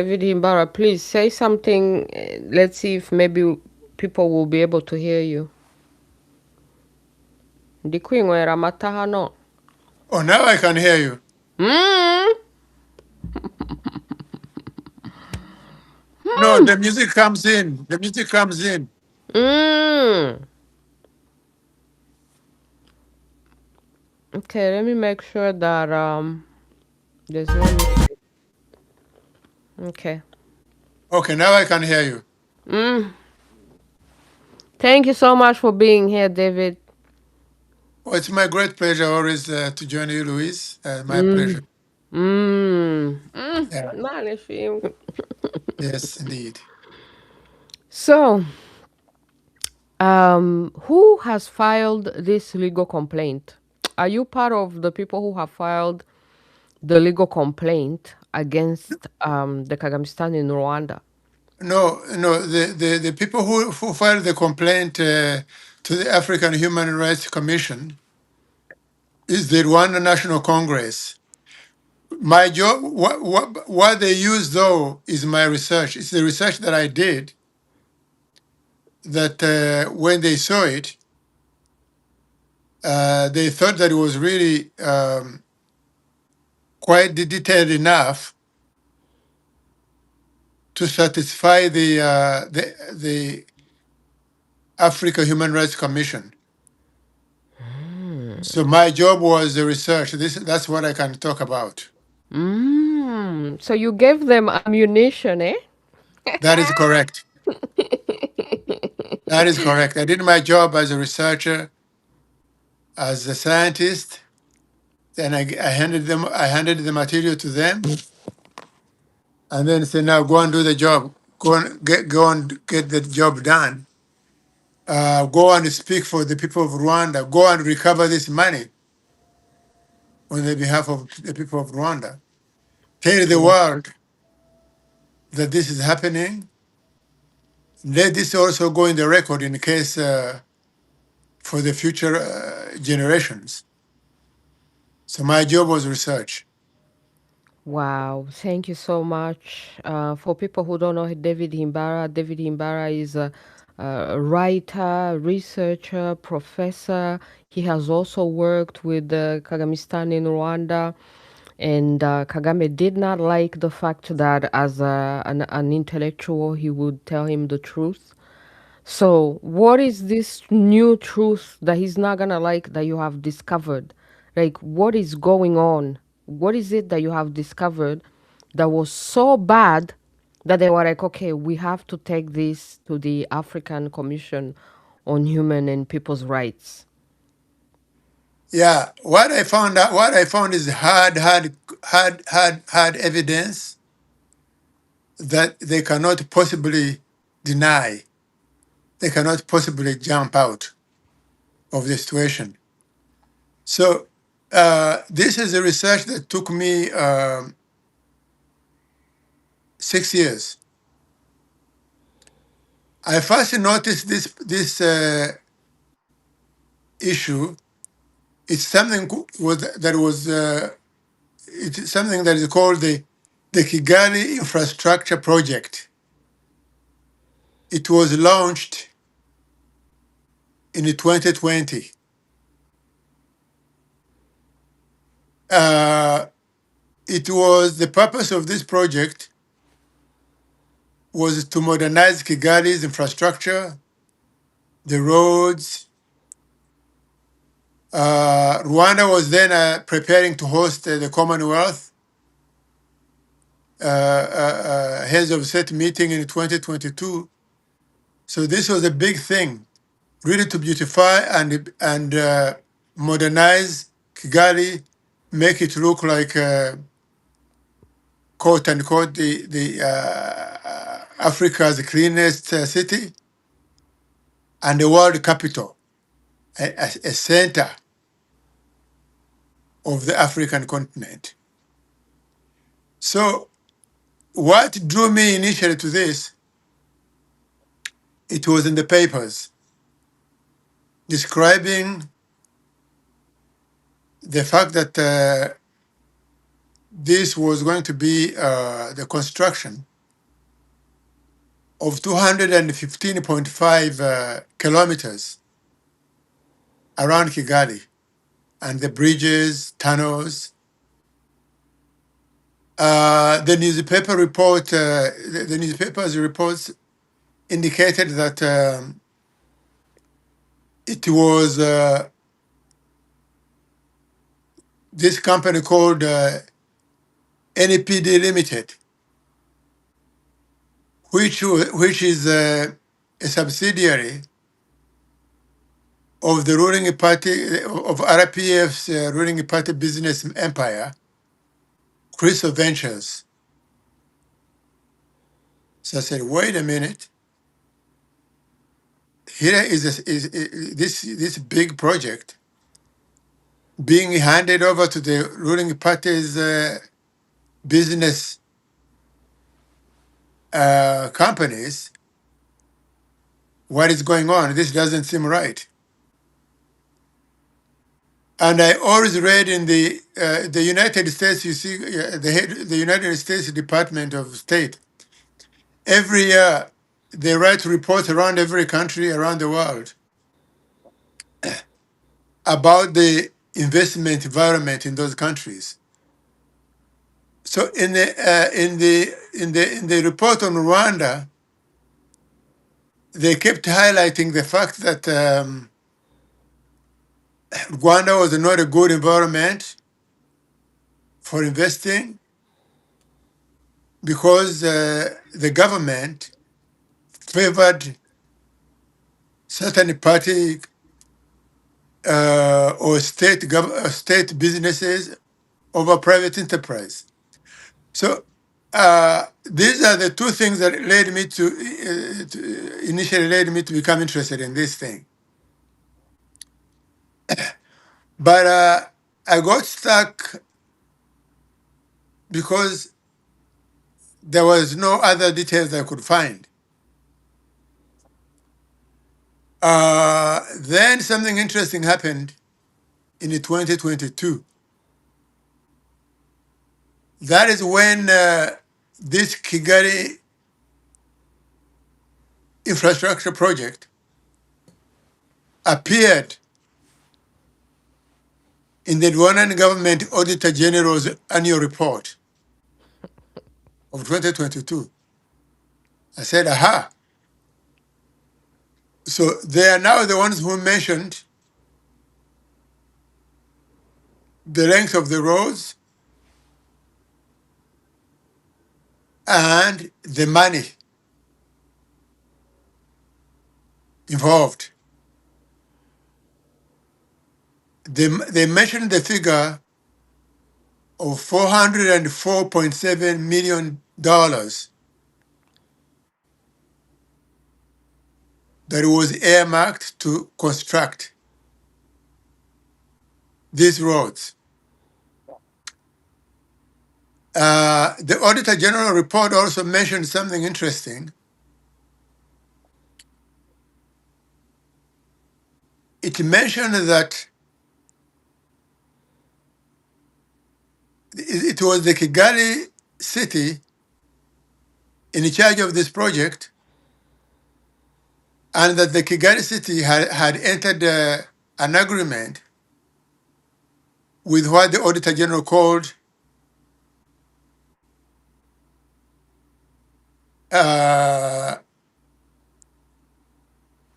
David Himbara, please say something. Let's see if maybe people will be able to hear you. Ndi kwinywera amata hano. Oh, now I can hear you. Mm. No, the music comes in. The music comes in. Mm. Okay, let me make sure that there's no music. Okay. Okay, now I can hear you. Mm. Thank you so much for being here, David. Oh, it's my great pleasure always to join you, Louise. My pleasure. Mm. Mm. Yeah. Mm. Yes, indeed. So, who has filed this legal complaint? Are you part of the people who have filed the legal complaint against the Kagamistan in Rwanda? No, no. The people who filed the complaint to the African Human Rights Commission is the Rwanda National Congress. My job, what they use though, is my research. It's the research that I did. That when they saw it, they thought that it was really quite detailed enough to satisfy the Africa Human Rights Commission. So my job was the research. That's what I can talk about. So you gave them ammunition, eh? That is correct. That is correct. I did my job as a researcher, as a scientist. Then I handed the material to them, and then said, "Now go and do the job. Go and get the job done. Go and speak for the people of Rwanda. Go and recover this money on the behalf of the people of Rwanda. Tell the world that this is happening. Let this also go in the record in case for the future generations." So my job was research. Wow, thank you so much. For people who don't know David Himbara is a writer, researcher, professor. He has also worked with Kagamistan in Rwanda. And Kagame did not like the fact that as an intellectual, he would tell him the truth. So, what is this new truth that he's not gonna like that you have discovered? Like, what is going on? What is it that you have discovered that was so bad that they were like, okay, we have to take this to the African Commission on Human and People's Rights? Yeah, what I found is hard evidence that they cannot possibly deny. They cannot possibly jump out of the situation. So this is a research that took me 6 years. I first noticed this issue. It's something it's something that is called the Kigali Infrastructure Project. It was launched in 2020. The purpose of this project was to modernize Kigali's infrastructure, the roads. Rwanda was then preparing to host the Commonwealth heads of state meeting in 2022. So this was a big thing, really to beautify and modernize Kigali, make it look like quote unquote the Africa's cleanest city and the world capital, a center of the African continent. So what drew me initially to this, it was in the papers describing the fact that this was going to be the construction of 215.5 kilometers around Kigali, and the bridges, tunnels. The newspaper report, the newspaper's reports indicated that it was this company called NPD Limited, which is a subsidiary of the ruling party of RPF's ruling party business empire, Crystal Ventures. So I said, wait a minute. Here is this big project being handed over to the ruling party's business companies. What is going on? This doesn't seem right. And I always read in the United States, you see, the United States Department of State, every year they write reports around every country around the world about the investment environment in those countries. So in the report on Rwanda, they kept highlighting the fact that Rwanda was not a good environment for investing because the government favored certain party or state businesses over private enterprise. So these are the two things that led me initially led me to become interested in this thing. But I got stuck because there was no other details I could find. Then something interesting happened in 2022. That is when this Kigali infrastructure project appeared in the Rwandan government Auditor General's annual report of 2022. I said, aha. So they are now the ones who mentioned the length of the roads and the money involved. They mentioned the figure of $404.7 million that was earmarked to construct these roads. The Auditor General report also mentioned something interesting. It mentioned that it was the Kigali city in charge of this project, and that the Kigali city had entered an agreement with what the Auditor General called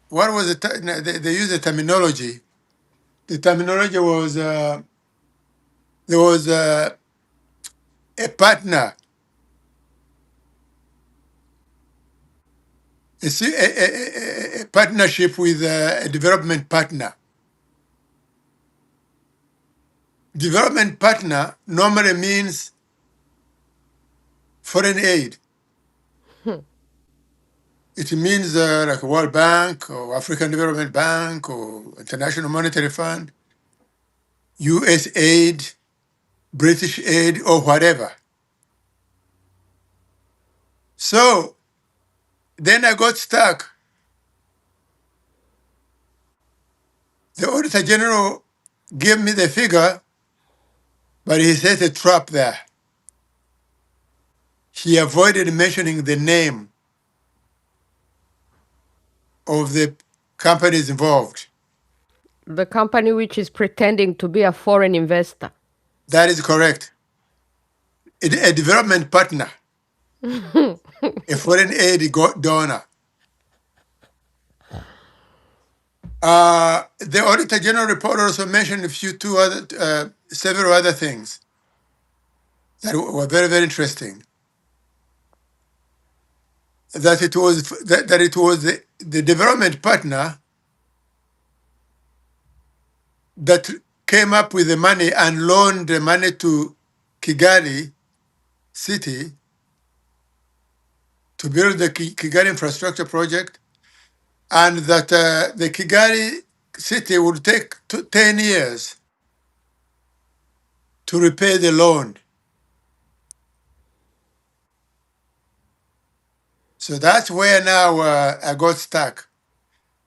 what was it? They used the terminology. The terminology was there was a partner, a partnership with a development partner. Development partner normally means foreign aid. It means like World Bank or African Development Bank or International Monetary Fund, US aid, British aid, or whatever. So then I got stuck. The Auditor General gave me the figure, but he set a trap there. He avoided mentioning the name of the companies involved. The company which is pretending to be a foreign investor. That is correct. A development partner, a foreign aid donor. The Auditor General report also mentioned several other things that were very, very interesting. That it was the development partner that came up with the money and loaned the money to Kigali city to build the Kigali infrastructure project, and that the Kigali city would take 10 years to repay the loan. So that's where now I got stuck,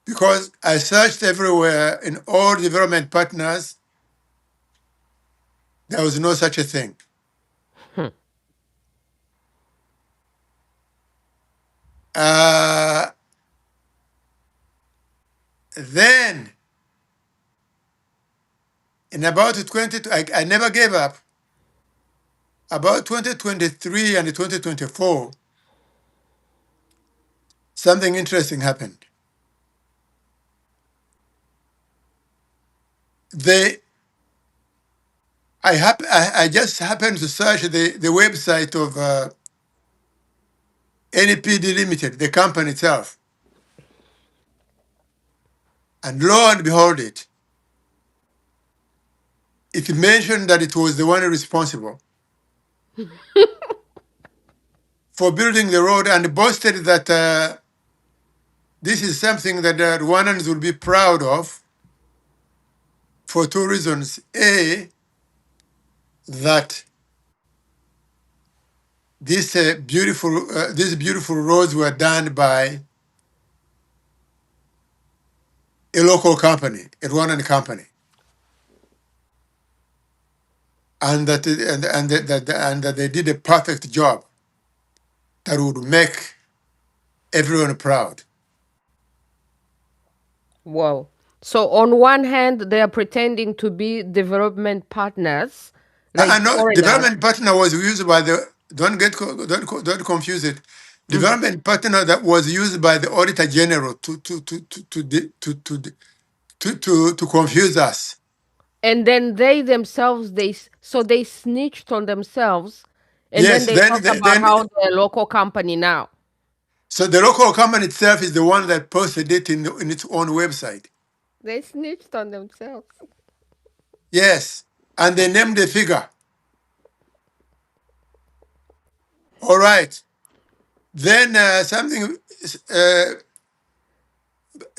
because I searched everywhere in all development partners. There was no such a thing. Uh, then, in about 20, I never gave up. About 2023 and 2024, something interesting happened. I just happened to search the website of NPD Limited, the company itself. And lo and behold it mentioned that it was the one responsible for building the road, and boasted that this is something that the Rwandans will be proud of for two reasons. A, that these beautiful roads were done by a local company, a Rwandan company, and that they did a perfect job that would make everyone proud. Wow. So on one hand, they are pretending to be development partners, like And no, foreigners. development partner was used by the don't confuse it. Development partner that was used by the Auditor General to confuse us. And then they themselves, they snitched on themselves, and then Yes, they talk about how they're a local company now. so the local company itself is the one that posted it in its own website. They snitched on themselves. Yes, and they named the figure. All right. Then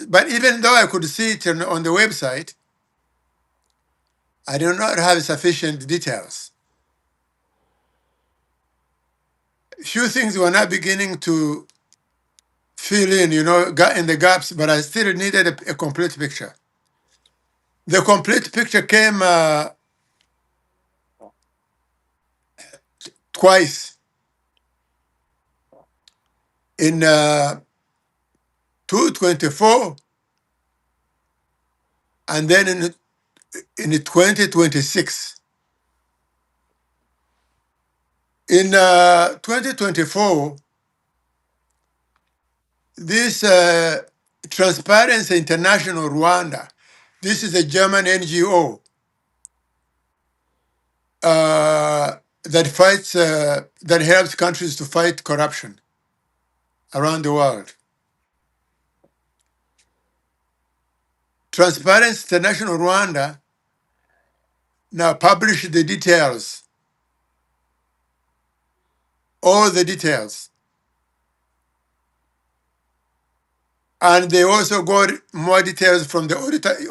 but even though I could see it on the website, I do not have sufficient details. Few things were not beginning to fill in, in the gaps, but I still needed a complete picture. The complete picture came twice in 2024 and then in 2026. In 2024, this Transparency International Rwanda, this is a German NGO that helps countries to fight corruption around the world. Transparency International Rwanda now published the details, all the details. And they also got more details from the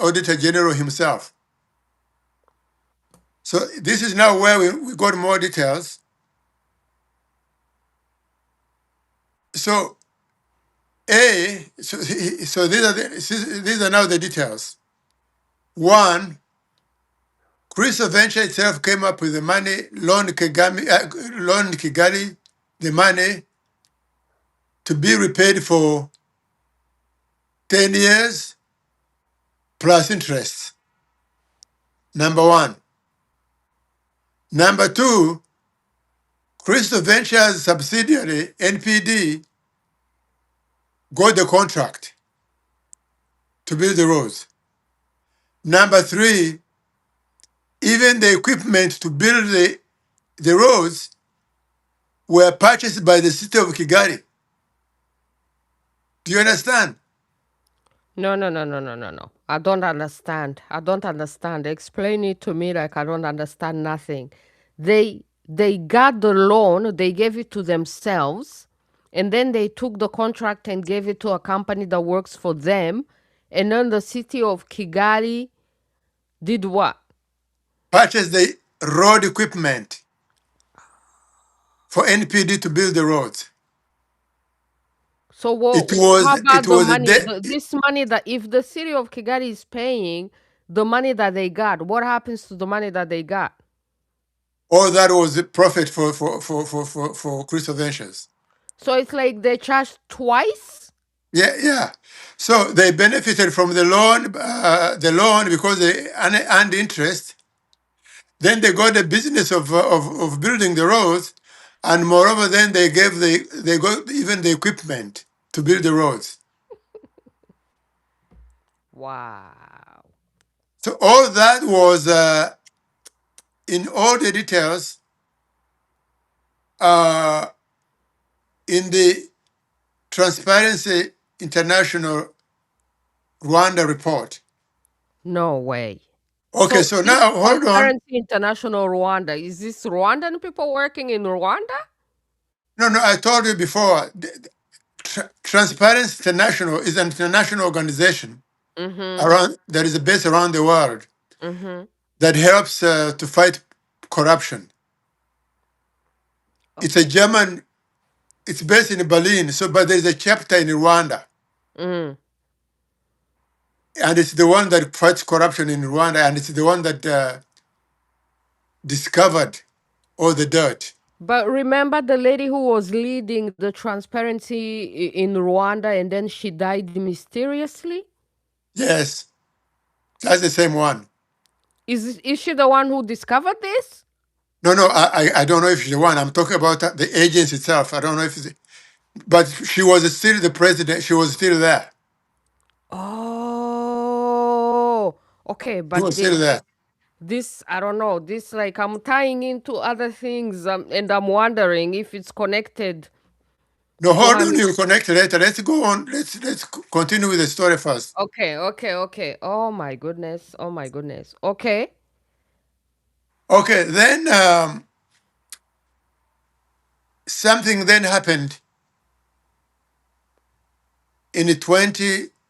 Auditor General himself. So this is now where we got more details. So these are now the details. One, Crystal Venture itself came up with the money, loaned Kigali the money to be repaid for 10 years plus interest. Number one. Number two, Crystal Ventures subsidiary, NPD, got the contract to build the roads. Number three, even the equipment to build the roads were purchased by the city of Kigali. Do you understand? No, no, no, no, no, no, no. I don't understand. I don't understand. Explain it to me like I don't understand nothing. They got the loan, they gave it to themselves, and then they took the contract and gave it to a company that works for them. And then the city of Kigali did what? Purchased the road equipment for NPD to build the roads. So It how was it about the was a money? de- This money that if the city of Kigali is paying the money that they got, what happens to the money that they got? all that was a profit for Crystal Ventures. So it's like they charged twice? Yeah, yeah. So they benefited from the loan because they earned interest. Then they got the business of building the roads, and moreover, then they got even the equipment to build the roads. Wow. So all that was in all the details uh, in the Transparency International Rwanda report. No way. Okay, So so this now hold on. Transparency International Rwanda, is this Rwandan people working in Rwanda? No, no, I told you before. Transparency International is an international organization Mm-hmm. around that is based around the world Mm-hmm. that helps to fight corruption. It's a Okay. German. It's based in Berlin. So, but there's a chapter in Rwanda, Mm. and it's the one that fights corruption in Rwanda, and it's the one that discovered all the dirt. But remember the lady who was leading the transparency in Rwanda and then she died mysteriously? Yes, that's the same one. Is she the one who discovered this? No, no, I don't know if she's the one. I'm talking about the agency itself. I don't know if it's, but she was still the president. She was still there. Oh, okay. She But was still there. this, I don't know. This, like, I'm tying into other things, and I'm wondering if it's connected No, to hold her. on. You connect later. Let's go on. Let's continue with the story first. Okay, okay, okay. Oh my goodness. Oh my goodness. Okay. Okay, then something then happened in the 2026,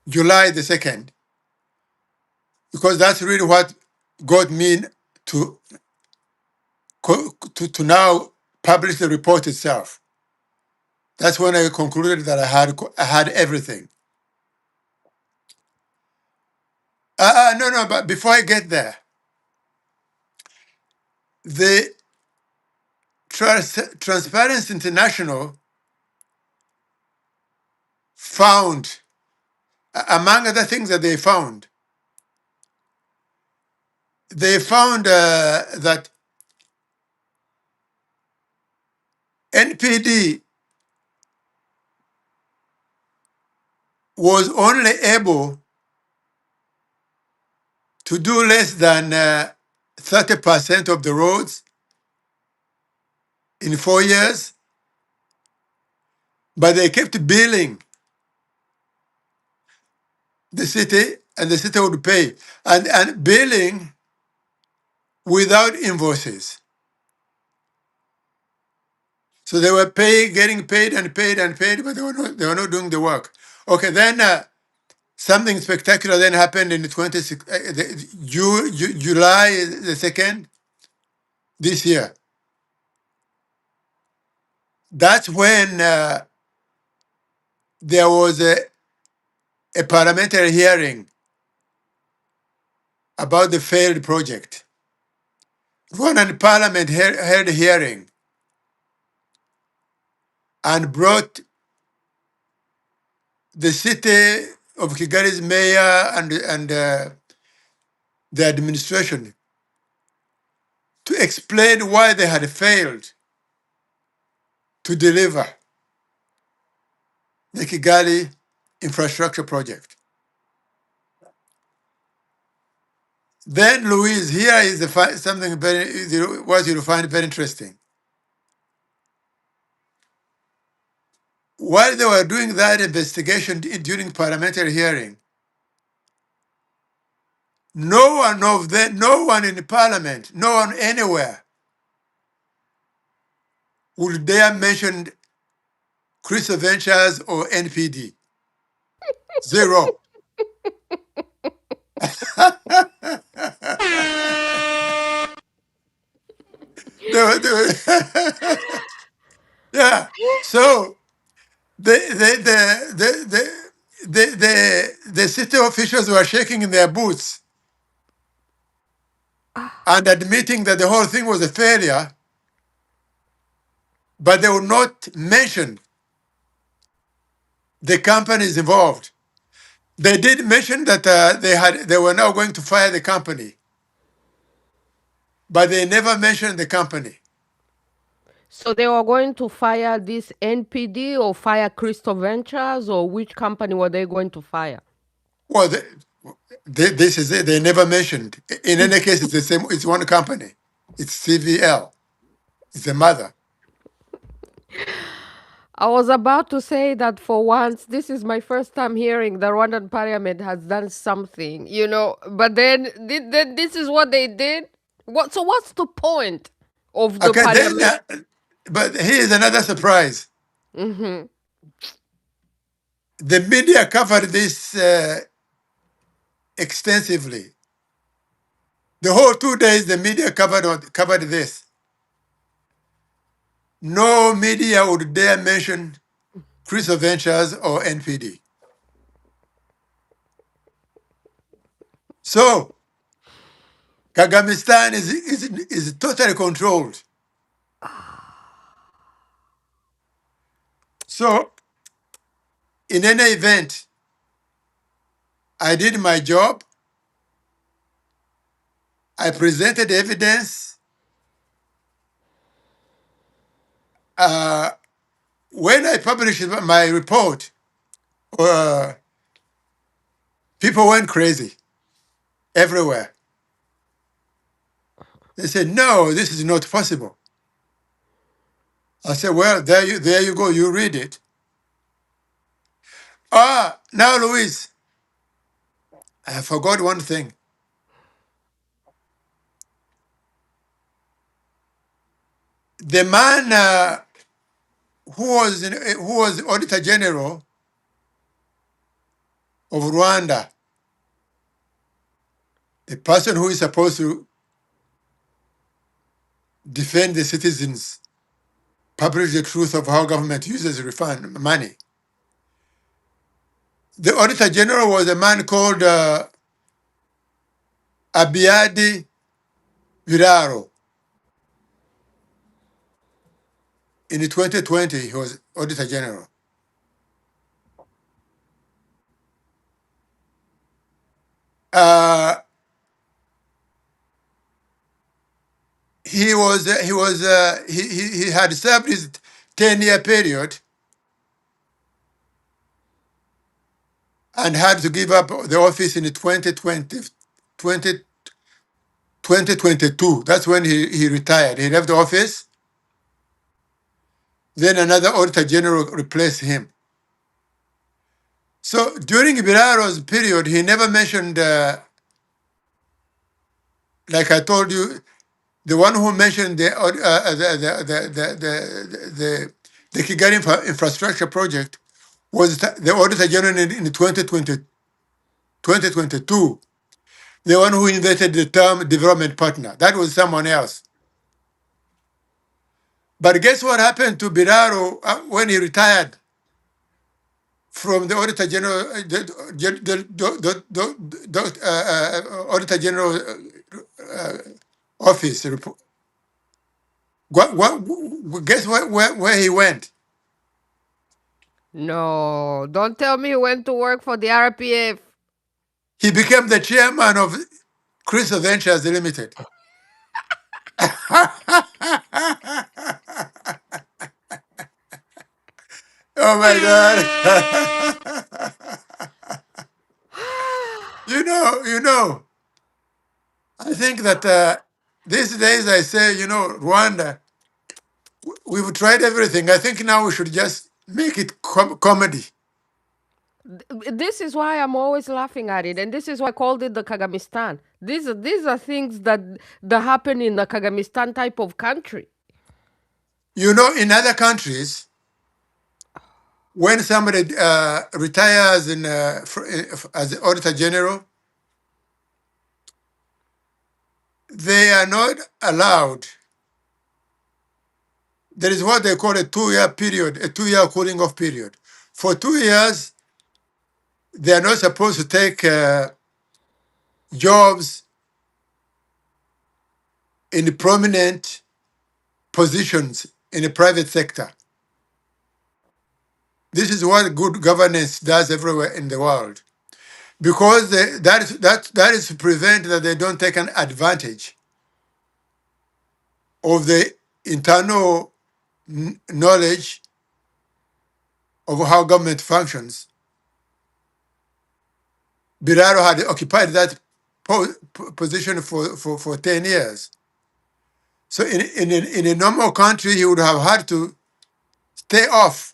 July the 2nd, because that's really what got me to to now publish the report itself. That's when I concluded that I had everything. No, no, but before I get there, the Transparency International found, among other things that they found that NPD was only able to do less than 30% of the roads in 4 years, but they kept billing the city, and the city would pay, and billing without invoices. So they were getting paid and paid and paid, but they were not doing the work. Okay, then something spectacular then happened in the July the 2nd this year. That's when there was a parliamentary hearing about the failed project. Rwandan Parliament held a hearing and brought the city of Kigali's mayor and the administration to explain why they had failed to deliver the Kigali infrastructure project. Then, Louise, here is something what you'll find very interesting. While they were doing that investigation during parliamentary hearing, no one of them, no one in the parliament, no one anywhere would dare mention Crystal Ventures or NPD. Zero. Yeah. So the city officials were shaking in their boots and admitting that the whole thing was a failure, but they would not mention the companies involved. They did mention that they were now going to fire the company, but they never mentioned the company. So they were going to fire this NPD or fire Crystal Ventures, or which company were they going to fire? Well, this is it. They never mentioned. In any case, it's the same. It's one company. It's CVL. It's the mother. I was about to say that for once, this is my first time hearing the Rwandan parliament has done something, but then this is what they did. So what's the point of the Okay, then, parliament? but here's another surprise. Hmm. The media covered this extensively. The whole 2 days, the media covered this. No media would dare mention Crystal Ventures or NPD. So Kagamistan is totally controlled. So in any event, I did my job. I presented evidence. Uh, when I published my report, people went crazy everywhere. They said, "No, this is not possible." I said, "Well, there you go. You read it." Now, Louise, I forgot one thing. The man who was Auditor General of Rwanda, the person who is supposed to defend the citizens, publish the truth of how government uses refund money. The Auditor General was a man called Abiadi Viraro. In 2020, he was Auditor General. Uh, he had served his 10-year period and had to give up the office in 2022. That's when he retired. He left the office. Then another Auditor General replaced him. So during Biraro's period, he never mentioned, like I told you, the one who mentioned the Kigali infrastructure project was the Auditor General in 2022. The one who invented the term development partner. That was someone else. But guess what happened to Biraro when he retired from the Auditor General, Auditor General office? Guess where he went? No, don't tell me he went to work for the RPF. He became the chairman of Crystal Ventures Limited. Oh my God. you know, I think that these days I say, Rwanda, we've tried everything. I think now we should just make it comedy. This is why I'm always laughing at it, and this is why I called it the Kagamistan. These are things that happen in the Kagamistan type of country. In other countries, when somebody retires as auditor general, they are not allowed. There is what they call a 2-year period, a 2-year cooling off period. For 2 years, they are not supposed to take jobs in prominent positions in the private sector. This is what good governance does everywhere in the world, because that is to prevent that they don't take an advantage of the internal knowledge of how government functions. Biraro had occupied that position for 10 years. So in a normal country, he would have had to stay off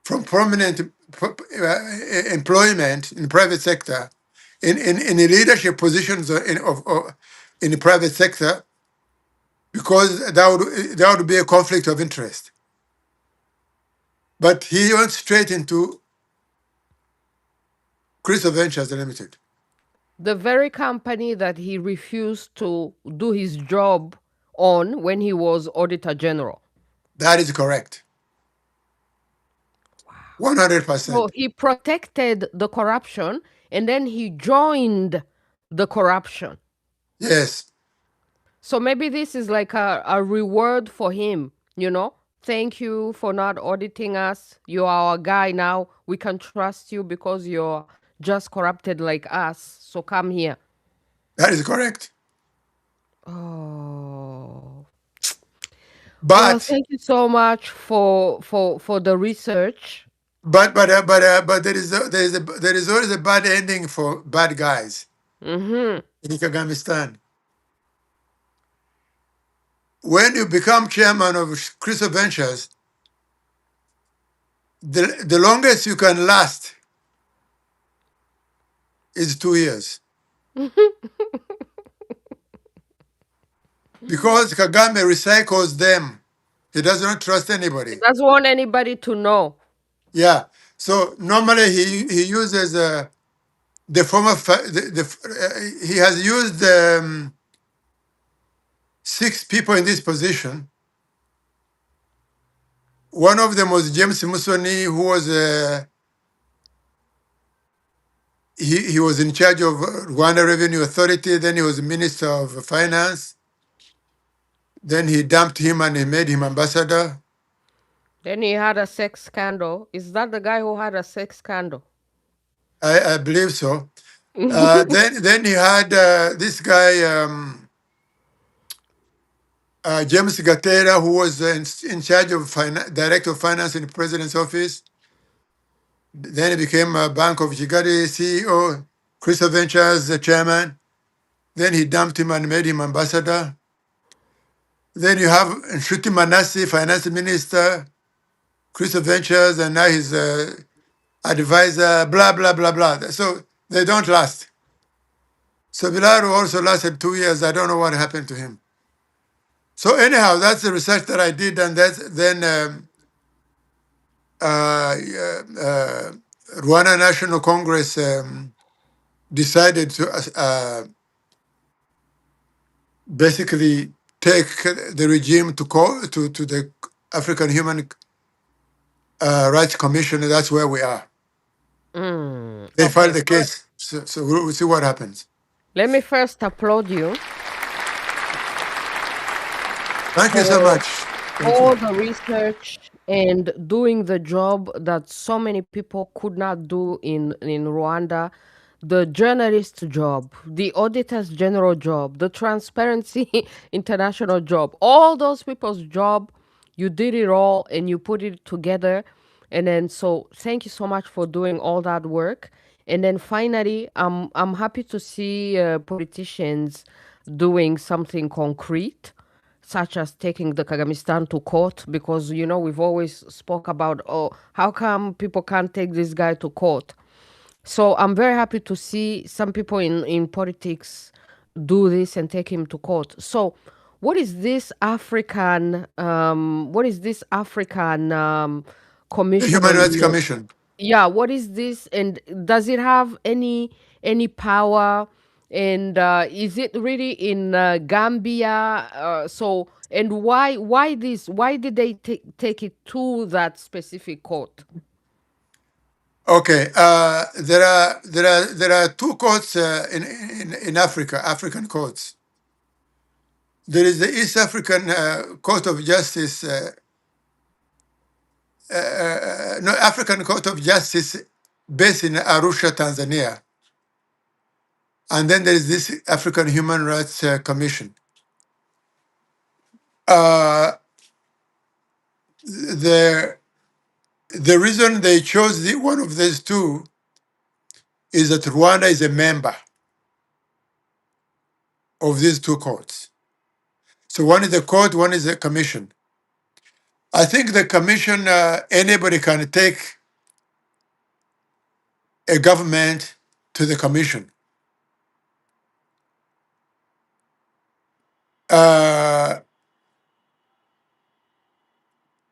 from prominent employment in the private sector, in the leadership positions in the private sector, because that would be a conflict of interest. But he went straight into Crystal Ventures Limited. The very company that he refused to do his job on when he was Auditor General. That is correct. 100%. So he protected the corruption and then he joined the corruption. Yes. So maybe this is like a reward for him, you know? Thank you for not auditing us. You are our guy now. We can trust you because you're just corrupted like us. So come here. That is correct. Oh. Well, But thank you so much for the research. but there is always a bad ending for bad guys Mm-hmm. in Kagamistan. When you become chairman of Crystal Ventures, the longest you can last is 2 years, because Kagame recycles them. He does not trust He anybody. doesn't want anybody to know. Yeah. So normally he uses the former he has used 6 people in this position. One of them was James Musoni, who was he was in charge of Rwanda Revenue Authority. Then he was Minister of Finance. Then he dumped him and he made him ambassador. Then he had a sex scandal. Is that the guy who had a sex scandal? I believe so. Then he had this guy James Gatera, who was in charge of director of finance in the president's office. Then he became Bank of Kigali CEO, Crystal Ventures chairman. Then he dumped him and made him ambassador. Then you have Nshuti Manasi, finance minister, Crystal Ventures, and now he's advisor, blah, blah, blah, blah. So they don't last. So Bilaro also lasted 2 years. I don't know what happened to him. So anyhow, that's the research that I did, and then Rwanda National Congress decided to basically take the regime to the African Human Rights Commission, and that's where we are. They filed the case, so we'll see what happens. Let me first applaud you Thank you so much. Thank you. all the research and doing the job that so many people could not do in Rwanda, the journalist job, the auditors general job, the transparency international job, all those people's job, you did it all and you put it together. And then so thank you so much for doing all that work. And then finally, I'm happy to see politicians doing something concrete, such as taking the Kagamistan to court, because we've always spoke about, oh, how come people can't take this guy to court? So I'm very happy to see some people in politics do this and take him to court. So what is this African The commission Human Rights on, Commission. yeah, what is this, and does it have any power, and is it really in Gambia? And why did they take it to that specific court? Okay, there are two courts in Africa, African courts. There is the East African Court of Justice, no, African Court of Justice based in Arusha, Tanzania. And then there is this African Human Rights Commission. Uh, the the reason they chose one of these two is that Rwanda is a member of these two courts. So one is the court, one is the commission. I think the commission, anybody can take a government to the commission. Uh,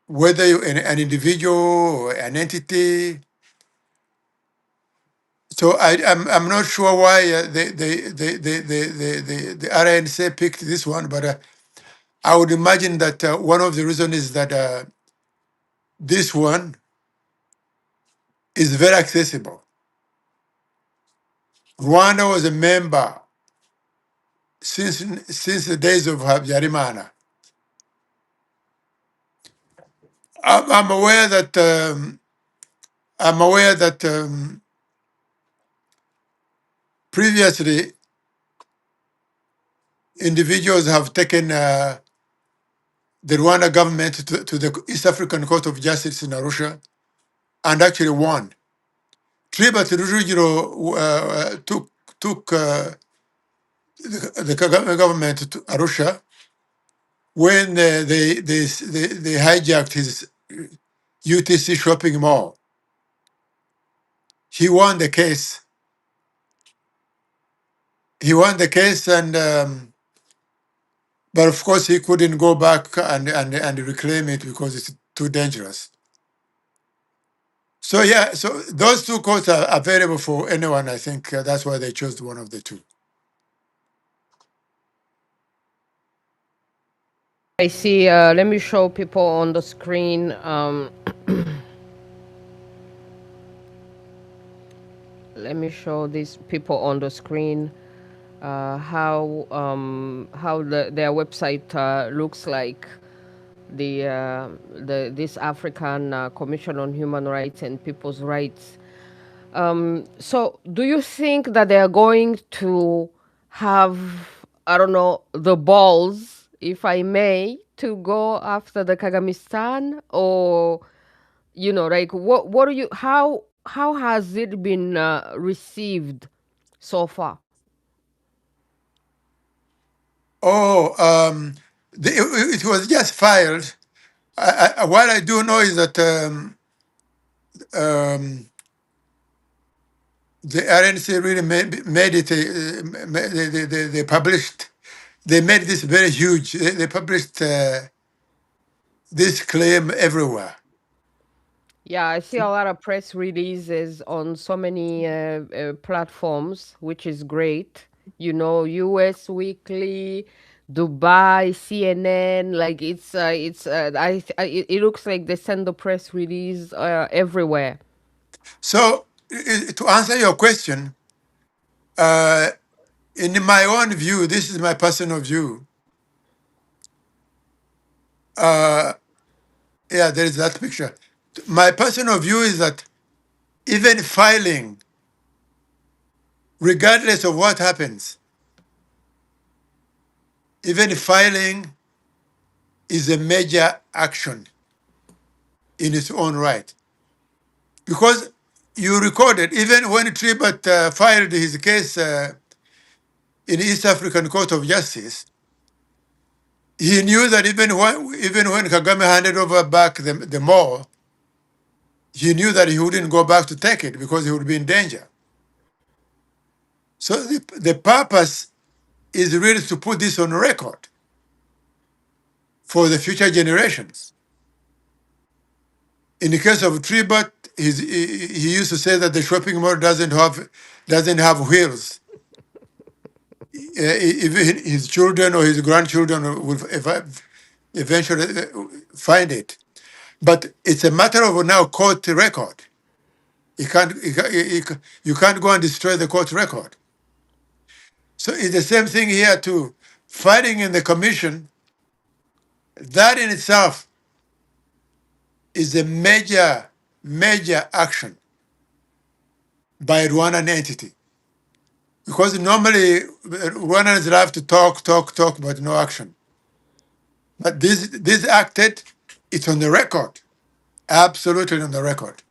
whether an individual or an entity. So I'm not sure why the RNC picked this one, but I would imagine that one of the reasons is that this one is very accessible. Rwanda was a member since the days of Habyarimana. I'm aware that previously individuals have taken the Rwanda government to the East African Court of Justice in Arusha and actually won. Tribert Rujugiro took the Kagame government to Arusha when they hijacked his UTC shopping mall. He won the case. He won the case, and but of course he couldn't go back and reclaim it because it's too dangerous. So yeah, so those two courts are available for anyone. I think that's why they chose one of the two. I see. Let me show people on the screen. Let me show these people on the screen how their website looks like. This African Commission on Human Rights and People's Rights. So, do you think that they are going to have, I don't know, the balls, if I may, to go after the Kagamistan, or like what do you how has it been received so far? Oh, it was just filed. What I do know is that um, the RNC really made it. They published. They made this very huge. They published this claim everywhere. Yeah, I see a lot of press releases on so many platforms, which is great. US Weekly, Dubai, CNN. Like it's. It looks like they send the press release everywhere. So, to answer your question, uh, in my own view, this is my personal view. uh, yeah, there is that picture. My personal view is that even filing, regardless of what happens, even filing is a major action in its own right. Because you recorded, even when Tribut filed his case in East African Court of Justice, he knew that even when Kagame handed over back the mall, he knew that he wouldn't go back to take it because he would be in danger. So the purpose is really to put this on record for the future generations. In the case of Tribut, he used to say that the shopping mall doesn't have wheels. Even his children or his grandchildren will eventually find it. But it's a matter of now court record. You can't go and destroy the court record. So it's the same thing here too. Fighting in the commission, that in itself is a major action by a Rwandan entity. Because normally Rwandans love to talk, but no action. But this acted, it's on the record. Absolutely on the record.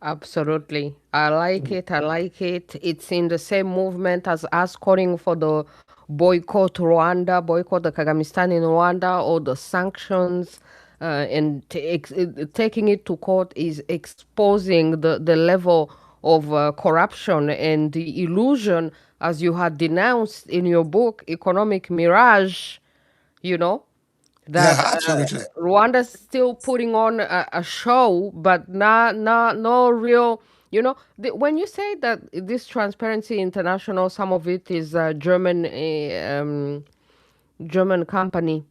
Absolutely. I like it. I like it. It's in the same movement as us calling for the boycott Rwanda, boycott the Kagamistan in Rwanda, or the sanctions, and taking it to court is exposing the level of corruption and the illusion, as you had denounced in your book, economic mirage, you know, that Yeah, absolutely. Rwanda's still putting on a show, but no real. When you say that this Transparency International, some of it is German company.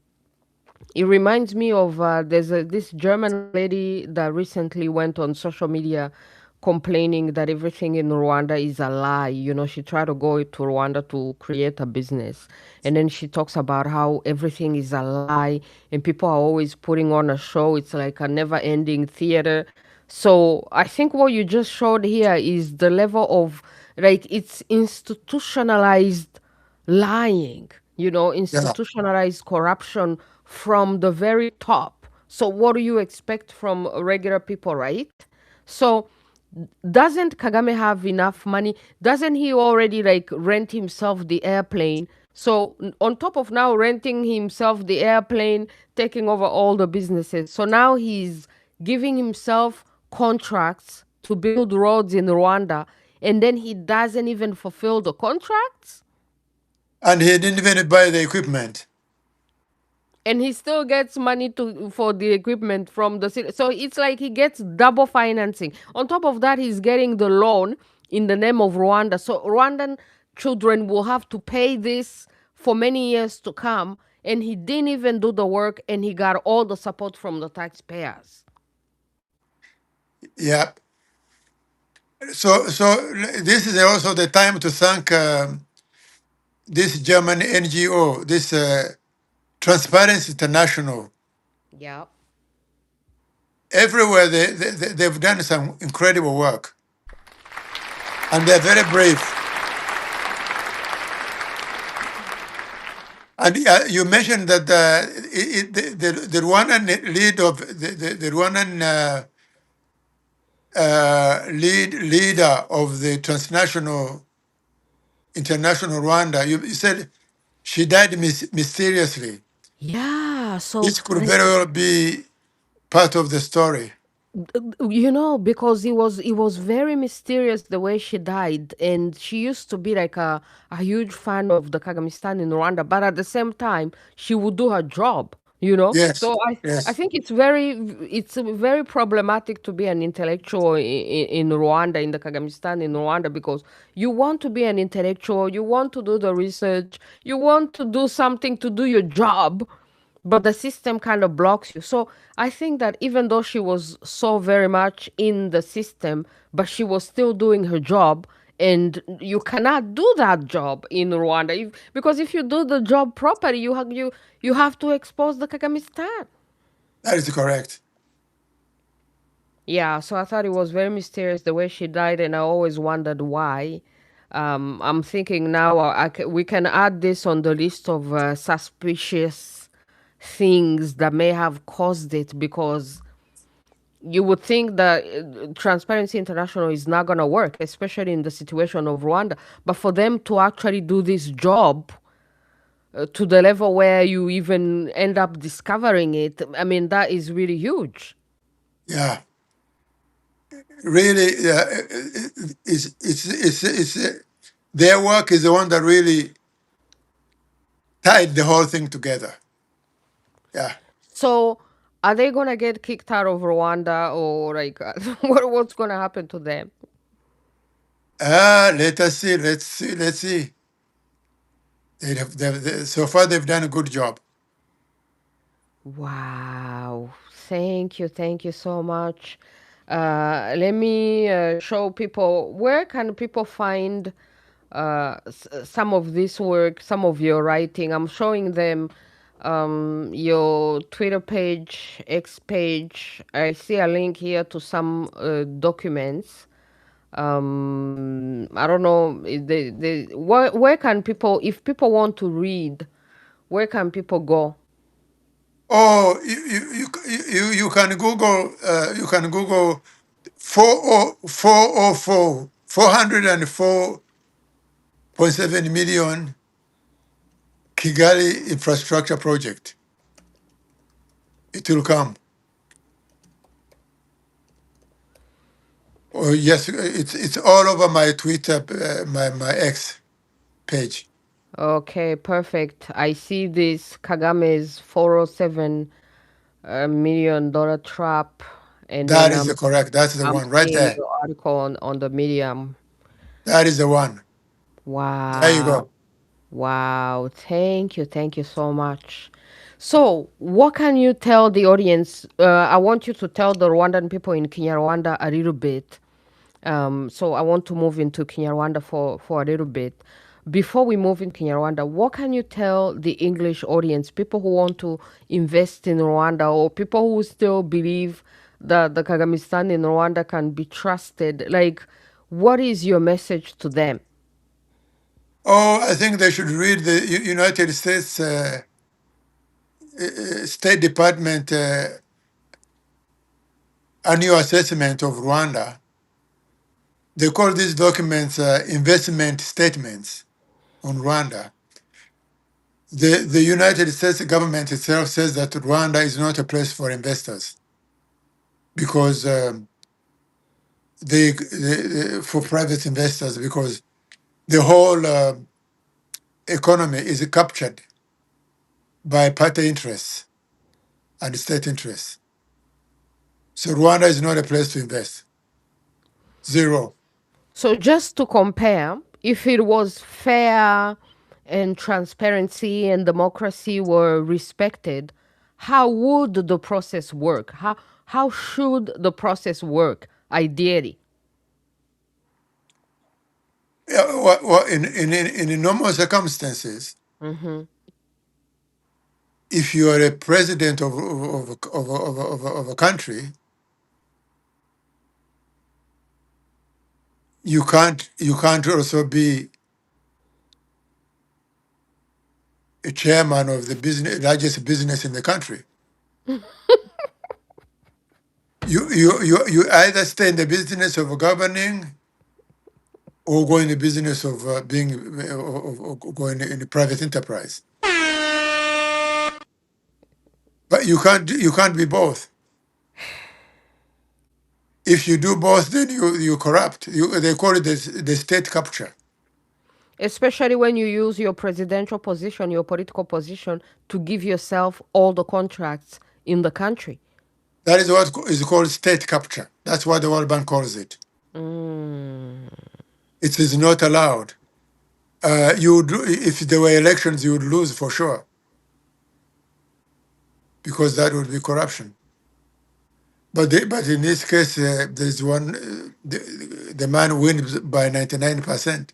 It reminds me of there's this German lady that recently went on social media complaining that everything in Rwanda is a lie. She tried to go to Rwanda to create a business. And then she talks about how everything is a lie and people are always putting on a show. It's like a never ending theater. So I think what you just showed here is the level of, like, it's institutionalized lying, Yeah. institutionalized corruption from the very top. So, what do you expect from regular people, right? So, doesn't Kagame have enough money? Doesn't he already like rent himself the airplane? So, on top of now renting himself the airplane, taking over all the businesses. So now he's giving himself contracts to build roads in Rwanda, and then he doesn't even fulfill the contracts? And he didn't even buy the equipment. And he still gets money to for the equipment from the city. So it's like he gets double financing. On top of that, he's getting the loan in the name of Rwanda. So Rwandan children will have to pay this for many years to come. And he didn't even do the work, and he got all the support from the taxpayers. Yeah. So this is also the time to thank this German NGO, this Transparency International. Yeah. Everywhere they've done some incredible work, and they're very brave. And you mentioned that the Rwandan lead of the Rwandan leader of the transnational international Rwanda. You said she died mysteriously. Yeah. So This could very well be part of the story. because it was very mysterious the way she died, and she used to be like a huge fan of the Kagamistan in Rwanda, but at the same time she would do her job. Yes, So I yes. think it's very problematic to be an intellectual in Rwanda, in the Kagamistan in Rwanda, because you want to be an intellectual, you want to do the research, you want to do something to do your job, but the system kind of blocks you. So I think that even though she was so very much in the system, but she was still doing her job, and you cannot do that job in Rwanda because if you do the job properly, you have to expose the Kagamistan. That is correct. Yeah, so I thought it was very mysterious the way she died, and I always wondered why. I'm thinking now we can add this on the list of suspicious things that may have caused it, because you would think that Transparency International is not going to work, especially in the situation of Rwanda. But for them to actually do this job to the level where you even end up discovering it, I mean, that is really huge. Yeah, really, their work is the one that really tied the whole thing together. Yeah. So, are they going to get kicked out of Rwanda, or like what's going to happen to them? Let us see. Let's see. Let's see. So far, they've done a good job. Wow. Thank you so much. Let me show people, where can people find some of this work, some of your writing. I'm showing them your Twitter page, X page. I see a link here to some documents. I don't know. Where can people, if people want to read, where can people go? Oh, you can Google. You can Google 404.7 million Kigali infrastructure project. It will come. Oh yes, it's all over my Twitter, my X page. Okay, perfect. I see this Kagame's 407 million dollar trap, and That then is the correct. That's the I'm one right seeing there. your article on the Medium. That is the one. There you Wow. go. Wow. Thank you so much. So, what can you tell the audience? I want you to tell the Rwandan people in KinyaRwanda a little bit. So, I want to move into KinyaRwanda for a little bit. Before we move in KinyaRwanda, what can you tell the English audience, people who want to invest in Rwanda, or people who still believe that the Kagamistan in Rwanda can be trusted? Like, what is your message to them? Oh, I think they should read the United States State Department annual assessment of Rwanda. They call these documents investment statements on Rwanda. The United States government itself says that Rwanda is not a place for investors because for private investors, because the whole economy is captured by party interests and state interests. So Rwanda is not a place to invest. Zero. So, just to compare, if it was fair and transparency and democracy were respected, how would the process work? How should the process work ideally? Yeah, in normal circumstances, Hmm. if you are a president of a country, you can't also be a chairman of the largest business in the country. You either stay in the business of governing or go in the business of being of going in a private enterprise. But you can't be both. If you do both, then you corrupt. They call it the state capture. Especially when you use your presidential position, your political position, to give yourself all the contracts in the country. That is what is called state capture. That's what the World Bank calls it. Mm. It is not allowed. If there were elections, you would lose for sure because that would be corruption. but in this case, there's one. The man wins by 99%.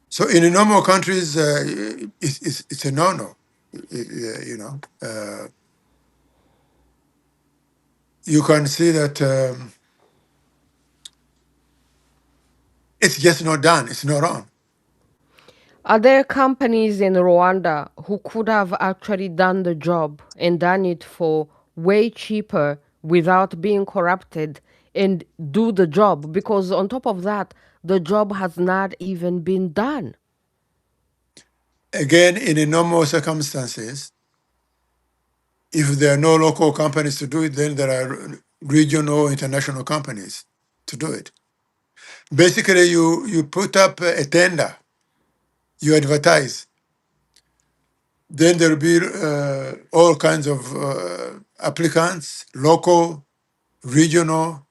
So in the normal countries, it's a no-no. You know, you can see that it's just not done. It's not on. Are there companies in Rwanda who could have actually done the job and done it for way cheaper without being corrupted and do the job? Because on top of that, the job has not even been done. Again, in the normal circumstances, if there are no local companies to do it, then there are regional, international companies to do it. Basically, you put up a tender, you advertise, then there will be all kinds of applicants, local, regional,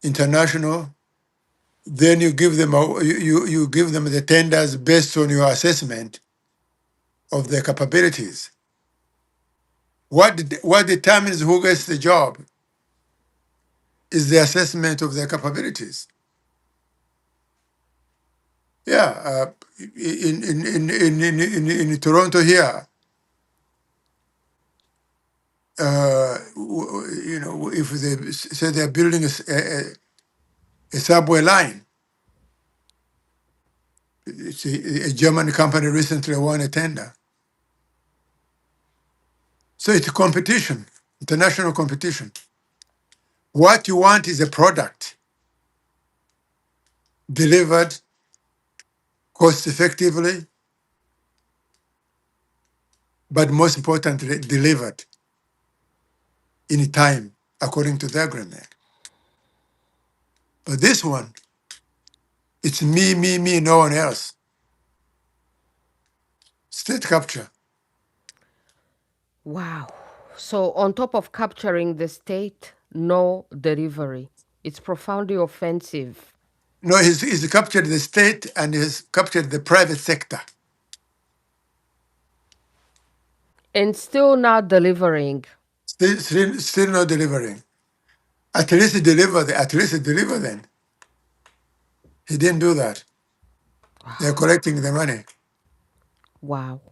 international. Then you give them you give them the tenders based on your assessment of their capabilities. What determines who gets the job is the assessment of their capabilities. Yeah, in Toronto here, you know, if they say they're building a subway line, it's a German company recently won a tender. So it's a competition, international competition. What you want is a product delivered cost effectively, but most importantly, delivered in time according to the agreement. But this one, it's me, no one else. State capture. Wow. So, on top of capturing the state, no delivery. It's profoundly offensive No, he's captured the state and he's captured the private sector. and still not delivering. Still not delivering. At least deliver. At least deliver. Then he didn't do that. They're collecting the money. Wow.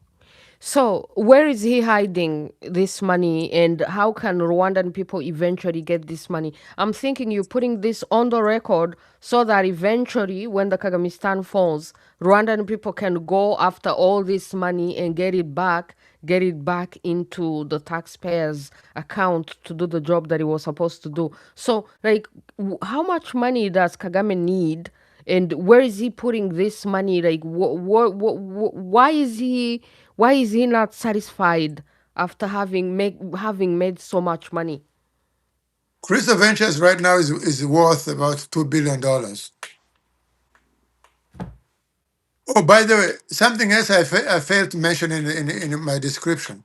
So, where is he hiding this money and how can Rwandan people eventually get this money? I'm thinking you're putting this on the record so that eventually, when the Kagamistan falls, Rwandan people can go after all this money and get it back into the taxpayers' account to do the job that he was supposed to do. So, like, how much money does Kagame need? And where is he putting this money? Like, why is he not satisfied after having made so much money? Crystal Ventures right now is worth about $2 billion. Oh, by the way, something else I failed to mention in my description,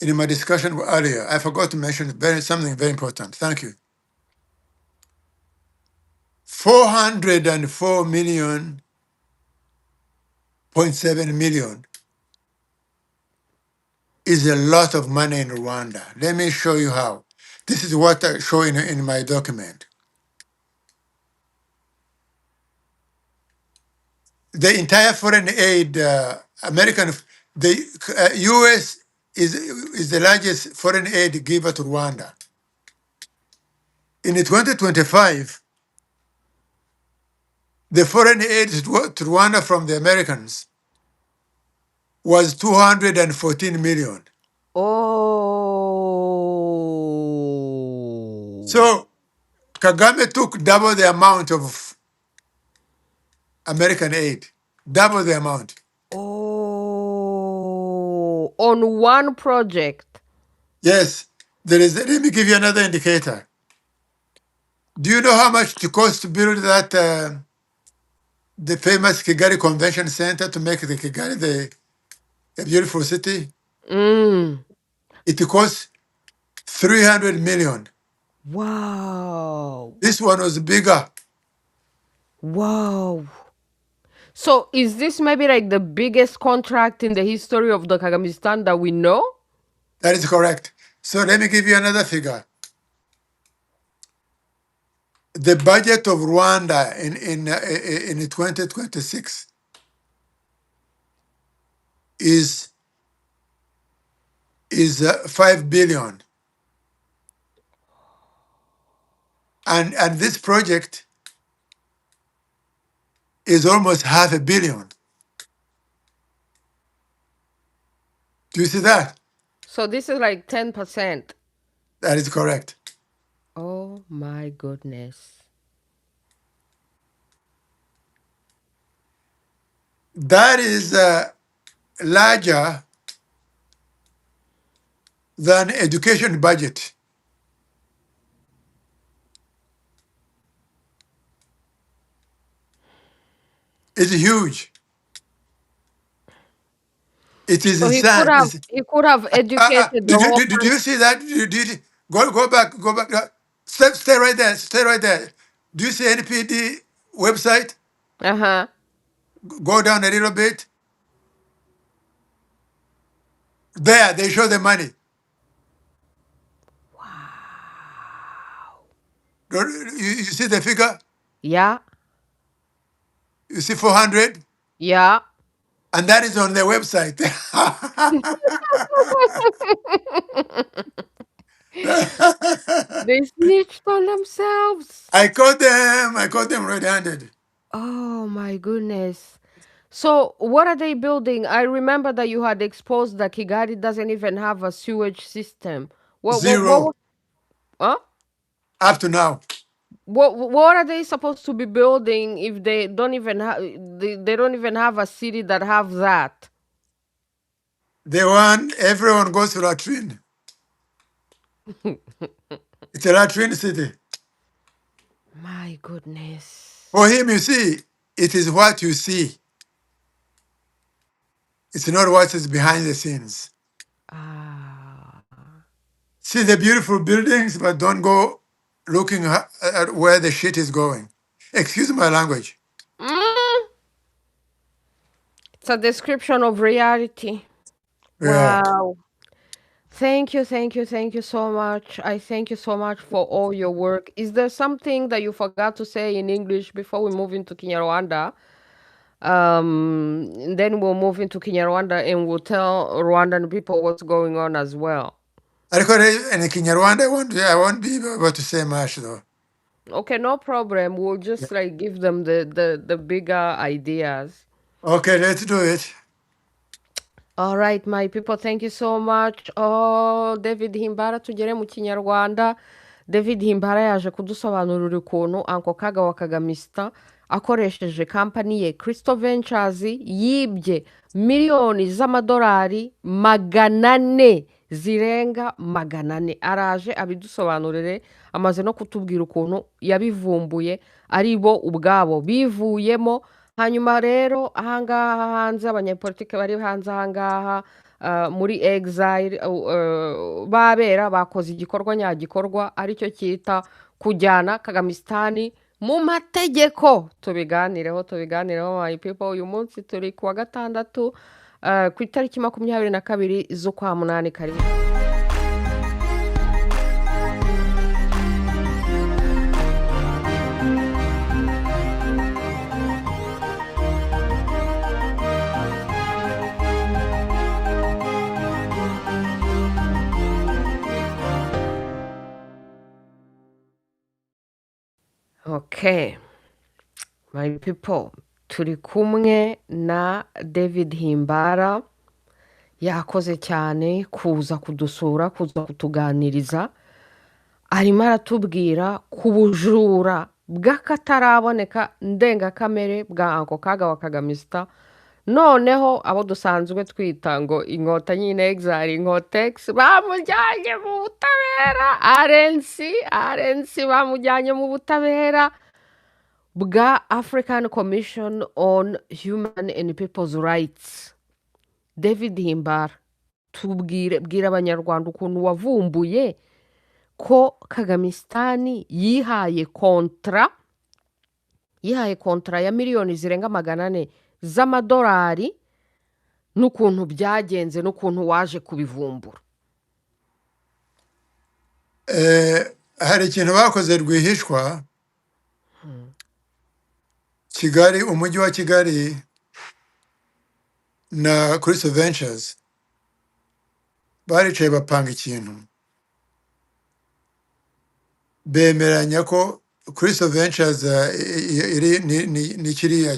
in my discussion earlier. I forgot to mention something very important. Thank you. 404 million, 0.7 million is a lot of money in Rwanda. Let me show you how. This is what I show in my document. The entire foreign aid, the U.S. is the largest foreign aid giver to Rwanda. In 2025, the foreign aid to Rwanda from the Americans was 214 million. Oh, So Kagame took double the amount of American aid, double the amount. oh, on one project. Yes, there is. Let me give you another indicator. Do you know how much it costs to build that the famous Kigali Convention Center to make the Kigali a beautiful city? Mm. It costs 300 million. Wow, This one was bigger. wow. So is this maybe like the biggest contract in the history of the Kagamistan that we know? That is correct. So let me give you another figure. The budget of Rwanda in 2026 is 5 billion, and this project is almost $500 million. Do you see that? So this is like 10%. That is correct. Oh my goodness. That is larger than education budget. It's huge. It is So insane. he could have educated the whole Did country. you see that? Go back, go back. Stay right there. Stay right there. Do you see NPD website? Uh-huh. Go down a little bit. There, they show the money. You see the figure? Yeah. You see 400? Yeah. And that is on their website. They snitched on themselves. I caught them. I caught them red-handed. Oh my goodness. So what are they building? I remember that you had exposed that Kigali doesn't even have a sewage system. Zero Huh? up to now. What are they supposed to be building if they don't even have they don't even have a city that have that? The one everyone goes to latrine. It's a latrine city. My goodness. For him, you see, it is what you see. It's not what is behind the scenes. Ah. See the beautiful buildings, but don't go looking at where the shit is going. Excuse my language. Mm, it's a description of reality. Yeah. Wow. Thank you, thank you, thank you so much. I thank you so much for all your work. Is there something that you forgot to say in English before we move into KinyaRwanda? And then we'll move into KinyaRwanda and we'll tell Rwandan people what's going on as well. In KinyaRwanda, I won't be able to say much though. Okay, no problem. We'll just like give them the bigger ideas. Okay, let's do it. All right, my people, thank you so much. Oh, David Himbara, tugere mu Kinyarwanda. David Himbara yaje kudusobanurira ukuntu Uncle Kaga wa Kagamistan akoresheje kampani ye Crystal Ventures yibye miliyoni z'amadolari 400 zirenga 400. Araje abidusobanurire, amaze no kutubwira ukuntu yabivumbuye ari bo ubwabo bivuyemo. Hanyuma rero ahangaha hanze abanyapolitike bari hanze ahangaha muri exile babera bakoze igikorwa nyagikorwa aricyo cyita kujyana Kagamistan mu mategeko. Tubiganireho my people. Uyu munsi turi kuwa gatandatu ku itariki 22 z'ukwa munani. Karibu. Okay, my people, turi kumwe na David Himbara. Yakoze cyane kuza kudusura, kuza kutuganiriza. Arimo aratubwira ku bujura bw'akataraboneka ndengakamere bwa Uncle Kaga wa Kagamistan. Noneho abo dusanzwe twita ngo inkotanyi in exile, inkotex, bamujyanye mu butabera. RNC bamujyanye mu butabera bwa African Commission on Human and People's Rights. David Himbara, bwira abanyarwanda ukuntu wavumbuye ko Kagamistan yihaye kontra ya miliyoni zirenga 400 z'amadolari, n'ukuntu byagenze n'ukuntu waje kubivumbura. hari ikintu bakoze rwihishwa Kigali, umujyi wa Kigali na Crystal Ventures baricaye bapanga ikintu, bemeranya ko Crystal Ventures iri ni kiriya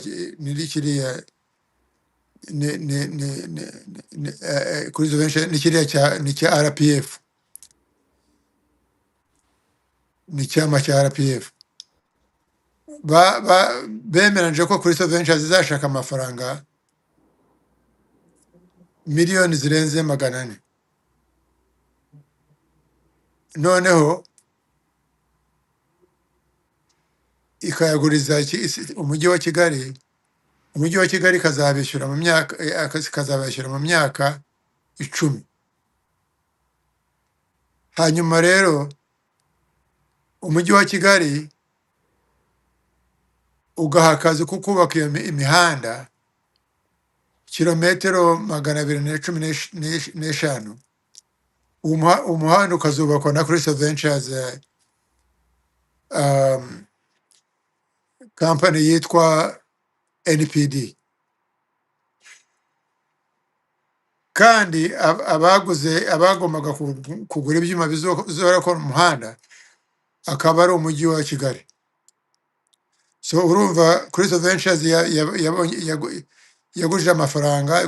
Crystal Ventures ni kiriya ni cya RPF, ni icyama cya RPF. Bemeranyije ko Crystal Ventures izashaka amafaranga miliyoni zirenze 400, noneho ikayaguriza umujyi wa Kigali. Umujyi wa Kigali kazabishyura mu myaka 10. Hanyuma rero umujyi wa Kigali ugaha akazi ko kubaka imihanda kilometero 215. Umuhanda ukazubakwa na Crystal Ventures company yitwa NPD, kandi abagombaga kugura ibyuma bizorakora umuhanda akaba ari umujyi wa Kigali. So urumva Crystal Ventures yagujije amafaranga,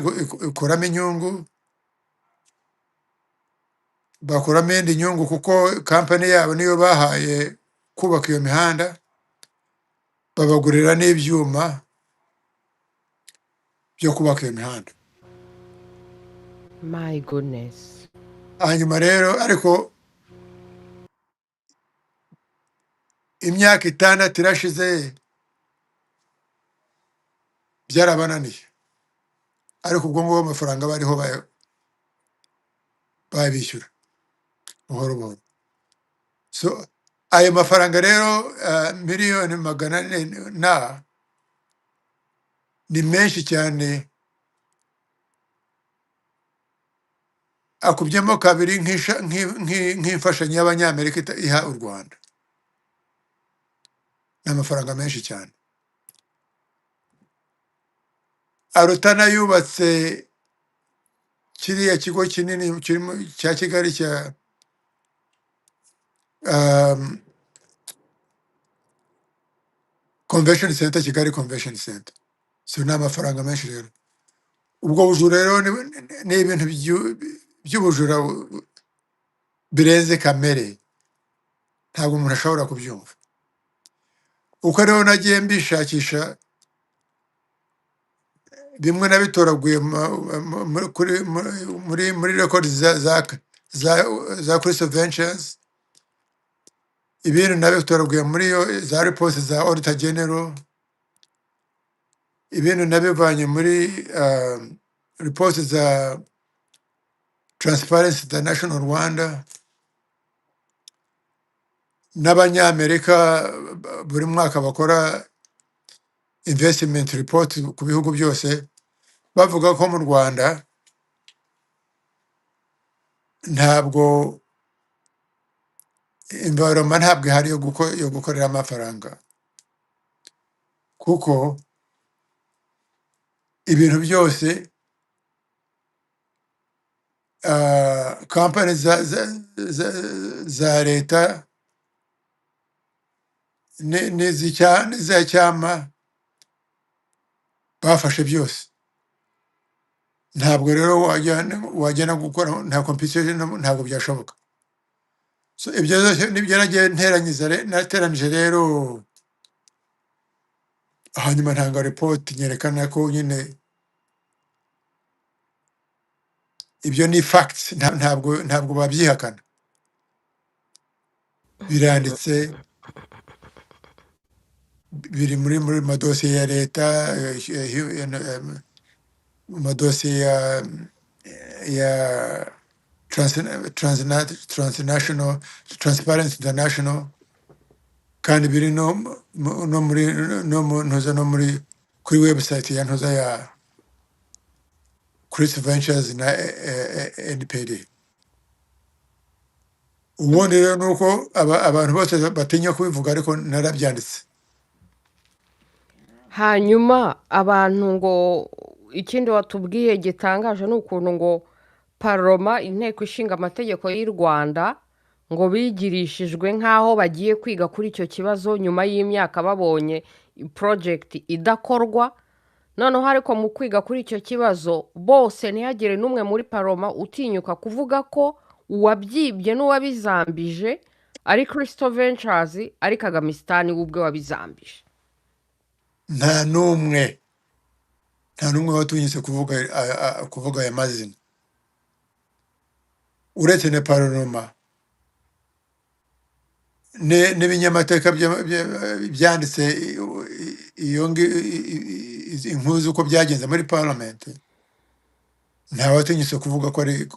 ikuramo inyungu, bakuramo indi nyungu kuko company yabo niyo bahaye kubaka iyo mihanda, babagurira n'ibyuma byo kubaka iyo mihanda. My goodness. Hanyuma rero ariko imyaka 6 irashize byarabananiye, ariko ubwo ngo amafaranga bariho babishyura buhoro buhoro. So ayo mafaranga rero miliyoni 400 ni menshi cyane, akubyemo kabiri nk'imfashanyo y'Abanyamerika iha u Rwanda. Ni amafaranga menshi cyane, arutana yubatse kiriya kigo kinini cya Kigali cya Convention Center, Kigali Convention Center. So ni amafaranga menshi rero. Ubwo bujura rero ni ibintu by'ubujura birenze kamere, ntabwo umuntu ashobora kubyumva. Uko rero nagiye mbishakisha, bimwe nabitoraguye muri records za Crystal Ventures, ibintu nabitoraguye muri za reports za Auditor General, ibintu nabivanye muri reports za Transparency International Rwanda. N'Abanyamerika buri mwaka bakora investment report ku bihugu byose, bavuga ko mu Rwanda ntabwo environment ntabwo ihari yo gukorera amafaranga, kuko ibintu byose company za leta n'iza cyama bafashe byose. Ntabwo rero wajyana gukora, nta competition, ntabwo byashoboka. So ibyo byose nibyo nagiye nateranije rero, hanyuma ntanga report nyerekana ko nyine ibyo ni facts, ntabwo babyihakana, biranditse, biri muri madosiye ya leta, madosiye ya transnational Transparency International, kandi biri no muri kuri website ya ntuza ya Crystal Ventures na NPD. ubundi rero nuko abantu bose batinya kubivuga ariko narabyanditse. hanyuma abantu ngo ikindi watubwiye gitangaje ni ukuntu ngo paroma inteko ishinga amategeko y'u Rwanda ngo bigirishijwe nk'aho bagiye kwiga kuri icyo kibazo nyuma y'imyaka babonye project idakorwa, noneho ariko mu kwiga kuri icyo kibazo bose ntihagire n'umwe muri paroma utinyuka kuvuga ko uwabyibye n'uwabizambije ari Crystal Ventures, ari Kagamistan we ubwe wabizambije. nta n'umwe watunyitse kuvuga aya mazina uretse na paroma n'ibinyamateka byanditse inkuru z'uko byagenze muri parliament. nta watinyitse kuvuga ko ari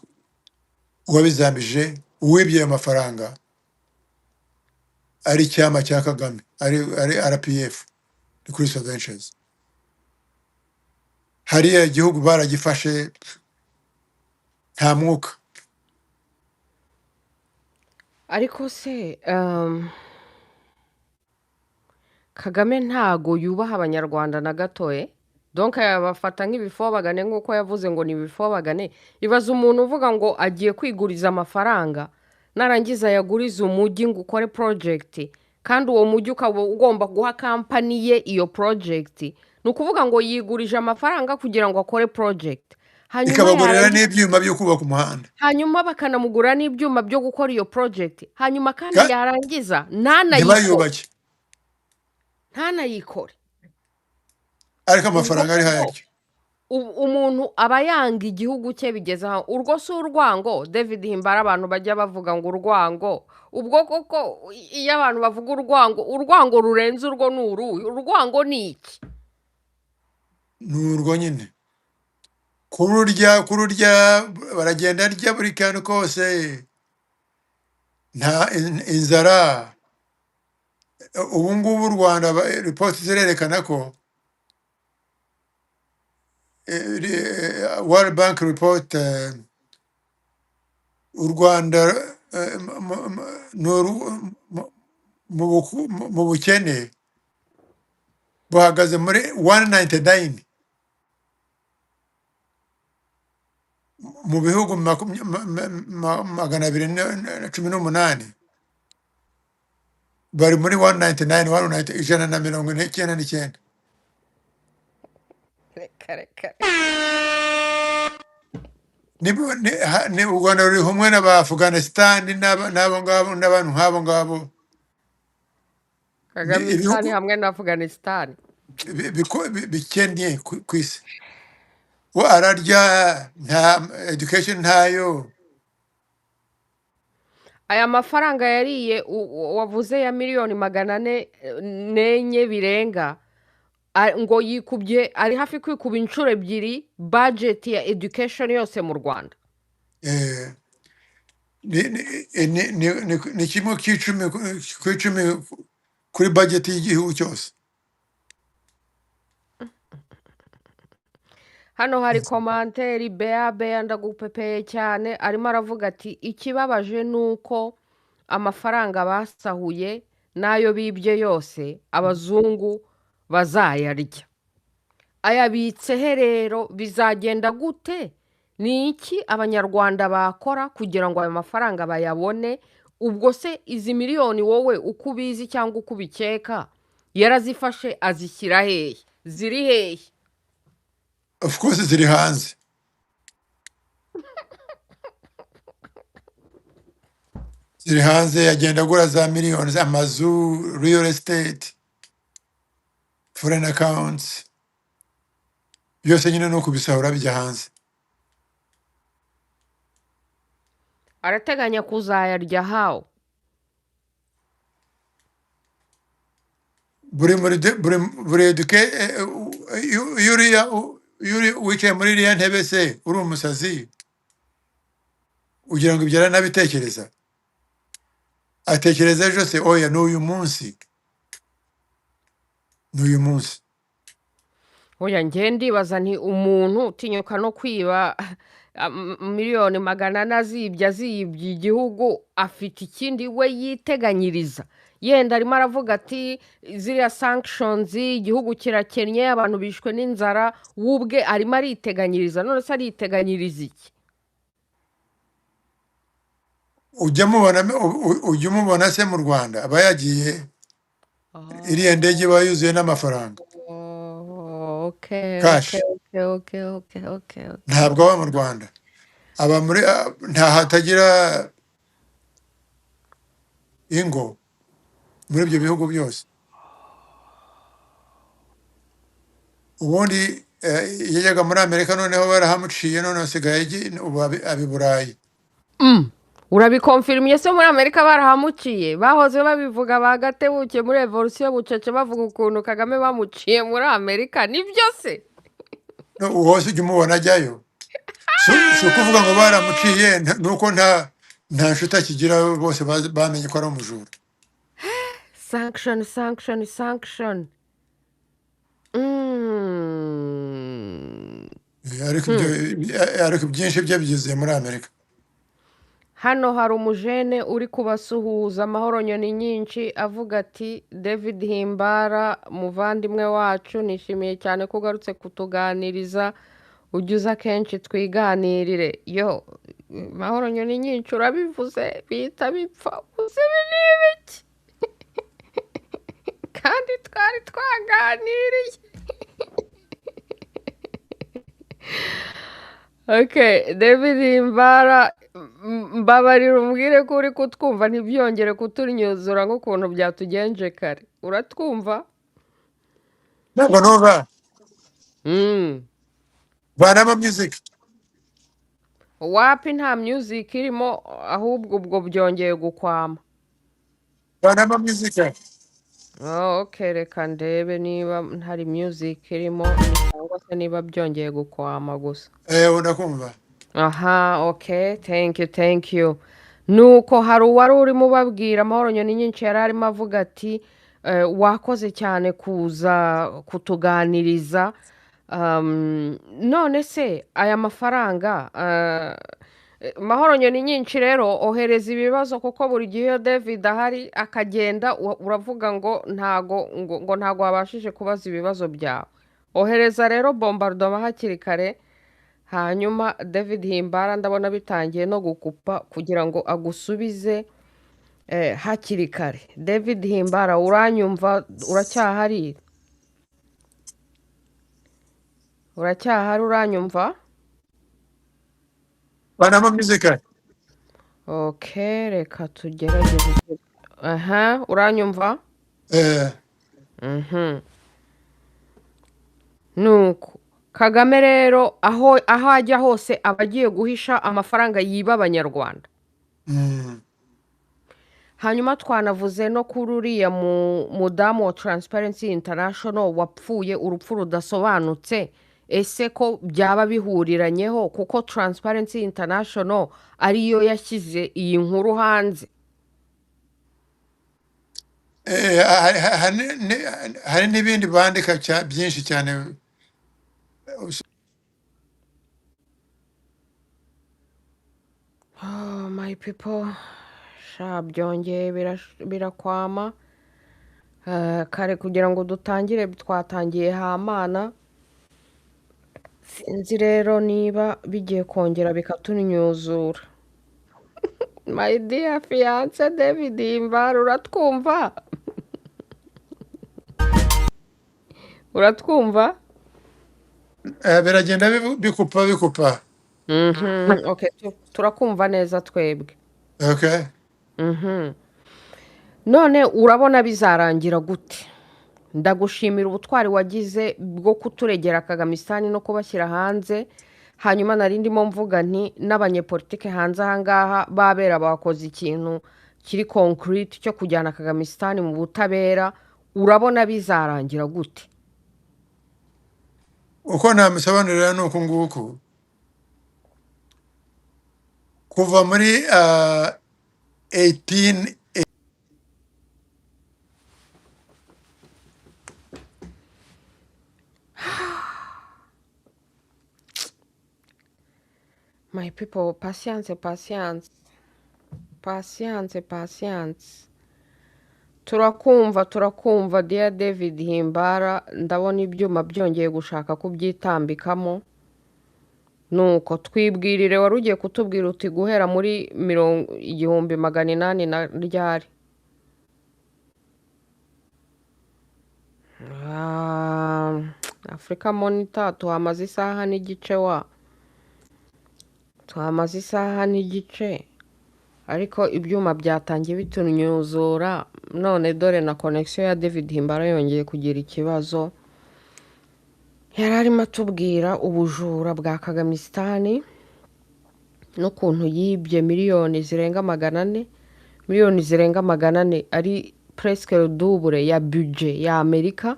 uwabizambije, uwibye ayo mafaranga ari icyama cya Kagame, ari RPF, ni Crystal Ventures. hariya igihugu baragifashe nta mwuka. ariko se Kagame ntago yubaha abanyarwanda na gatoye, donc yabafata nk'ibifobagane nk'uko yavuze ngo ni ibifobagane. ibaza umuntu uvuga ngo agiye kwiguriza amafaranga narangiza yaguriza umujyi ngo ukore project, kandi uwo mujyi ukaba ugomba guha kampani ye iyo project. ni ukuvuga ngo yigurije amafaranga kugira ngo akore project, ikabagurira n'ibyuma byo kubaka umuhanda, hanyuma bakanamugura n'ibyuma byo gukora iyo project, hanyuma kandi yarangiza ntanayikore. ariko amafaranga ari hayaryo. umuntu aba yanga igihugu cye bigeze aho. urwo si urwango David Himbara abantu bajya bavuga ngo urwango, ubwo koko iyo abantu bavuga urwango rurenze urwo ni uruhe? urwango ni iki? ni urwo nyine kururya baragenda arya buri kantu kose, nta inzara. ubu ngubu u Rwanda ripoti zirerekana ko World Bank report u Rwanda mu bukene buhagaze muri 199 mu bihugu 218 bari muri 199 ijana na 99. ni u Rwanda ruri hamwe n'aba Afghanistan n'abo ngabo n'abantu nk'abo ngabo. Kagamistan hamwe na Afghanistan bikennye ku isi. we ararya, nta education ntayo. aya mafaranga yariye wavuze ya miliyoni 404 birenga, ngo yikubye, ari hafi kwikuba inshuro ebyiri budget ya education yose mu Rwanda. ni kimwe ku icumi kuri budget y'igihugu cyose. hano hari Commentaire bea ndagupepeye cyane, arimo aravuga ati ikibabaje nuko amafaranga basahuye nayo bibye yose abazungu bazayarya. ayabitse he rero? bizagenda gute? ni iki abanyarwanda bakora kugira ngo ayo mafaranga bayabone? ubwo se izi miliyoni wowe uko ubizi cyangwa uko ubikeka yarazifashe azishyira hehe? ziri hehe? Of course ziri hanze. ziri hanze, yagenda agura za miliyoni z'amazu, real estate, foreign accounts, byose nyine no kubisahura bijya hanze. arateganya kuzayarya hawo? buri yuri wicaye muri iriya ntebe se uri umusazi ugira ngo ibyo aranabitekereza? atekereza ejo se? oya, n'uyu munsi oya njye ndibaza nti umuntu utinyuka no kwiba miliyoni 400 azibye igihugu, afite ikindi we yiteganyiriza. Yenda arimo aravuga ati ziriya sanctions igihugu kirakennye, abantu bishwe n'inzara, wubwe arimo ariteganyiriza. None se ariteganyiriza iki? ujya umubona se mu Rwanda aba yagiye iriya ndege iba yuzuye n'amafaranga Okay, okay, kashi, okay, okay, okay, okay, okay. ntabwo aba mu Rwanda, aba muri nta hatagira ingo muri ibyo bihugu byose. Ubundi yajyaga muri Amerika, noneho barahamuciye, none asigaye ubu abi Burayi. Urabikonfirmye se muri Amerika barahamuciye? Bahoze babivuga bagatebuke muri evolution bucece bavuga ukuntu Kagame bamuciye muri Amerika, nibyo se? Uwo wose ujya umubona ajyayo, si ukuvuga ngo baramuciye, nuko nta nshuti akigira, bose bamenye ko ari umujura. Sanction, sanction, sanction. Ariko byinshi bye bigeze muri Amerika. Hano hari umujene uri kubasuhuza, amahoro nyoni nyinshi, avuga ati David Himbara muvandimwe wacu, nishimiye cyane ko ugarutse kutuganiriza, ujya uza kenshi twiganirire. Yo, mahoro nyoni nyinshi urabivuze bihita bipfa, uzi ibi ni ibiki? Kandi twari twaganiriye. Okay, David Himbara, mbabarira umbwire ko uri kutwumva, ntibyongere kutunyuzura nk'ukuntu byatugenje kare. Uratwumva? Ntabwo numva. Banama music. Wapi nta music irimo, ahubwo ubwo byongeye gukwama. Banama music. Okay, reka ndebe niba ntari music irimo, cyangwa se niba byongeye gukwama gusa. Unakumva. Aha, okay, thank you. Nuko hari uwari urimo ubabwira, amahoro nyoni nyinshi yari arimo avuga ati wakoze cyane kuza kutuganiriza. None se aya mafaranga, mahoro nyoni nyinshi rero, ohereza ibibazo kuko buri gihe iyo David ahari akagenda uravuga ngo ntago wabashije kubaza ibibazo byawe. Ohereza rero Bombardement hakiri kare, hanyuma David Himbara ndabona bitangiye no gukupa kugira ngo agusubize hakiri kare. David Himbara, uranyumva? Uracyahari? Uranyumva? Banama music. Okay, reka tugerageze. Aha, uranyumva? Nuko Kagame rero aho ajya hose aba agiye guhisha amafaranga yiba abanyarwanda. Hanyuma twanavuze no kuri uriya mudamu wa Transparency International wapfuye urupfu rudasobanutse. Ese ko byaba bihuriranyeho kuko Transparency International ariyo yashyize iyi nkuru hanze? Hari n'ibindi bandika byinshi cyane. Oh my people, byongeye birakwama. Kare kugira ngo dutangire twatangiye hamana, sinzi rero niba bigiye kongera bikatunyuzura. My dear fiance David Himbara, uratwumva? Uratwumva? Biragenda bikupa. Okay, turakumva neza twebwe. Okay. None urabona bizarangira gute? Ndagushimira ubutwari wagize bwo kuturegera Kagamistan no kubashyira hanze. Hanyuma nari ndimo mvuga nti n'abanyepolitike hanze ahangaha babera bakoze ikintu kiri concrete cyo kujyana Kagamistan mu butabera. Urabona bizarangira gute? Uko namusobanurira nuko nguko kuva muri 18 my people, patience. Turakumva dear David Himbara, ndabona ibyuma byongeye gushaka kubyitambikamo. Nuko twibwirire wari ugiye kutubwira uti guhera muri 1800 na ryari. Africa Monitor tuhamaze isaha n'igice tuhamaze isaha n'igice, ariko ibyuma byatangiye bitunyuzura, none dore na connection ya David Himbara yongeye kugira ikibazo. Yari arimo atubwira ubujura bwa Kagamistan n'ukuntu yibye miliyoni zirenga 400 ari presque le double ya budget ya Amerika.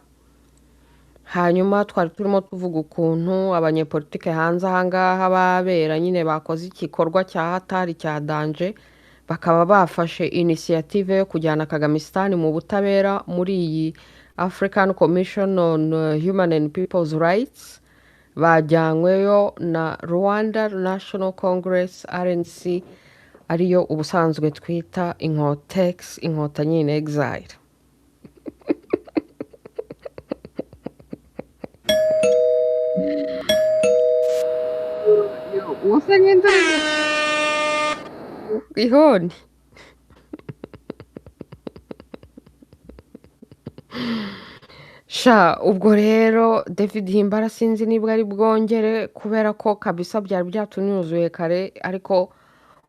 Hanyuma twari turimo tuvuga ukuntu abanyepolitike hanze ahangaha babera nyine bakoze igikorwa cya hatari cya danger, bakaba bafashe initiative yo kujyana Kagamistan mu butabera muri iyi African Commission on Human and People's Rights. Bajyanyweyo na Rwanda National Congress RNC, ariyo ubusanzwe twita inkotanyi in exile. Usa ngenda ihoni. Sha ubwo rero David Himbara sinzi nibwo ari bwongere, kubera ko kabisa byari byatunyuzuye kare, ariko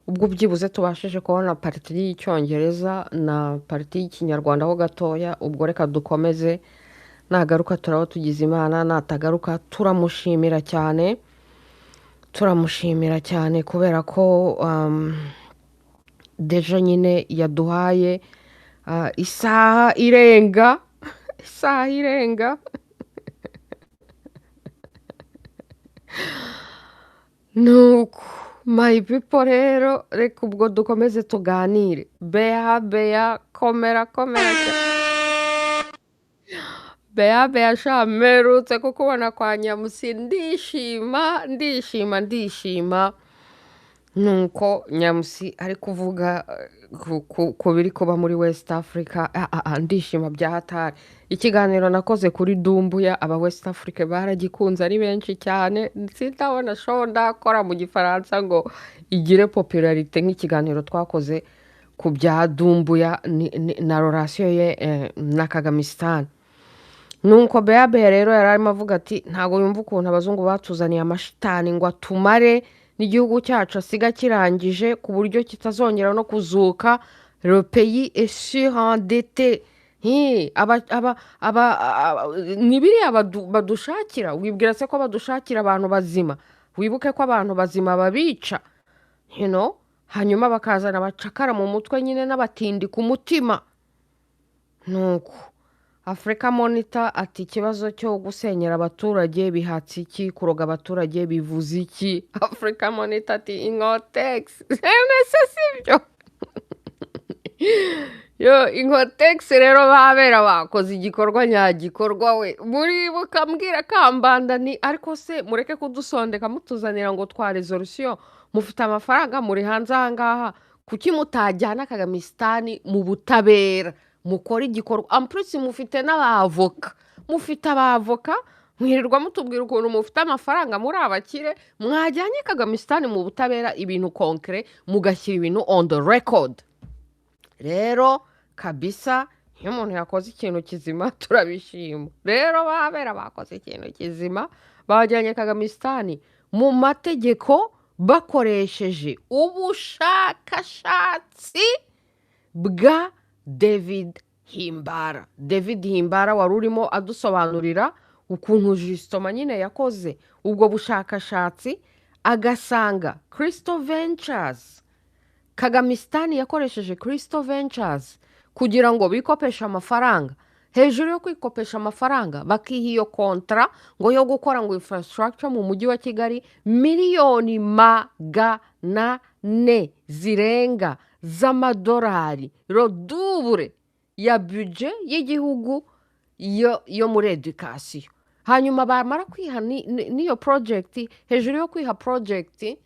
ubwo byibuze tubashije kubona parti y'icyongereza na parti y'Ikinyarwanda ho gatoya. Ubwo reka dukomeze, nagaruka turabo tugize Imana, natagaruka turamushimira cyane kubera ko deja nyine yaduhaye isaha irenga nuko my people rero reka ubwo dukomeze tuganire. Bea komera Bea sha merutse kukubona kwa Nyamusi, ndishima. Nuko Nyamusi ari kuvuga ku biri kuba muri West Africa, ndishima bya hatari. Ikiganiro nakoze kuri Dumbuya, aba West Africa baragikunze ari benshi cyane, sintabona show ndakora mu Gifaransa ngo igire popularité nk'ikiganiro twakoze ku bya Dumbuya na relation ye na Kagamistan. Nuko Bea rero yararimo avuga ati ntago yumva ukuntu abazungu batuzaniye amashitani ngo atumare n'igihugu cyacu asiga kirangije ku buryo kitazongera no kuzuka. Le pays est surendetté. Nibiriya badushakira, wibwira se ko badushakira abantu bazima? Wibuke ko abantu bazima babica, hanyuma bakazana abacakara mu mutwe nyine n'abatindi ku mutima. Nuko Africa Monitor ati ikibazo cyo gusenyera abaturage bihatse iki, kuroga abaturage bivuze iki? Africa Monitor ati inkotex sibyo. Inkotex rero babera bakoze igikorwa nyagikorwa we. Muri bukambwira Kambanda ni ariko se mureke kudusondeka mutuzanira ngo twa resolution, mufite amafaranga muri hanze ahangaha, kuki mutajyana Kagamistan mu butabera mukora igikorwa? Amplus mufite n'abavoka, mwirirwa mutubwira ukuntu mufite amafaranga muri abakire, mwajyanye Kagamistan mu butabera, ibintu concret mugashyira ibintu on the record. Rero kabisa iyo umuntu yakoze ikintu kizima turabishima. Rero babera bakoze ikintu kizima, bajyanye Kagamistan mu mategeko bakoresheje ubushakashatsi bwa David Himbara. David Himbara wari urimo adusobanurira ukuntu Justoma nyine yakoze ubwo bushakashatsi, agasanga Crystal Ventures, Kagamistan yakoresheje Crystal Ventures kugira ngo bikopesha amafaranga. Hejuru yo kwikopesha amafaranga bakiha iyo kontra ngo yo gukora ngo infrastructure mu mujyi wa Kigali miliyoni 400 zirenga z'amadolari, rodubure ya budget y'igihugu yo muri education. Hanyuma bamara kwiha niyo project, hejuru yo kwiha project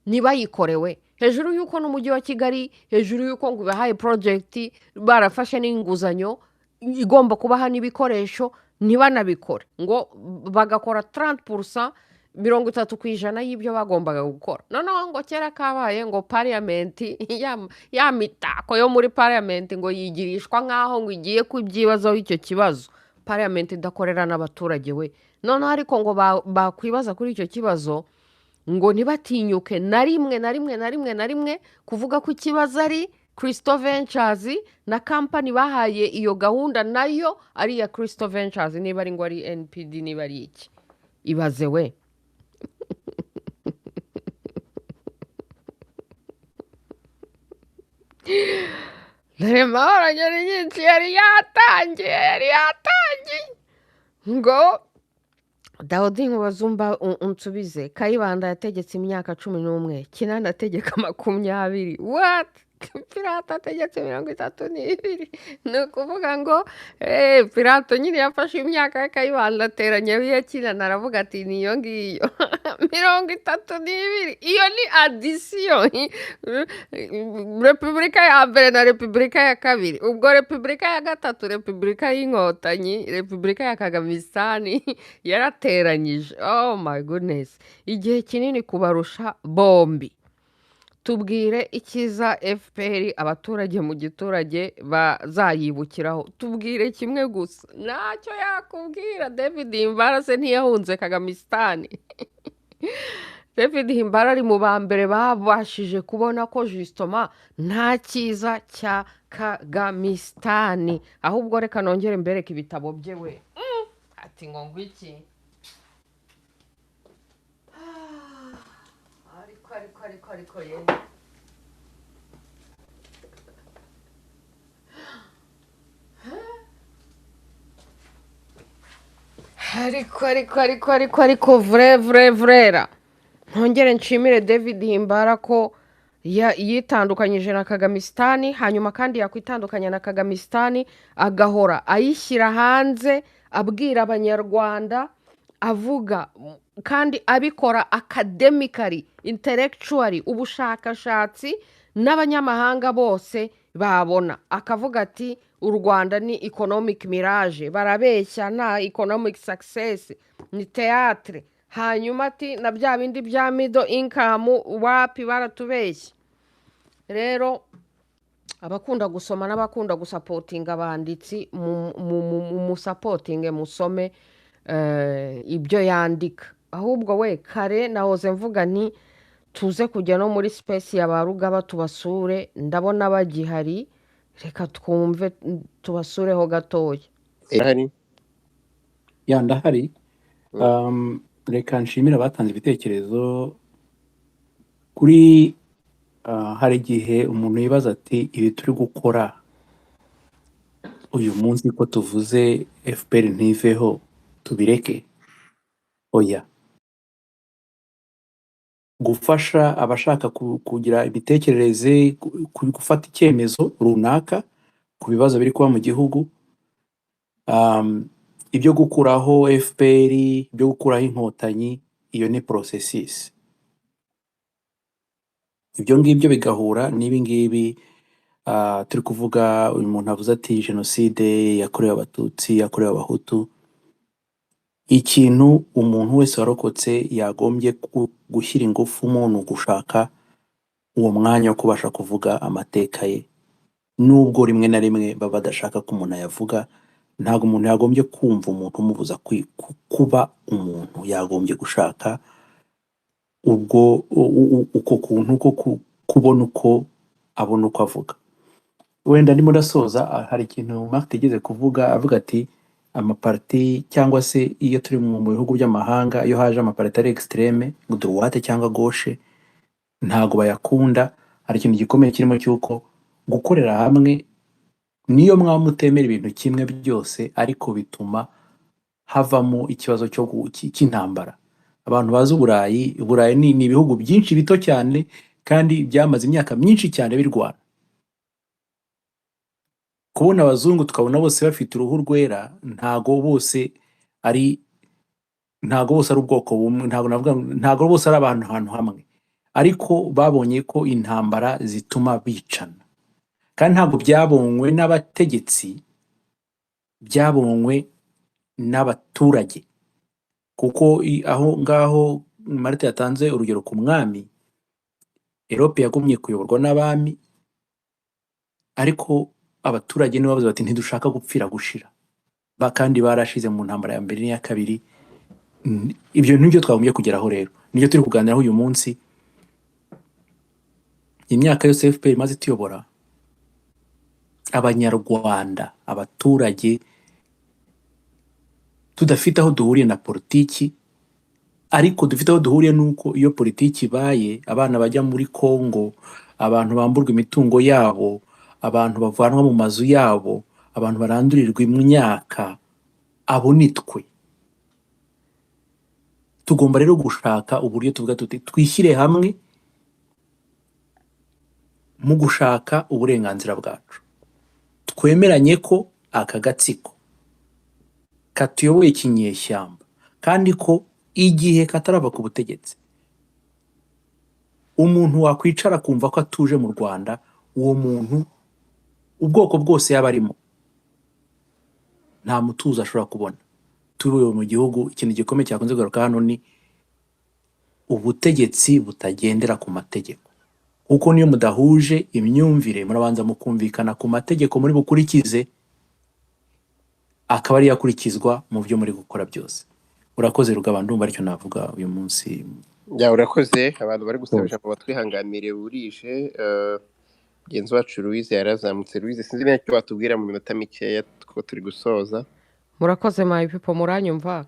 ntibayikorewe hejuru y'uko n'umujyi wa Kigali hejuru y'uko ngo bahaye project barafashe n'inguzanyo igomba kubaha n'ibikoresho ntibanabikore ngo bagakora 30% 30% y'ibyo bagombaga gukora noneho ngo kera kabaye ngo parliament ya mitako yo muri parliament ngo yigirishwa nk'aho ngo igiye kubyibazaho icyo kibazo parliament idakorera n'abaturage we noneho ariko ngo bakwibaza kuri icyo kibazo ngo ntibatinyuke na rimwe kuvuga ko ikibazo ari Crystal Ventures na company bahaye iyo gahunda nayo ari ya Crystal Ventures niba ari ngo ari NPD niba ari iki ibaze we Mahoro nyari nyinshi yari yatangiye ngo Dawudi Nkubazumba unsubize Kayibanda yategetse imyaka 11 Kinana ategeka 20 what Pirata ategetse 32 ni ukuvuga ngo Pirato nyine yafashe imyaka ya Kayibanda ateranya ya Kinana aravuga ati niyo ngiyo 32 iyo ni addition Repubulika ya mbere na Repubulika ya kabiri ubwo Repubulika ya gatatu Repubulika y'Inkotanyi Repubulika ya Kagamistan yarateranyije oh my goodness igihe kinini kubarusha bombi tubwire ikiza FPR abaturage mu giturage bazayibukiraho tubwire kimwe gusa ntacyo yakubwira David Himbara se ntiyahunze Kagamistan David Himbara ari mu bambere babashije kubona ko justement nta kiza cya Kagamistan ahubwo reka nongere mbereke ibitabo bye we ati ngo ngwiki ariko ye ariko vrera ntongere nshimire David Himbara ko yitandukanyije na Kagamistan hanyuma kandi yakwitandukanya na Kagamistan agahora ayishyira hanze abwira abanyarwanda avuga kandi abikora academically intellectually ubushakashatsi n'abanyamahanga bose babona akavuga ati u Rwanda ni economic mirage barabeshya nta economic success ni theatre hanyuma ati na bya bindi bya middle income wapi baratubeshya rero abakunda gusoma n'abakunda gusapotinga abanditsi mu supporting musome ibyo yandika ahubwo we kare nahoze mvuga nti tuze kujya no muri space ya barugaba tubasure ndabona bagihari reka twumve tubasureho gatoya Hari ya ndahari reka nshimira batanze ibitekerezo kuri hari igihe umuntu yibaza ati ibi turi gukora uyu munsi ko tuvuze FPR ntiveho tubireke oya gufasha abashaka kugira ibitekerereze gufata icyemezo runaka ku bibazo biri kuba mu gihugu ibyo gukuraho FPR ibyo gukuraho inkotanyi iyo ni processes ibyo ngibyo bigahura n'ibi ngibi turi kuvuga uyu muntu avuze ati jenoside yakorewe abatutsi yakorewe abahutu ikintu umuntu wese warokotse yagombye gushyira ingufu mu gushaka uwo mwanya wo kubasha kuvuga amateka ye nubwo rimwe na rimwe baba badashaka ko umuntu ayavuga ntabwo umuntu yagombye kumva umuntu umubuza kuba umuntu yagombye gushaka ubwo uko kuntu ko kubona uko abona uko avuga wenda ndimo ndasoza hari ikintu Mark tegeze kuvuga avuga ati amaparti cyangwa se iyo turi mu bihugu by'amahanga iyo haje amaparti ari extreme ngo droite cyangwa gauche ntago bayakunda hari ikintu gikomeye kirimo cyuko gukorera hamwe niyo mwamutemera ibintu kimwe byose ariko bituma havamo ikibazo cyo cy'intambara abantu bazi Uburayi ni ibihugu byinshi bito cyane kandi byamaze imyaka myinshi cyane birwana kubona abazungu tukabona bose bafite uruhu rwera ntago bose ari ubwoko bumwe ntago bose ari abantu hamwe ariko babonye ko intambara zituma bicana, kandi ntabwo byabonywe n'abategetsi, byabonywe n'abaturage, kuko aho ngaho Marite yatanze urugero ku mwami, Europe yagumye kuyoborwa n'abami, ariko abaturage nibo bavuze bati ntidushaka gupfira gushira, kandi barashize mu ntambara ya mbere n'iya kabiri. Ibyo nibyo twagombye kugeraho rero, nibyo turi kuganiraho uyu munsi. Imyaka yose FPR imaze tuyobora, abanyarwanda, abaturage, tudafite aho duhuriye na politiki, ariko dufite aho duhuriye nuko iyo politiki ibaye, abana bajya muri Kongo, abantu bamburwa imitungo yabo, abantu bavanwa mu mazu yabo, abantu barandurirwa imyaka, abo nitwe. Tugomba rero gushaka uburyo tuvuga tuti twishyire hamwe mu gushaka uburenganzira bwacu, twemeranye ko aka gatsiko katuyoboye kinyeshyamba, kandi ko igihe katarava ku butegetsi, umuntu wakwicara kumva ko atuje mu Rwanda, uwo muntu ubwoko bwose yaba arimo nta mutuzo ashobora kubona. Tuyoboye mu gihugu, ikintu gikomeye cyakunze kugaruka hano ni ubutegetsi butagendera ku mategeko, kuko niyo mudahuje imyumvire murabanza mukumvikana ku mategeko muri bukurikize, akaba ari yakurikizwa mu byo muri gukora byose. Urakoze Rugaba, ndumva aricyo navuga uyu munsi. Ya urakoze, abantu bari gusaba ijambo batwihanganire burije. Genzi wacu Louise yarazamutse. Louise, sinzi nicyo watubwira mu minota mikeya ko turi gusoza. Murakoze my people, muranyumva?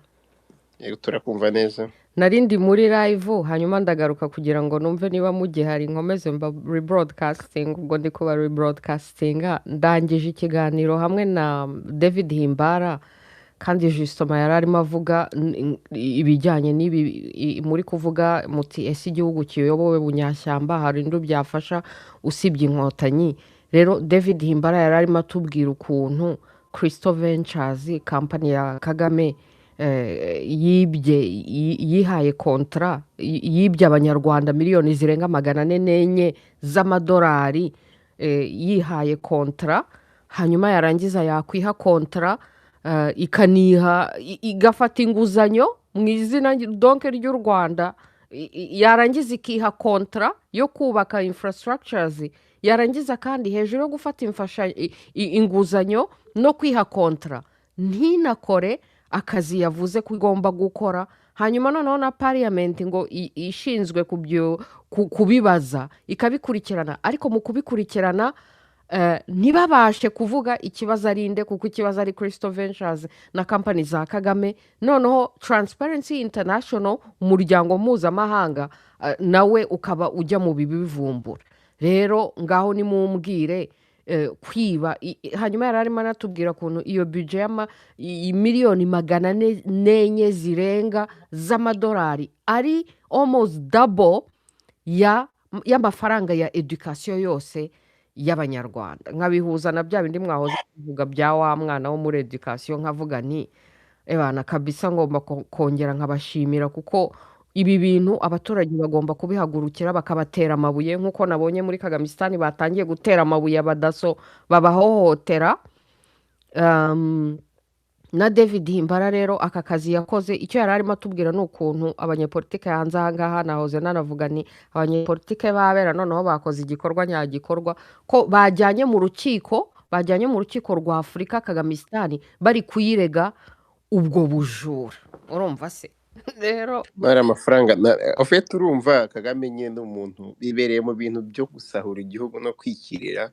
Yego turakumva neza. Narindi muri live, hanyuma ndagaruka kugira ngo numve niba mugihari, nkomeze mba rebroadcasting, ubwo ndi kuba rebroadcasting. Ndangije ikiganiro hamwe na David Himbara, kandi justement yararimo avuga ibijyanye n'ibi muri kuvuga muti ese igihugu kiyobowe bunyashyamba, hari ndu byafasha usibye inkotanyi. Rero David Himbara yararimo atubwira ukuntu Crystal Ventures, company ya Kagame, yihaye kontra, yibye abanyarwanda miliyoni zirenga 404 z'amadolari, yihaye kontra, hanyuma yarangiza yakwiha kontra, ikaniha igafata inguzanyo mu izina donke ry'u Rwanda, yarangiza ikiha kontra yo kubaka infrastructures, yarangiza kandi hejuru yo gufata inguzanyo no kwiha kontra ntinakore akazi yavuze ko igomba gukora. Hanyuma noneho na parliament ngo ishinzwe kubibaza ikabikurikirana, ariko mu kubikurikirana ntibabashe kuvuga ikibazo ari inde, kuko ikibazo ari Crystal Ventures na company za Kagame. Noneho Transparency International, umuryango mpuzamahanga, nawe ukaba ujya mu bibivumbura. Rero ngaho nimumbwire kwiba. Hanyuma yararimo anatubwira kuntu iyo budget miliyoni 404 zirenga z'amadolari ari almost double y'amafaranga ya education yose y'abanyarwanda. Nkabihuza na bya bindi mwahoze kuvuga bya wa mwana wo muri education, nkavuga nti ebana kabisa ngomba kongera nkabashimira, kuko ibi bintu abaturage bagomba kubihagurukira bakabatera amabuye, nkuko nabonye muri Kagamistan batangiye gutera amabuye abadaso babahohotera. Na David Himbara rero aka kazi yakoze, icyo yararimo atubwira n'ukuntu abanyepolitike hanze ahangaha, nahoze nanavuga ni abanyepolitike babera noneho bakoze igikorwa nyagikorwa, ko bajyanye mu rukiko rwa Afurika Kagamistan bari kuyirega ubwo bujura. Urumva se rero Mara amafaranga ofete, urumva Kagame nyine umuntu bibereye mu bintu byo gusahura igihugu no kwikirira.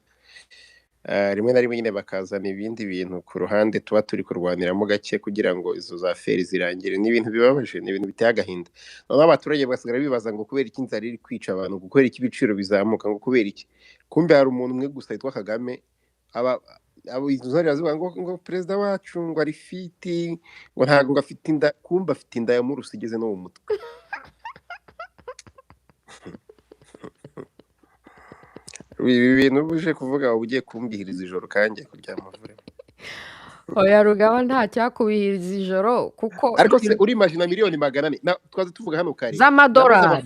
Rimwe na rimwe nyine bakazana ibindi bintu ku ruhande tuba turi kurwaniramo gake kugira ngo izo za feri zirangire. Ni ibintu bibabaje, ni ibintu biteye agahinda. Noneho abaturage basigara bibaza ngo kubera iki inzara iri kwica abantu, ngo kubera iki ibiciro bizamuka, ngo kubera iki. Kumbe hari umuntu umwe gusa yitwa Kagame, izo nzara zivuga ngo perezida wacu ngo ari fiti, ngo ntabwo ngo afite inda. Kumbe afite inda ya murusi igeze no mu mutwe. Ibi bintu uje kuvuga ugiye kumbwiriza ijoro kanjye kuryama vure. oya Rugaba nta cyakubihiriza ijoro, kuko Ariko se uri imagine miliyoni 400 twaze tuvuga hano kare z'amadolari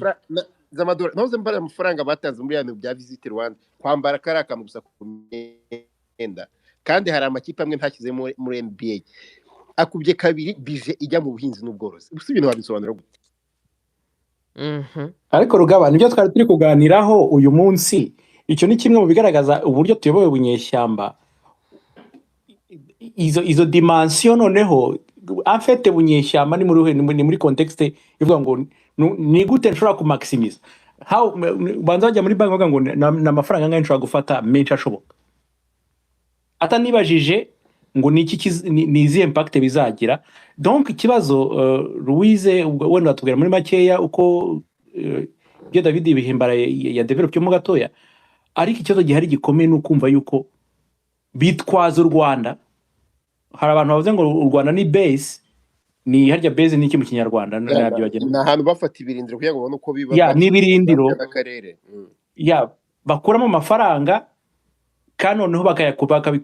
z'amadolari nahoze mbara amafaranga batanze muri bintu bya Visit Rwanda kwambara kariya kantu gusa ku myenda kandi hari amakipe amwe ntashyize muri NBA akubye kabiri bije ijya mu buhinzi n'ubworozi gusa ibintu wabisobanura gute ariko rugaba nibyo twari turi kuganiraho uyu munsi. Icyo ni kimwe mu bigaragaza uburyo tuyoboye bunyeshyamba. Izo dimension noneho afete bunyeshyamba ni muri context ivuga ngo ni gute nshobora ku maximize how banza bajya muri banki bavuga ngo na amafaranga ngahe nshobora gufata menshi ashoboka, atanibajije ngo ni iki ni izihe impact bizagira. Donc ikibazo Louise wenda tubwira muri makeya uko byo David Bihimbara ya develop cyo mu gatoya, ariko ikibazo gihari gikomeye no kumva yuko bitwaza u Rwanda. Hari abantu bavuze ngo u Rwanda ni base, ni harya base ni iki mu Kinyarwanda nabyo bagenda na hantu bafata ibirindiro kugira ngo babone uko biba ya n'ibirindiro n'akarere ya bakuramo amafaranga kandi noneho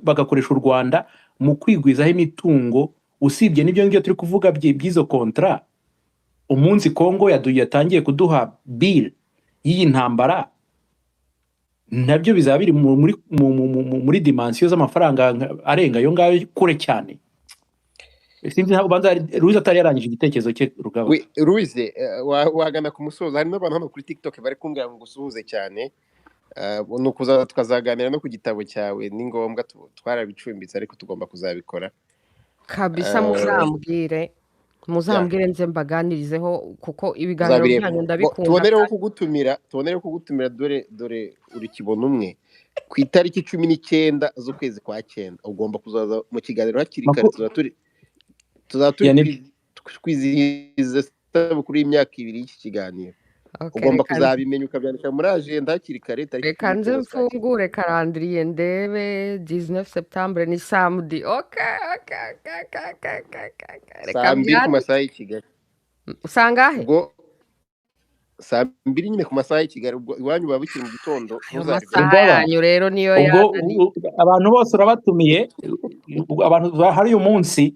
bagakoresha u Rwanda mu kwigwizaho imitungo. Usibye n'ibyo ngibyo turi kuvuga by'izo kontra, umunsi Kongo yatangiye kuduha bill y'iyi ntambara, nabyo bizaba biri muri dimension z'amafaranga arenga yo ngayo kure cyane. Sinzi ntabwo banza Louise atari yarangije igitekerezo cye rugaba. Louise wagana ku musozo. Hari n'abantu hano kuri TikTok bari kumbwira ngo gusuhuze cyane, nukuza tukazaganira no ku gitabo cyawe, ni ngombwa twarabicumbitse ariko tugomba kuzabikora kabisa. muzambwire nze mbaganirizeho kuko ibiganiro byanyu ndabikunda. tubonereho kugutumira dore uri kibona umwe ku itariki 19 z'ukwezi kwa 9 ugomba kuzaza mu kiganiro hakiri kare. twizihiza kuri imyaka 2 y'iki kiganiro. Ugomba kuzabimenya ukabyandika muri agenda hakiri kare. Reka nze mfungure karandiriye ndebe 19 Septembre ni samedi. Saa 2 ku masaha y'i Kigali. Usangahe? Ubwo saa 2 nyine ku masaha y'i Kigali. Ubwo iwanyu baba bikiri mu gitondo. Amasaha yanyu rero niyo ubwo abantu bose urabatumiye, abantu hari uyu munsi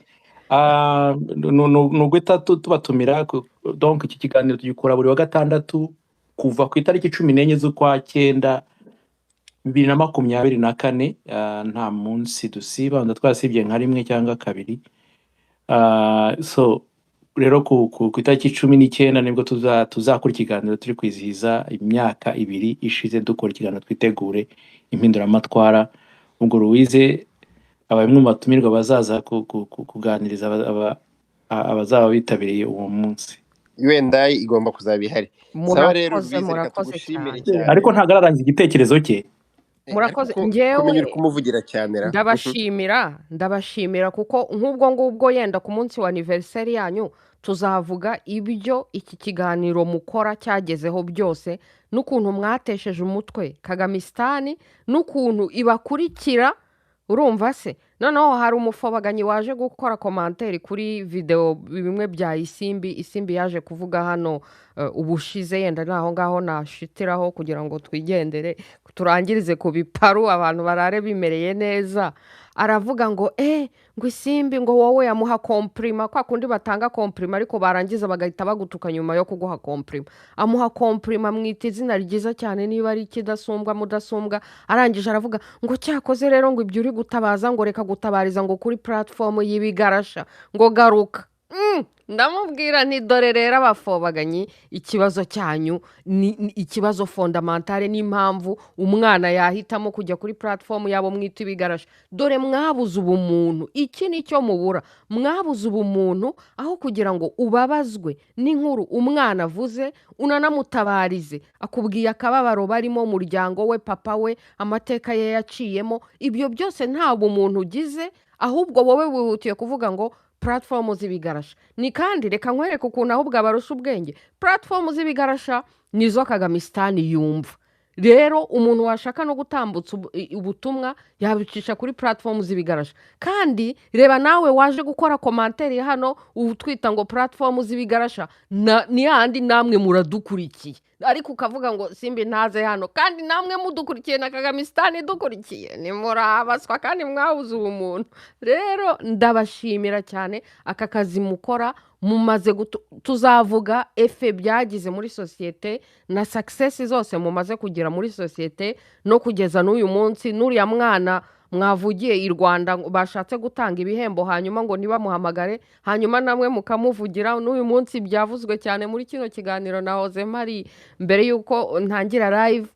nugwita tubatumira. Donc iki kiganiro tugikora buri wa gatandatu kuva ku itariki 14 z'ukwa 9 2024. Nta munsi dusiba, twasibye nka rimwe cyangwa kabiri. So rero ku itariki 19 nibwo tuzakora ikiganiro turi kwizihiza imyaka 2 ishize dukora ikiganiro twitegure impinduramatwara. Ubwo Louise abamwe mu batumirwa bazaza kuganiriza abazaba bitabiriye uwo munsi. Wenda igomba kuzabihari. Saba rero murakoze cyane. Ariko ntagararangiza igitekerezo cye. Murakoze ngewe kumuvugira cyane. Ndabashimira kuko nk'ubwo ngubwo yenda ku munsi wa anniversaire yanyu tuzavuga ibyo iki kiganiro mukora cyagezeho byose, n'ukuntu mwatesheje umutwe Kagamistan, n'ukuntu ibakurikira. Urumva se noneho hari umufobaganyi waje gukora commentaire kuri video bimwe bya isimbi yaje kuvuga hano ubushize, yenda naho ngaho nashitiraho kugira ngo twigendere turangirize ku biparu abantu barare bimereye neza. Aravuga ngo ngo isimbi ngo wowe yamuha komprima, kwa kundi batanga komprima ariko barangiza bagahita bagutuka nyuma yo kuguha komprima. Amuha komprima mwita izina ryiza cyane niba ari kidasumbwa mudasumbwa. Arangije aravuga ngo cyakoze rero ngo ibyo uri gutabaza ngo reka gutabariza ngo kuri platform y'ibigarasha ngo garuka. Ndamubwira nti dore rero abafobaganyi, ikibazo cyanyu ni ikibazo fondamentale, n'impamvu umwana yahitamo kujya kuri platform yabo mwita ibigarasha. Dore mwabuze ubumuntu, iki nicyo mubura. Mwabuze ubumuntu aho kugira ngo ubabazwe n'inkuru umwana avuze unanamutabarize, akubwiye akababaro barimo umuryango we, papa we, amateka ye yaciyemo. Ibyo byose nta bumuntu ugize, ahubwo wowe wihutiye kuvuga ngo platform z'ibigarasha. Ni kandi reka nkwereke ukuntu ahubwo abarusha ubwenge. Platform z'ibigarasha nizo Kagamistan yumva. Rero umuntu washaka no gutambutsa ubutumwa yabicisha kuri platform z'ibigarasha. Kandi reba nawe waje gukora commentaire hano utwita ngo platform z'ibigarasha ni handi namwe muradukurikiye. ariko ukavuga ngo simbi ntaze hano kandi namwe mudukurikiye na Kagamistan idukurikiye ni murabaswa kandi mwabuze ubumuntu rero ndabashimira cyane aka kazi mukora mumaze tuzavuga efe byagize muri societe na success zose mumaze kugira muri societe no kugeza n'uyu munsi n'uriya mwana mwavugiye i Rwanda bashatse gutanga ibihembo hanyuma ngo nibamuhamagare hanyuma namwe mukamuvugira n'uyu munsi byavuzwe cyane muri kino kiganiro nahoze mari mbere yuko ntangira live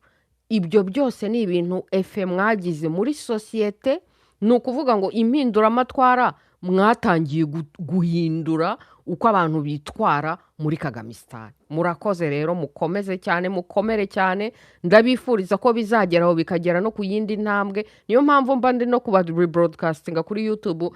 ibyo byose ni ibintu efe mwagize muri societe ni ukuvuga ngo impinduramatwara mwatangiye guhindura uko abantu bitwara muri Kagamistan murakoze rero mukomeze cyane mukomere cyane ndabifuriza ko bizageraho bikagera no ku yindi ntambwe niyo mpamvu mba ndi no kuba rebroadcastinga kuri YouTube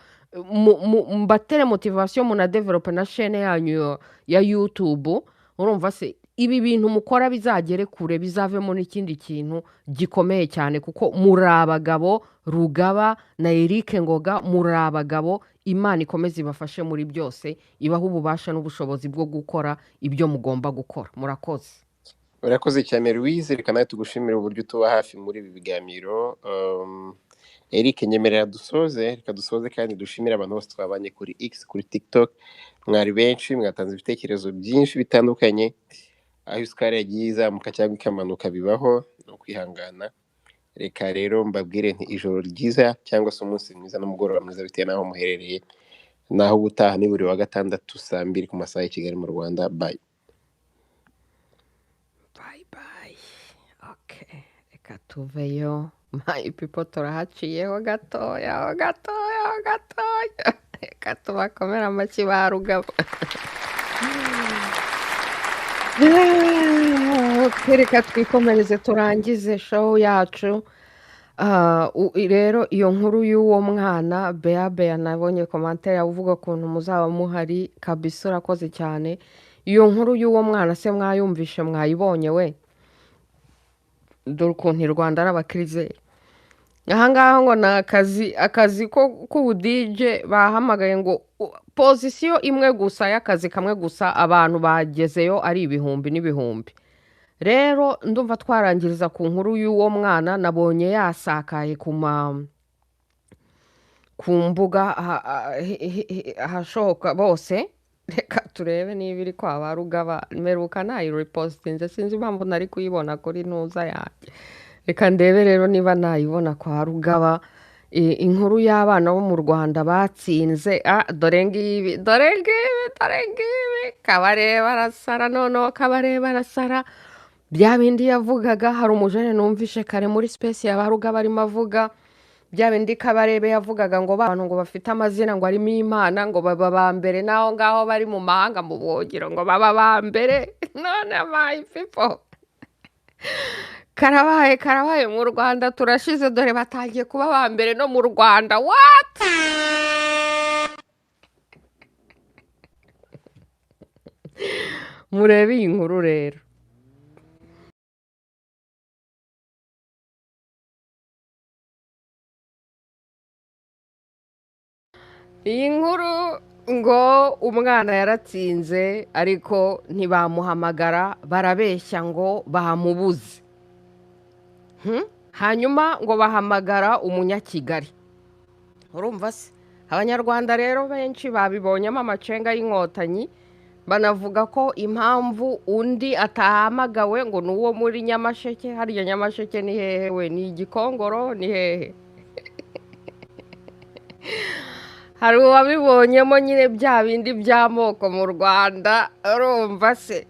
mbatere motivation muna develop na chaîne yanyu ya YouTube urumva se ibi bintu mukora bizagere kure bizavemo n'ikindi kintu gikomeye cyane kuko muri abagabo Rugaba na Eric Ngoga muri abagabo Imana ikomeze ibafashe muri byose ibaho ububasha n'ubushobozi bwo gukora ibyo mugomba gukora murakoze urakoze cyane Louise reka nawe tugushimira uburyo tuba hafi muri ibi biganiro Eric nyemerera reka dusoze kandi dushimira abantu bose twabanye kuri X kuri TikTok mwari benshi mwatanze ibitekerezo byinshi bitandukanye aho isukari yagiye izamuka cyangwa ikamanuka bibaho no kwihangana reka rero mbabwire nti ijoro ryiza cyangwa se umunsi mwiza n'umugoroba mwiza bitewe n'aho muherereye naho ubutaha ni buri wa gatandatu saa 2 ku masaha ya Kigali mu Rwanda bye okay reka tuveyo my people turahaciyeho gatoya reka tubakomera amashyi ba Rugaba reka twikomereze turangize show yacu rero iyo nkuru y'uwo mwana Bea nabonye commentaire yavuga ukuntu muzaba muhari kabisa urakoze cyane iyo nkuru y'uwo mwana se mwayumvishe mwayibonye we dore ukuntu Rwanda ari abakrize ahangaha ngo na akazi ko DJ bahamagaye ngo pozisiyo imwe gusa y'akazi kamwe gusa abantu bagezeyo ari ibihumbi n'ibihumbi rero ndumva twarangiriza ku nkuru y'uwo mwana nabonye yasakaye ku mbuga hashoka bose reka turebe niba iri kwa ba Rugaba meruka nayirepostinze sinzi impamvu nari kuyibona kuri ntuza yanjye reka ndebe rero niba nayibona kwa Rugaba inkuru y'abana bo mu Rwanda batsinze dore ngibi kabareba arasara noneho kabareba arasara bya bindi yavugaga hari umujene numvishe kare muri space ya ba Rugaba arimo avuga bya bindi kabarebe yavugaga ngo abantu ngo bafite amazina ngo arimo Imana ngo baba ba mbere naho ngaho bari mu mahanga mu bogiro ngo baba ba mbere none my people karabaye mu Rwanda turashize dore batangiye kuba ba mbere no mu Rwanda what murebe iyi nkuru rero iyi nkuru ngo umwana yaratsinze ariko ntibamuhamagara barabeshya ngo bamubuze hanyuma ngo bahamagara umunyakigali urumva se abanyarwanda rero benshi babibonyemo amacenga y'inkotanyi banavuga ko impamvu undi atahamagawe ngo ni uwo muri Nyamasheke hariya Nyamasheke ni hehe we ni Igikongoro ni hehe hari uwabibonyemo nyine bya bindi by'amoko mu Rwanda urumva se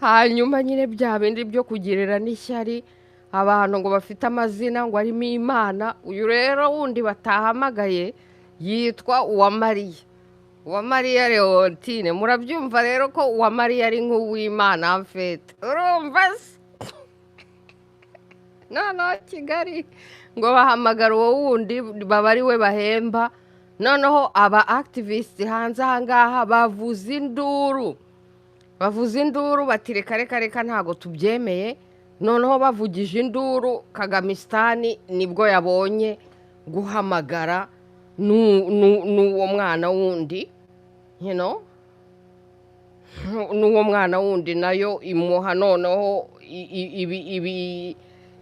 hanyuma nyine bya bindi byo kugirira n'ishyari abantu ngo bafite amazina ngo arimo Imana uyu rero wundi batahamagaye yitwa Uwamariya Leontine murabyumva rero ko Uwamariya ari nk'uw'Imana mfete urumva se noneho Kigali ngo bahamagara uwo wundi baba ari we bahemba noneho aba activist hanze ahangaha bavuze induru bati reka ntago tubyemeye noneho bavugije induru Kagamistan nibwo yabonye guhamagara n'uwo mwana wundi n'uwo mwana wundi nayo imuha noneho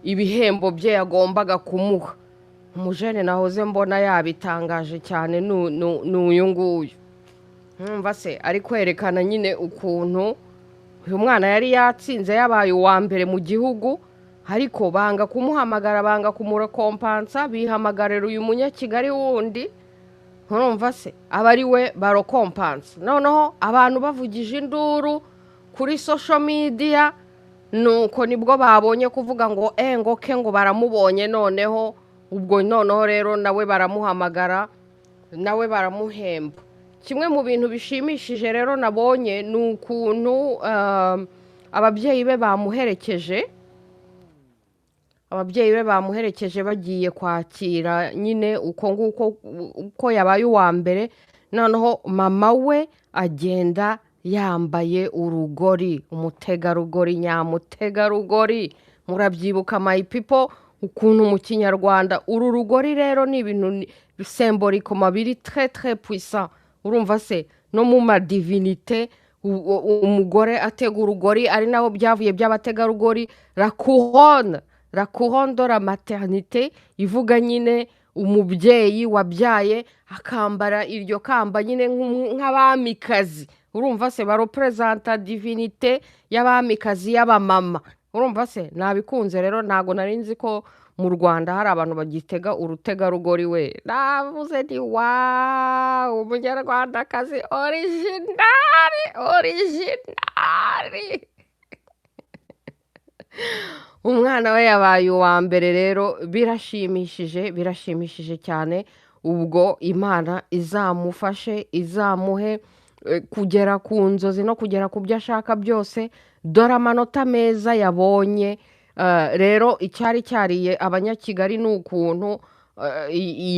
ibihembo bye yagombaga kumuha. Umujene nahoze mbona yabitangaje cyane n'uyu nguyu. Ntumva se ari kwerekana nyine ukuntu uyu mwana yari yatsinze yabaye uwa mbere mu gihugu, ariko banga kumuhamagara, banga kumurakompansa, bihamagarira uyu munyakigali wundi. Ntumva se aba ari we barokompansa. Noneho abantu bavugije induru kuri social media, nuko nibwo babonye kuvuga ngo ngo baramubonye, noneho ubwo noneho rero nawe baramuhamagara, nawe baramuhemba. Kimwe mu bintu bishimishije rero nabonye ni ukuntu ababyeyi be bamuherekeje, bagiye kwakira nyine uko nguko uko yabaye uwa mbere. Noneho mama we agenda yambaye urugori, umutegarugori nyamutegarugori. Murabyibuka my people ukuntu mu kinyarwanda uru rugori rero ni ibintu symbolique mabiri très puissant. Urumva se no mu madivinité umugore atega urugori, ari naho byavuye by'abategarugori. La couronne de la maternité ivuga nyine umubyeyi wabyaye akambara iryo kamba nyine nk'abamikazi. Urumva se barepresenta divinité y'abamikazi y'abamama. Urumva se nabikunze rero, ntago nari nzi ko mu Rwanda hari abantu bagitega urutegarugori we. Navuze nti wow, umunyarwandakazi originari. Umwana we yabaye uwa mbere rero, birashimishije cyane. Ubwo Imana izamufashe, izamuhe kugera ku nzozi no kugera ku byo ashaka byose. Dore amanota meza yabonye. Rero icyari cyariye abanyakigali ni ukuntu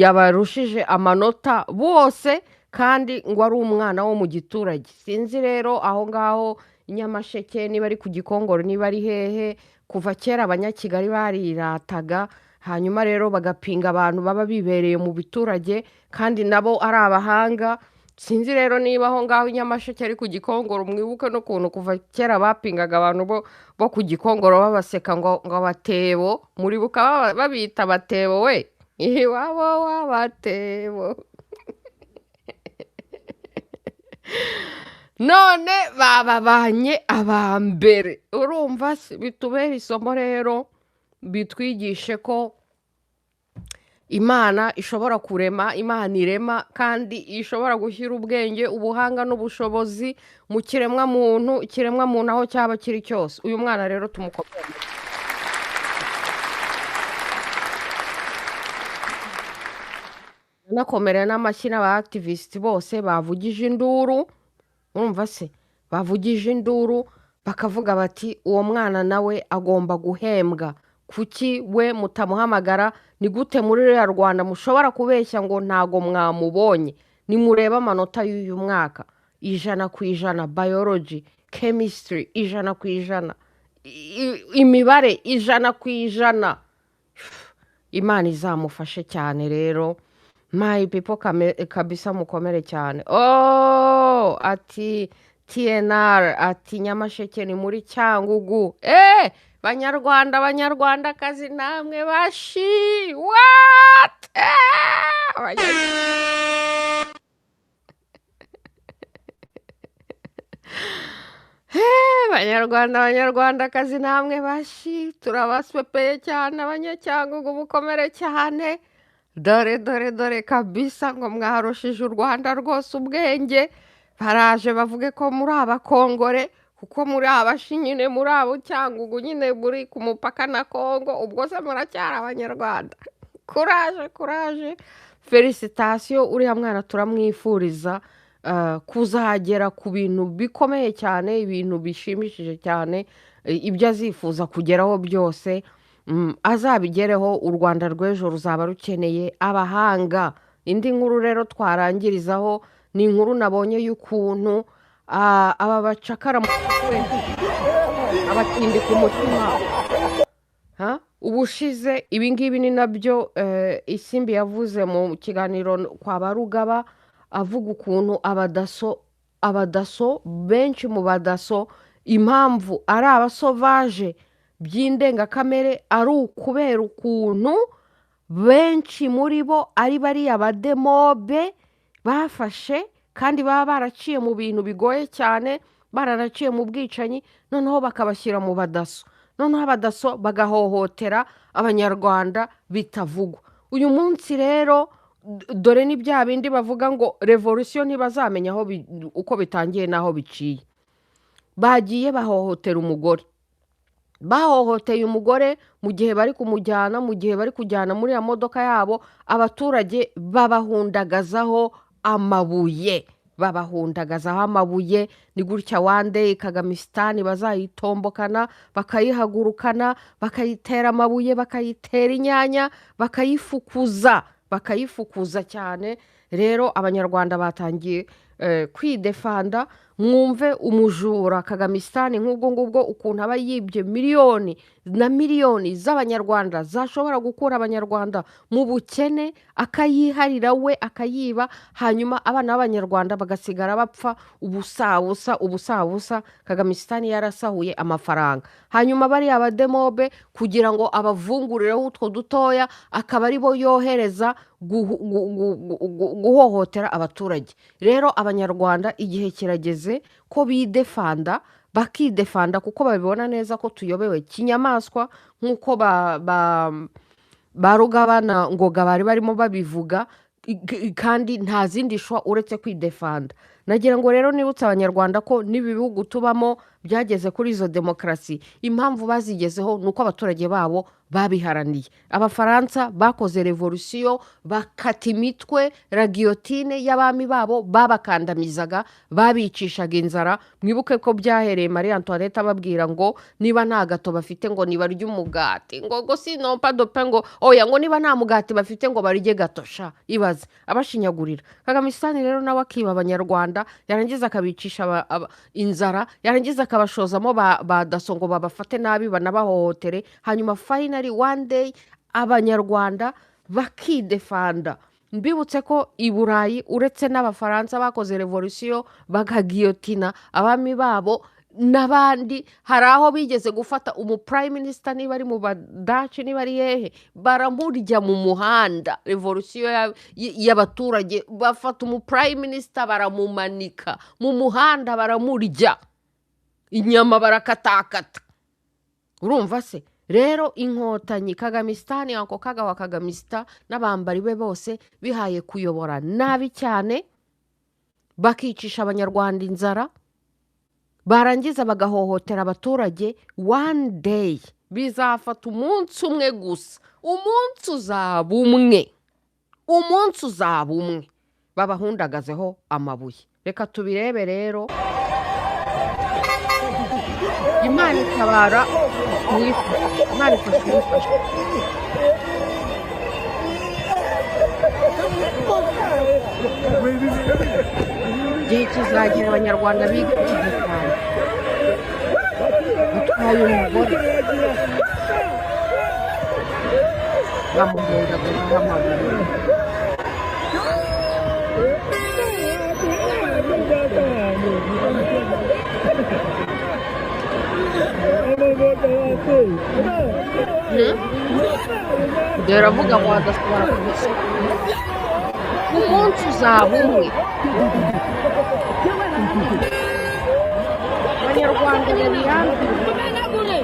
yabarushije amanota bose, kandi ngo ari umwana wo mu giturage. Sinzi rero aho ngaho Nyamasheke niba ari ku Gikongoro, niba ari hehe. Kuva kera abanyakigali barirataga, hanyuma rero bagapinga abantu baba bibereye mu biturage kandi nabo ari abahanga. Sinzi rero niba aho ngaho Nyamasheke ari ku Gikongoro. Mwibuke no kuntu kuva kera bapingaga abantu bo ku Gikongoro babaseka ngo abatebo. Muribuka babita abatebo we. Iwabo w'abatebo. None bababanye abambere. Urumva bitubera isomo rero, bitwigishe ko Imana ishobora kurema, Imana irema, kandi ishobora gushyira ubwenge, ubuhanga n'ubushobozi mu kiremwa muntu aho cyaba kiri cyose. Uyu mwana rero tumukomere. Nakomere n'amashyi n'aba activist bose bavugije induru. Urumva se bavugije induru bakavuga bati uwo mwana nawe agomba guhembwa. Kuki we mutamuhamagara? Ni gute muri Rwanda mushobora kubeshya ngo ntago mwamubonye? Nimureba amanota y'uyu mwaka 100% biology, chemistry 100%, imibare 100%. Imana izamufashe cyane rero. My people kabisa mukomere cyane. Ati TNR ati Nyamasheke ni muri Cyangugu. Banyarwandakazi namwe bashi. What? Banyarwandakazi namwe bashi. Turabaswepeye cyane abanyacyangugu, mukomere cyane. Dore kabisa ngo mwarushije u Rwanda rwose ubwenge. Baraje bavuge ko muri abakongore, kuko muri abashi nyine, muri abo Cyangugu nyine muri ku mupaka na Kongo. Ubwo se muracyari abanyarwanda. Kuraje. Felicitation, uriya mwana turamwifuriza kuzagera ku bintu bikomeye cyane, ibintu bishimishije cyane, ibyo azifuza kugeraho byose. Azabigereho. U Rwanda rw'ejo ruzaba rukeneye abahanga. Indi nkuru rero twarangirizaho ni inkuru nabonye y'ukuntu aba bacakara abatindi ku mutima. Ubushize ibingibi ni nabyo Isimbi yavuze mu kiganiro kwa Barugaba, avuga ukuntu abadaso abadaso benshi mu badaso impamvu ari abasovaje by'indengakamere ari ukubera ukuntu benshi muri bo ari bariya bademobe bafashe kandi baba baraciye mu bintu bigoye cyane, bararaciye mu bwicanyi, noneho bakabashyira mu badaso, noneho abadaso bagahohotera abanyarwanda bitavugwa. Uyu munsi rero dore ni bya bindi bavuga ngo revolution ntibazamenya uko bitangiye n'aho biciye. Bagiye bahohotera umugore, bahohoteye umugore mu gihe bari kumujyana, mu gihe bari kujyana muri ya modoka yabo, abaturage babahundagazaho amabuye, babahundagazaho amabuye. Ni gutya wande Kagamistan bazayitombokana, bakayihagurukana, bakayitera amabuye, bakayitera inyanya, bakayifukuza cyane. Rero abanyarwanda batangiye kwidefanda. Mwumve umujura Kagamistan nk'ubwo ngubwo ukuntu aba yibye miliyoni na miliyoni z'abanyarwanda zashobora gukura abanyarwanda mu bukene, akayiharira we akayiba, hanyuma abana b'abanyarwanda bagasigara bapfa ubusabusa. Kagamistan yarasahuye amafaranga, hanyuma bari abademobe kugira ngo abavungurireho utwo dutoya akaba ari bo yohereza guhohotera abaturage. Rero abanyarwanda igihe kirageze ko bidefanda, bakidefanda kuko babibona neza ko tuyobewe kinyamaswa nk'uko ba Rugabana Ngoga bari barimo babivuga, kandi nta zindi shwa uretse kwidefanda. Nagira ngo rero nibutse abanyarwanda ko n'ibi bihugu tubamo byageze kuri izo demokarasi, impamvu bazigezeho nuko abaturage babo babiharaniye. Abafaransa bakoze revolution, bakata imitwe, ragiyotine y'abami babo babakandamizaga, babicishaga inzara. Mwibuke ko byahereye Marie Antoinette ababwira ngo niba nta gato bafite ngo nibarye umugati, ngo sinon pas de pain, ngo oya ngo niba nta mugati bafite ngo barye gatosha. Ibaze abashinyagurira. Kagamistan rero nawe akiba abanyarwanda, yarangiza akabicisha inzara, yarangiza akabashozamo badaso ngo babafate nabi banabahohotere, hanyuma finally one day abanyarwanda bakidefanda. Mbibutse ko i Burayi uretse n'abafaransa bakoze revolution bakagiyotina abami babo n'abandi, hari aho bigeze gufata prime minister niba ari mu Badaci niba ari hehe, baramurya mu muhanda. Revolution y'abaturage bafata prime minister baramumanika mu muhanda, baramurya inyama barakatakata. Urumva se? Rero inkotanyi Kagamistan yanko kagawa Kagamistan n'abambari be bose bihaye kuyobora nabi cyane, bakicisha abanyarwanda inzara, barangiza bagahohotera abaturage. One day bizafata umunsi umwe gusa, umunsi uzaba umwe babahundagazeho amabuye. Reka tubirebe rero. Imana itabara mwifashe, Imana ifashe mwifashe. Igihe kizagera abanyarwanda biga kwidefanda. Batwaye umugore bamuhundagazaho amabuye. Nderavuga ngo adashobora kubisoma. Umunsi uzaba umwe abanyarwanda babirambiwe.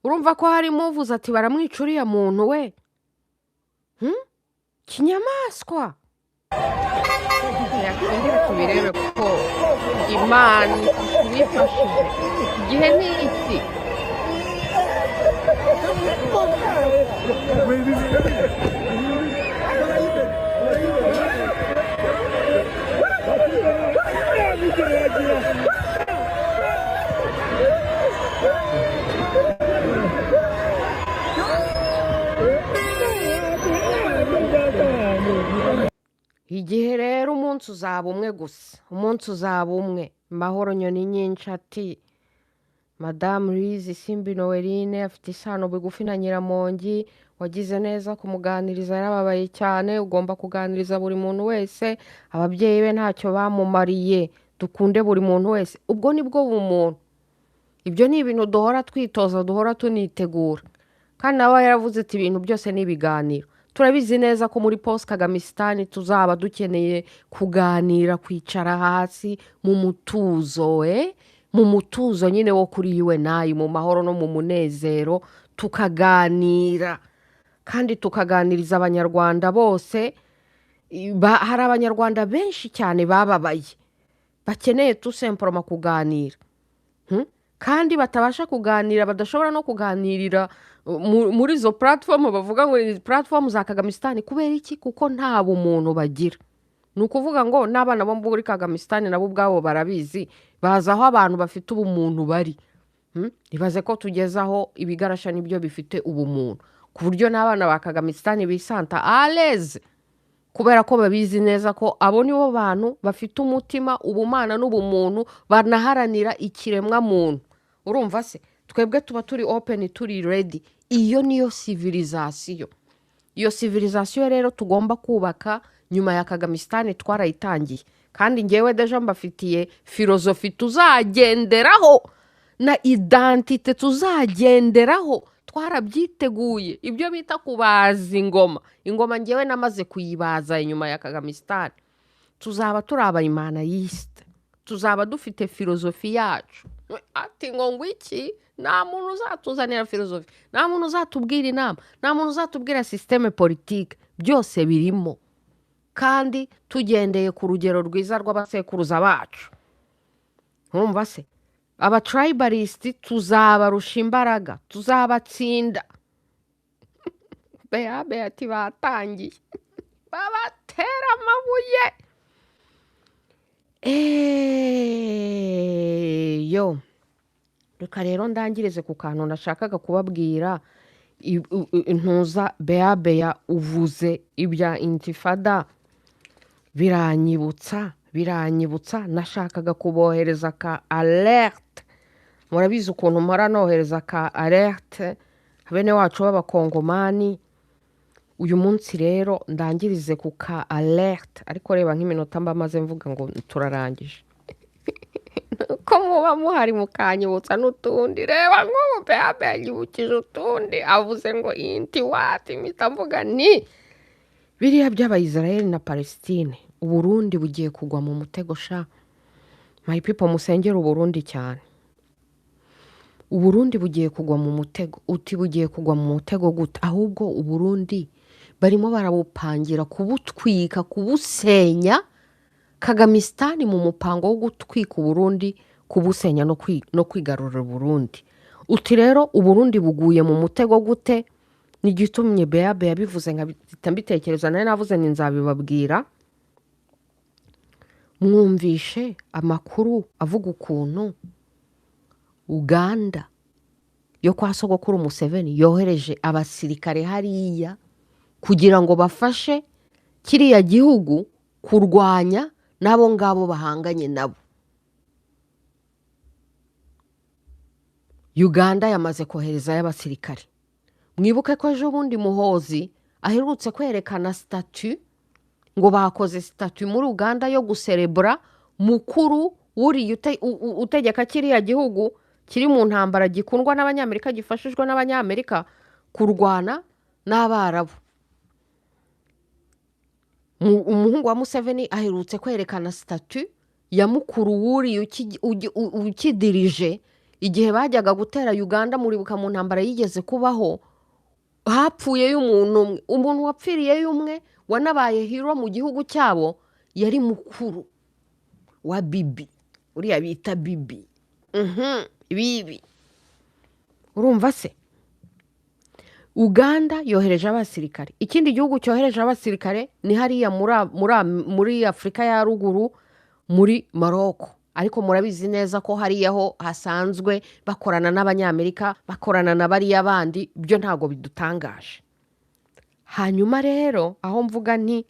Urumva ko harimo uvuze ati baramwica uriya muntu we, kinyamaswa. Yakongera tubirebe kuko Imana ibifashije. Igihe ni iki? umunsi uzaba umwe gusa, umunsi uzaba umwe. Mahoro nyoni nyinshi ati Madame Louise Simbi Noeline afite isano bigufi na Nyiramongi, wagize neza kumuganiriza, yarababaye cyane, ugomba kuganiriza buri muntu wese, ababyeyi be ntacyo bamumariye, dukunde buri muntu wese. Ubwo nibwo bumuntu. Ibyo ni ibintu duhora twitoza, duhora tunitegura. Kandi nawe yaravuze ati ibintu byose ni ibiganiro. Turabizi neza ko muri post Kagamistan tuzaba dukeneye kuganira, kwicara hasi mu mutuzo, mu mutuzo nyine wo kuri UNI, mu mahoro no mu munezero, tukaganira. Kandi tukaganiriza abanyarwanda bose. Hari abanyarwanda benshi cyane bababaye, bakeneye tusemporoma kuganira. Kandi batabasha kuganira, badashobora no kuganirira muri izo platform bavuga ngo ni platform za Kagamistan. Kubera iki? Kuko nta bumuntu bagira. Ni ukuvuga ngo n'abana bo muri Kagamistan nabo ubwabo barabizi, baza aho abantu bafite ubumuntu bari. Ibaze ko tugezaho ibigarasha nibyo bifite ubumuntu, ku buryo n'abana ba Kagamistan bisanta aleze, kubera ko babizi neza ko abo nibo bantu bafite umutima, ubumana n'ubumuntu, banaharanira ikiremwa muntu. Urumva se? Twebwe tuba turi open, turi ready. Iyo niyo civilisation. Iyo civilisation rero tugomba kubaka nyuma ya Kagamistan twarayitangiye. Kandi ngewe deja mbafitiye filozofi tuzagenderaho na identite tuzagenderaho. Twarabyiteguye. Ibyo bita kubaza ingoma. Ingoma ngewe namaze kuyibaza inyuma ya Kagamistan. Tuzaba turi abayimanayiste. Tuzaba dufite filozofi yacu. Ati ngo iki? Nta muntu uzatuzanira filozofi, nta muntu uzatubwira inama, nta muntu uzatubwira systeme politique. Byose birimo. Kandi tugendeye ku rugero rwiza rw'abasekuruza bacu. Urumva se? Aba tribalist tuzabarusha imbaraga, tuzabatsinda. Beabe ati batangiye. Babatera amabuye. Yo. Reka rero ndangirize ku kantu nashakaga kubabwira. Intuza Beabe uvuze ibya intifada biranyibutsa nashakaga kubohereza ka alerte. Murabizi ukuntu mpora nohereza ka alerte bene wacu b'abakongomani. Uyu munsi rero ndangirize ku ka alerte, ariko reba nk'iminota mba maze mvuga ngo turarangije. Ko muba muhari mukanyibutsa n'utundi. Reba nk'ubu Beabe yanyibukije utundi, avuze ngo inti wati, mpita mvuga ni biriya by'Abayisraeli na Palestine. Uburundi bugiye kugwa mu mutego sha. My people, musengera Uburundi cyane. Uburundi bugiye kugwa mu mutego. Uti bugiye kugwa mu mutego gute? Ahubwo Uburundi barimo barabupangira kubutwika, kubusenya. Kagamistan mu mupango wo gutwika Uburundi, kubusenya no kwigarurira Uburundi. Uti rero Uburundi buguye mu mutego gute? Ni gitumye Beabe yabivuze nkabitekereza, naye navuze ni nzabibabwira. Mwumvishe amakuru avuga ukuntu Uganda yo kwa sogokuru Museveni yohereje abasirikare hariya kugira ngo bafashe kiriya gihugu kurwanya nabo ngabo bahanganye nabo. Uganda yamaze kohereza y'abasirikare. Mwibuke ko ejo bundi Muhozi aherutse kwerekana statut, ngo bakoze statut muri Uganda yo guserebura mukuru wuri utegeka kiriya gihugu kiri mu ntambara, gikundwa n'Abanyamerika, gifashijwe n'Abanyamerika kurwana n'Abarabu. Umuhungu wa Museveni aherutse kwerekana statut ya mukuru wuri ukidirije igihe bajyaga gutera Uganda. Muribuka mu ntambara yigeze kubaho, hapfuye y'umuntu umuntu wapfiriye y'umwe wanabaye hero mu gihugu cyabo, yari mukuru wa Bibi, uriya bita Bibi. Bibi. Urumva se? Uganda yohereje abasirikare. Ikindi gihugu cyohereje abasirikare ni hariya muri Afrika ya ruguru, muri Morocco. Ariko murabizi neza ko hariyaho hasanzwe bakorana n'Abanyamerika, bakorana na bariya bandi, byo ntago bidutangaje. Hanyuma rero aho mvuga nti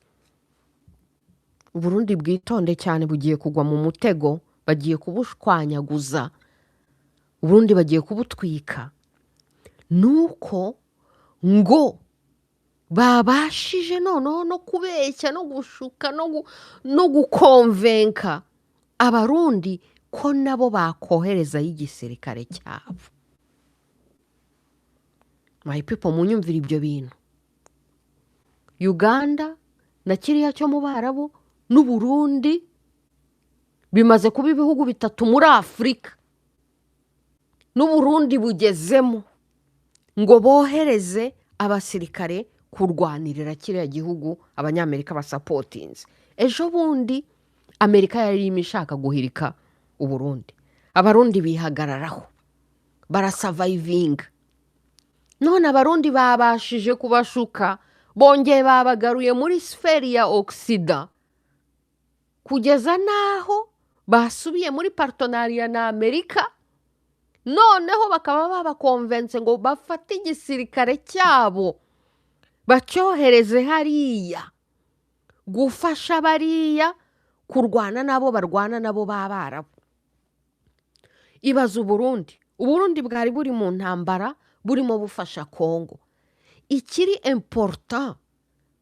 Uburundi bwitonde cyane bugiye kugwa mu mutego, bagiye kubushwanyaguza, Uburundi bagiye kubutwika. Nuko ngo babashije noneho no kubeshya no gushuka no gukonvenka abarundi ko nabo bakoherezayo igisirikare cyabo. My people, munyumvira ibyo bintu. Uganda na kiriya cyo mu Barabu n'Uburundi bimaze kuba ibihugu bitatu muri Afurika, n'Uburundi bugezemo ngo bohereze abasirikare kurwanirira kiriya gihugu abanyamerika basapotinze. Ejo bundi Amerika yari irimo ishaka guhirika Uburundi, abarundi bihagararaho barasavayivinga. None abarundi babashije kubashuka, bongeye babagaruye muri sferi ya Oksida, kugeza naho basubiye muri partenariat na Amerika. Noneho bakaba babakonvense ngo bafate igisirikare cyabo bacyohereze hariya gufasha bariya kurwana nabo barwana nabo b'Abarabu. Ibaza Uburundi bwari buri mu ntambara, burimo bufasha Kongo. Ikiri important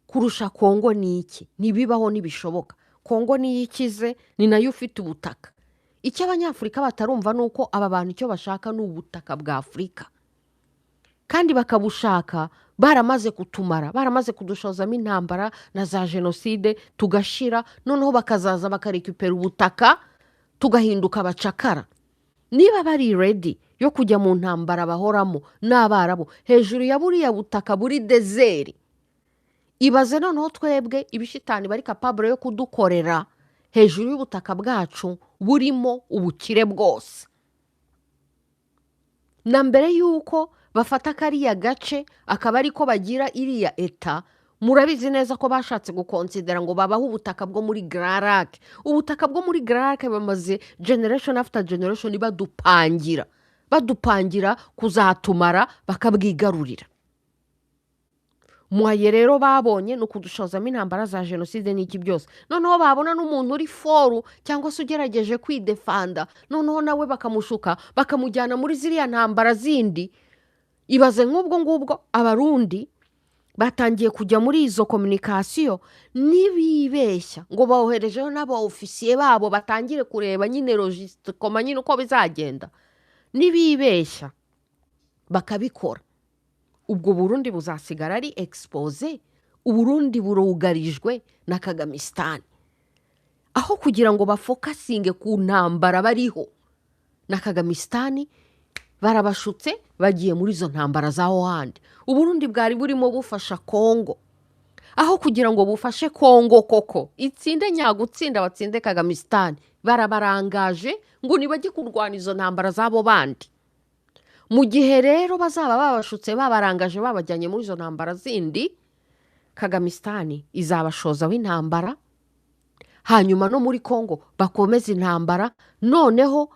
kurusha Kongo ni iki? Ntibibaho ntibishoboka. Kongo niyo ikize, ni nayo ufite ubutaka. Icyo abanyafurika batarumva ni uko aba bantu icyo bashaka ni ubutaka bwa Afurika, kandi bakabushaka baramaze kutumara, baramaze kudushozamo intambara na za jenoside tugashira, noneho bakazaza bakarekupera ubutaka tugahinduka abacakara. Niba bari ready yo kujya mu ntambara bahoramo n'Abarabu hejuru ya buriya butaka buri desert, ibaze noneho twebwe ibishitani bari capable yo kudukorera hejuru y'ubutaka bwacu burimo ubukire bwose. Na mbere yuko bafata kariya gace akaba ariko bagira iriya eta, murabizi neza ko bashatse gukonsidera ngo babaho ubutaka bwo muri Grand Lac. Ubutaka bwo muri Grand Lac bamaze generation after generation badupangira kuzatumara bakabwigarurira. Mwaye rero babonye no kudushozamo intambara za jenoside n'iki byose, noneho babona n'umuntu uri foru cyangwa se ugerageje kwidefanda, noneho nawe bakamushuka bakamujyana muri ziriya ntambara zindi. Ibaze ngubwo abarundi batangiye kujya muri izo communication, nibibeshya ngo bawoherejeho n'aba ofisiye babo batangire kureba nyine logistique nyine uko bizagenda, nibibeshya bakabikora, ubwo Burundi buzasigara ari expose. Uburundi burugarijwe na Kagamistan, aho kugira ngo bafokasinge ku ntambara bariho na Kagamistan, barabashutse bagiye muri izo ntambara zaho handi. Uburundi bwari burimo bufasha Kongo, aho kugira ngo bufashe Kongo koko itsinde nyagutsinda batsinde Kagamistan, barabarangaje ngo nibajye kurwana izo ntambara zabo bandi. Mu gihe rero bazaba babashutse babarangaje babajyanye muri izo ntambara zindi, Kagamistan izabashozaho intambara, hanyuma no muri Kongo bakomeza intambara. Noneho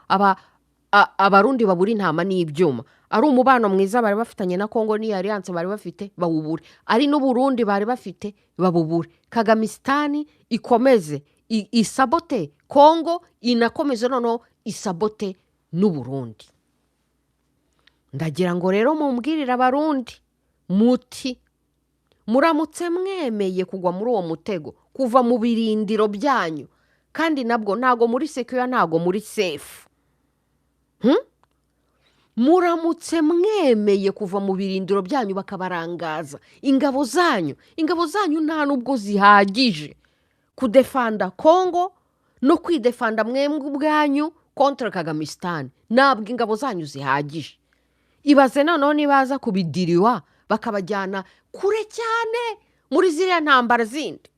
abarundi babura intama n'ibyuma. Ari umubano mwiza bari bafitanye na Kongo ni alliance bari bafite bawubure, ari n'Uburundi bari bafite babubure. Kagamistan ikomeze isabote Kongo, inakomeze noneho isabote n'Uburundi. Ndagira ngo rero mumbwirira abarundi muti, muramutse mwemeye kugwa muri uwo mutego, kuva mu birindiro byanyu, kandi nabwo ntago muri secure, ntago muri safe. Muramutse mwemeye kuva mu birindiro byanyu bakabarangaza ingabo zanyu nta nubwo zihagije kudefanda Kongo no kwidefanda mwembwe ubwanyu kontra Kagamistan. Nabwo ingabo zanyu zihagije. Ibaze noneho nibaza kubidiriwa bakabajyana kure cyane muri ziriya ntambara zindi,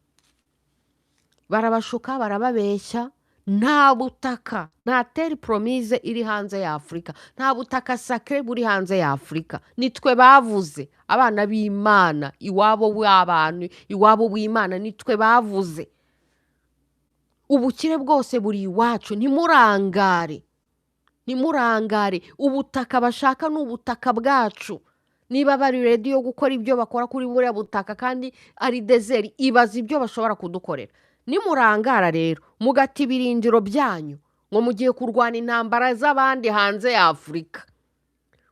barabashuka barababeshya. Nta butaka, nta terre promise iri hanze ya Afurika, nta butaka sacré buri hanze ya Afurika. Nitwe bavuze, abana b'Imana, iwabo w'abantu, iwabo w'Imana, nitwe bavuze. Ubukire bwose buri iwacu, ntimurangare. Ubutaka bashaka n'ubutaka bwacu. Niba bari ready yo gukora ibyo bakora kuri buriya butaka kandi ari desert, ibaza ibyo bashobora kudukorera. nimurangara rero mugata ibirindiro byanyu ngo mugiye kurwana intambara z'abandi hanze ya Afurika,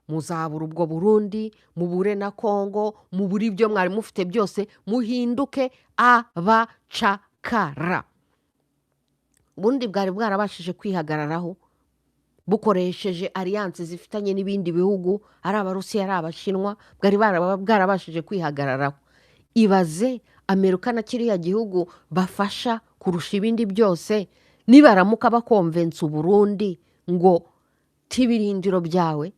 muzabura ubwo Burundi, mubure na Kongo, mubure ibyo mwari mufite byose, muhinduke abacakara. Burundi bwari bwarabashije kwihagararaho bukoresheje alliance zifitanye n'ibindi bihugu, ari Abarusiya ari Abashinwa, bwari bwarabashije kwihagararaho. Ibaze Amerika na kiriya gihugu bafasha kurusha ibindi byose, nibaramuka bakonvensa Burundi ngo tibirindiro byawe,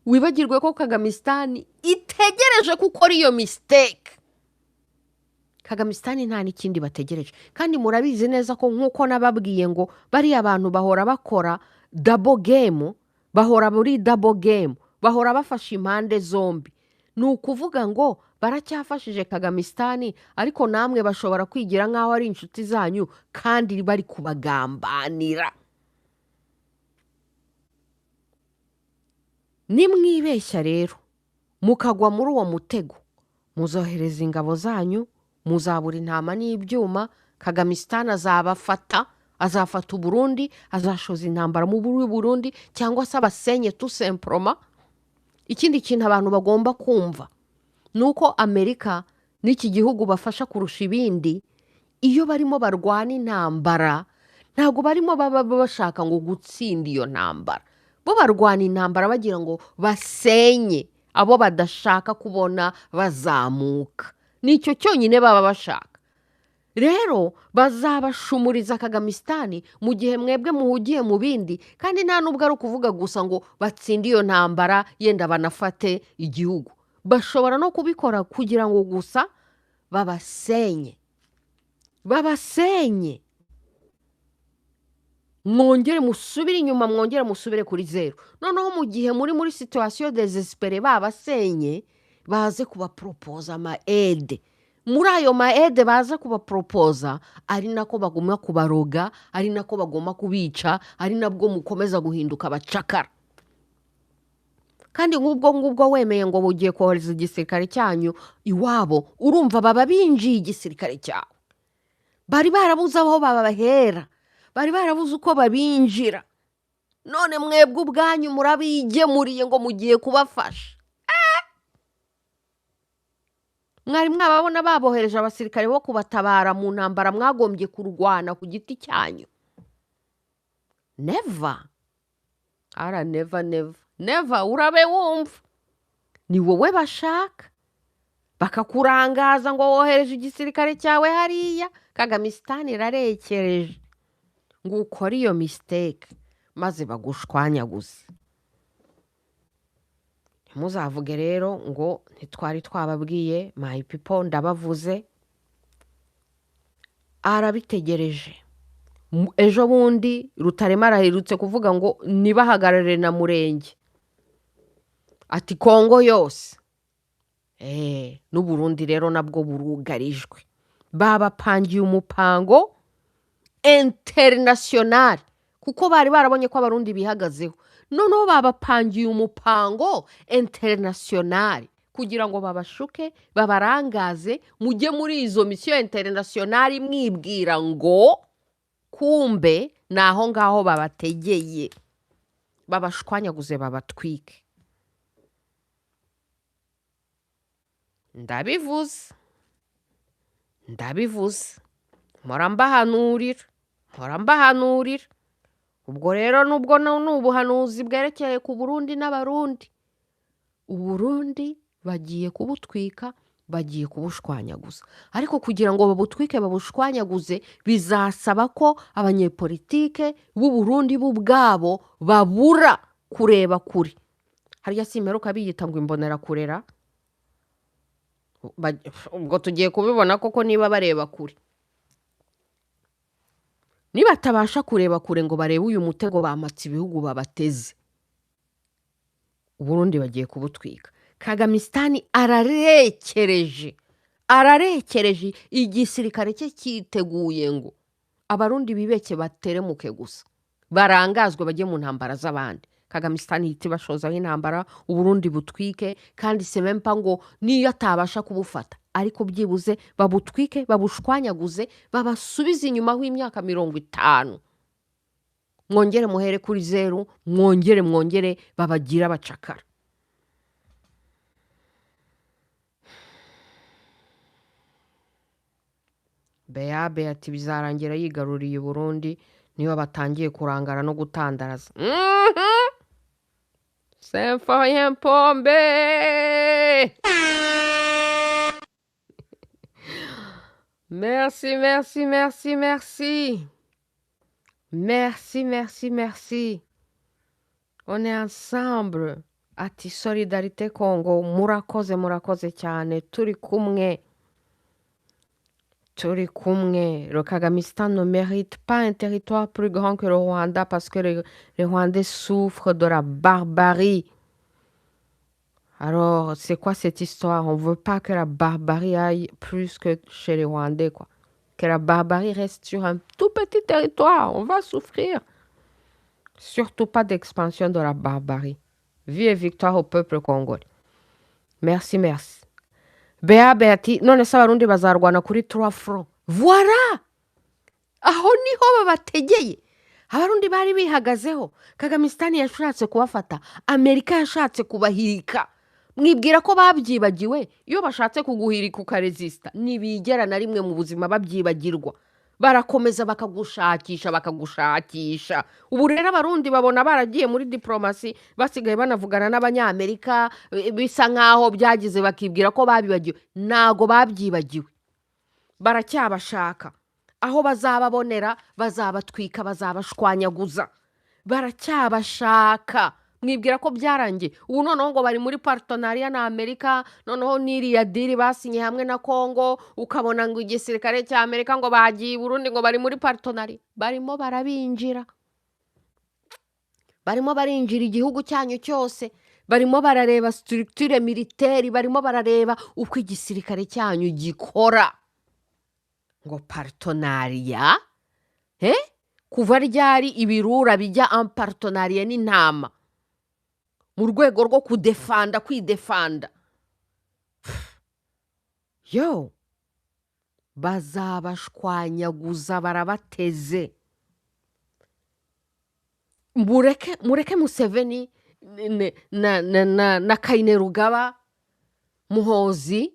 wibagirwe ko Kagamistan itegereje gukora iyo mistake. Kagamistan nta n'ikindi bategereje, kandi murabizi neza ko nk'uko nababwiye ngo bari abantu bahora bakora double game, bahora muri double game, bahora bafasha impande zombi. Ni ukuvuga ngo baracyafashije Kagamistan, ariko namwe bashobora kwigira nk'aho ari inshuti zanyu kandi bari kubagambanira. Nimwibeshya rero mukagwa muri uwo mutego, muzohereza ingabo zanyu, muzabura intama n'ibyuma. Kagamistan azafata Burundi, azashoza intambara mu Burundi, cyangwa se abasenye tout simplement. Ikindi kintu abantu bagomba kumva nuko Amerika n'iki gihugu bafasha kurusha ibindi, iyo barimo barwana intambara ntago barimo baba bashaka ngo gutsinda iyo ntambara, bo barwana intambara bagira ngo basenye abo badashaka kubona bazamuka. Nicyo cyonyine baba bashaka. Rero bazabashumuriza Kagamistan mu gihe mwebwe muhugiye mu bindi, kandi nta nubwo ari ukuvuga gusa ngo batsinde iyo ntambara yenda banafate igihugu. Bashobora no kubikora kugira ngo gusa babasenye, mwongere musubire inyuma, mwongere musubire kuri zero. Noneho mu gihe muri situation désespérée babasenye, baze kubapropoza aide. Muri ayo aide baza kubapropoza, ari nako bagomba kubaroga, ari nako bagomba kubica, ari nabwo mukomeza guhinduka abacakara. Kandi ngubwo wemeye ngo bugiye kohereza igisirikare cyanyu iwabo, urumva baba binjiye igisirikare cyawe. Bari barabuze aho babahera, bari barabuze uko babinjira, none mwebwe ubwanyu murabigemuriye ngo mugiye kubafasha. Mwari mwababona babohereje abasirikare bo kubatabara mu ntambara mwagombye kurwana ku giti cyanyu? Never. Never. Urabe wumva ni wowe bashaka, bakakurangaza ngo wohereje igisirikare cyawe hariya. Kagamistan irarekereje ngo ukore iyo mistake maze bagushwanyaguze. Muzavuge rero ngo ntitwari twababwiye. My people, ndabavuze. Arabitegereje. Ejo bundi Rutarema arahirutse kuvuga ngo nibahagarare na Murenge, ati Kongo yose. N'Uburundi rero nabwo burugarijwe. Babapangiye umupango international, kuko bari barabonye ko Abarundi bihagazeho. Noneho babapangiye umupango international kugira ngo babashuke, babarangaze, mujye muri izo mission international mwibwira ngo kumbe naho ngaho babategeye, babashwanyaguze, babatwike. Ndabivuze mpora mbahanurira. Ubwo rero nubwo n'ubuhanuzi bwerekeye ku Burundi n'Abarundi, Uburundi bagiye kubutwika, bagiye kubushwanyaguza. Ariko kugira ngo babutwike babushwanyaguze, bizasaba ko abanyepolitike b'u Burundi b'ubwabo babura kureba kure. Hariya simperuka biyita ngo imbonera kurera, ubwo tugiye kubibona koko niba bareba kure. Nibatabasha kureba kure ngo barebe uyu mutego bamatse ibihugu babateze, Uburundi bagiye kubutwika. Kagamistan ararekereje, igisirikare cye cyiteguye ngo Abarundi bibeke bateremuke gusa, barangazwe bajye mu ntambara z'abandi. Kagamistan ihita ibashozaho intambara, Uburundi butwike, kandi semempa ngo niyo atabasha kubufata ariko byibuze babutwike babushwanyaguze babasubize inyuma w'imyaka 50 mwongere muhere kuri 0 mwongere babagira abacakara. Beabe ati bizarangira yigaruriye Burundi niyo batangiye kurangara no gutandaraza. Semfoye mpombe. Merci, merci, merci, merci. Merci, merci, merci. On est ensemble. Ati solidarité Congo, murakoze cyane, turi kumwe. Le Kagamistan ne mérite pas un territoire plus grand que le Rwanda parce que les Rwandais souffrent de la barbarie. Alors, c'est quoi cette histoire? On ne veut pas que la barbarie aille plus que chez les Rwandais, quoi. Que la barbarie reste sur un tout petit territoire. On va souffrir. Surtout pas d'expansion de la barbarie. Vie et victoire au peuple congolais. Merci, merci. Beati, none se abarundi bazarwana kuri 3 francs. Voilà! Aho niho babategeye. Abarundi bari bihagazeho. Kagamistan yashatse kubafata. Amerika yashatse kubahirika. Mwibwira ko babyibagiwe iyo bashatse kuguhirika ukaresista. Nibigera na rimwe mu buzima babyibagirwa. Barakomeza bakagushakisha. Ubu rero abarundi babona baragiye muri diplomasi basigaye banavugana n'abanyamerika bisa nkaho byagize bakibwira ko babibagiwe. Nago babyibagiwe. Baracyabashaka. Aho bazababonera bazabatwika bazabashwanyaguza. Baracyabashaka. Mwibwira ko byarangiye. Ubu noneho ngo bari muri partenariat na Amerika, noneho n'iriya diri basinye hamwe na Congo, ukabona ngo igisirikare cya Amerika ngo bagiye Burundi ngo bari muri partenariat. Barimo barabinjira. Barimo barinjira igihugu cyanyu cyose. Barimo barareba structure militaire, barimo barareba uko igisirikare cyanyu gikora. Ngo partenariat? Kuva ryari ibirura bijya en partenariat n'intama? Mu rwego rwo kwidefanda. Yo, bazabashwanyaguza barabateze. Mureke Museveni na Kainerugaba Muhozi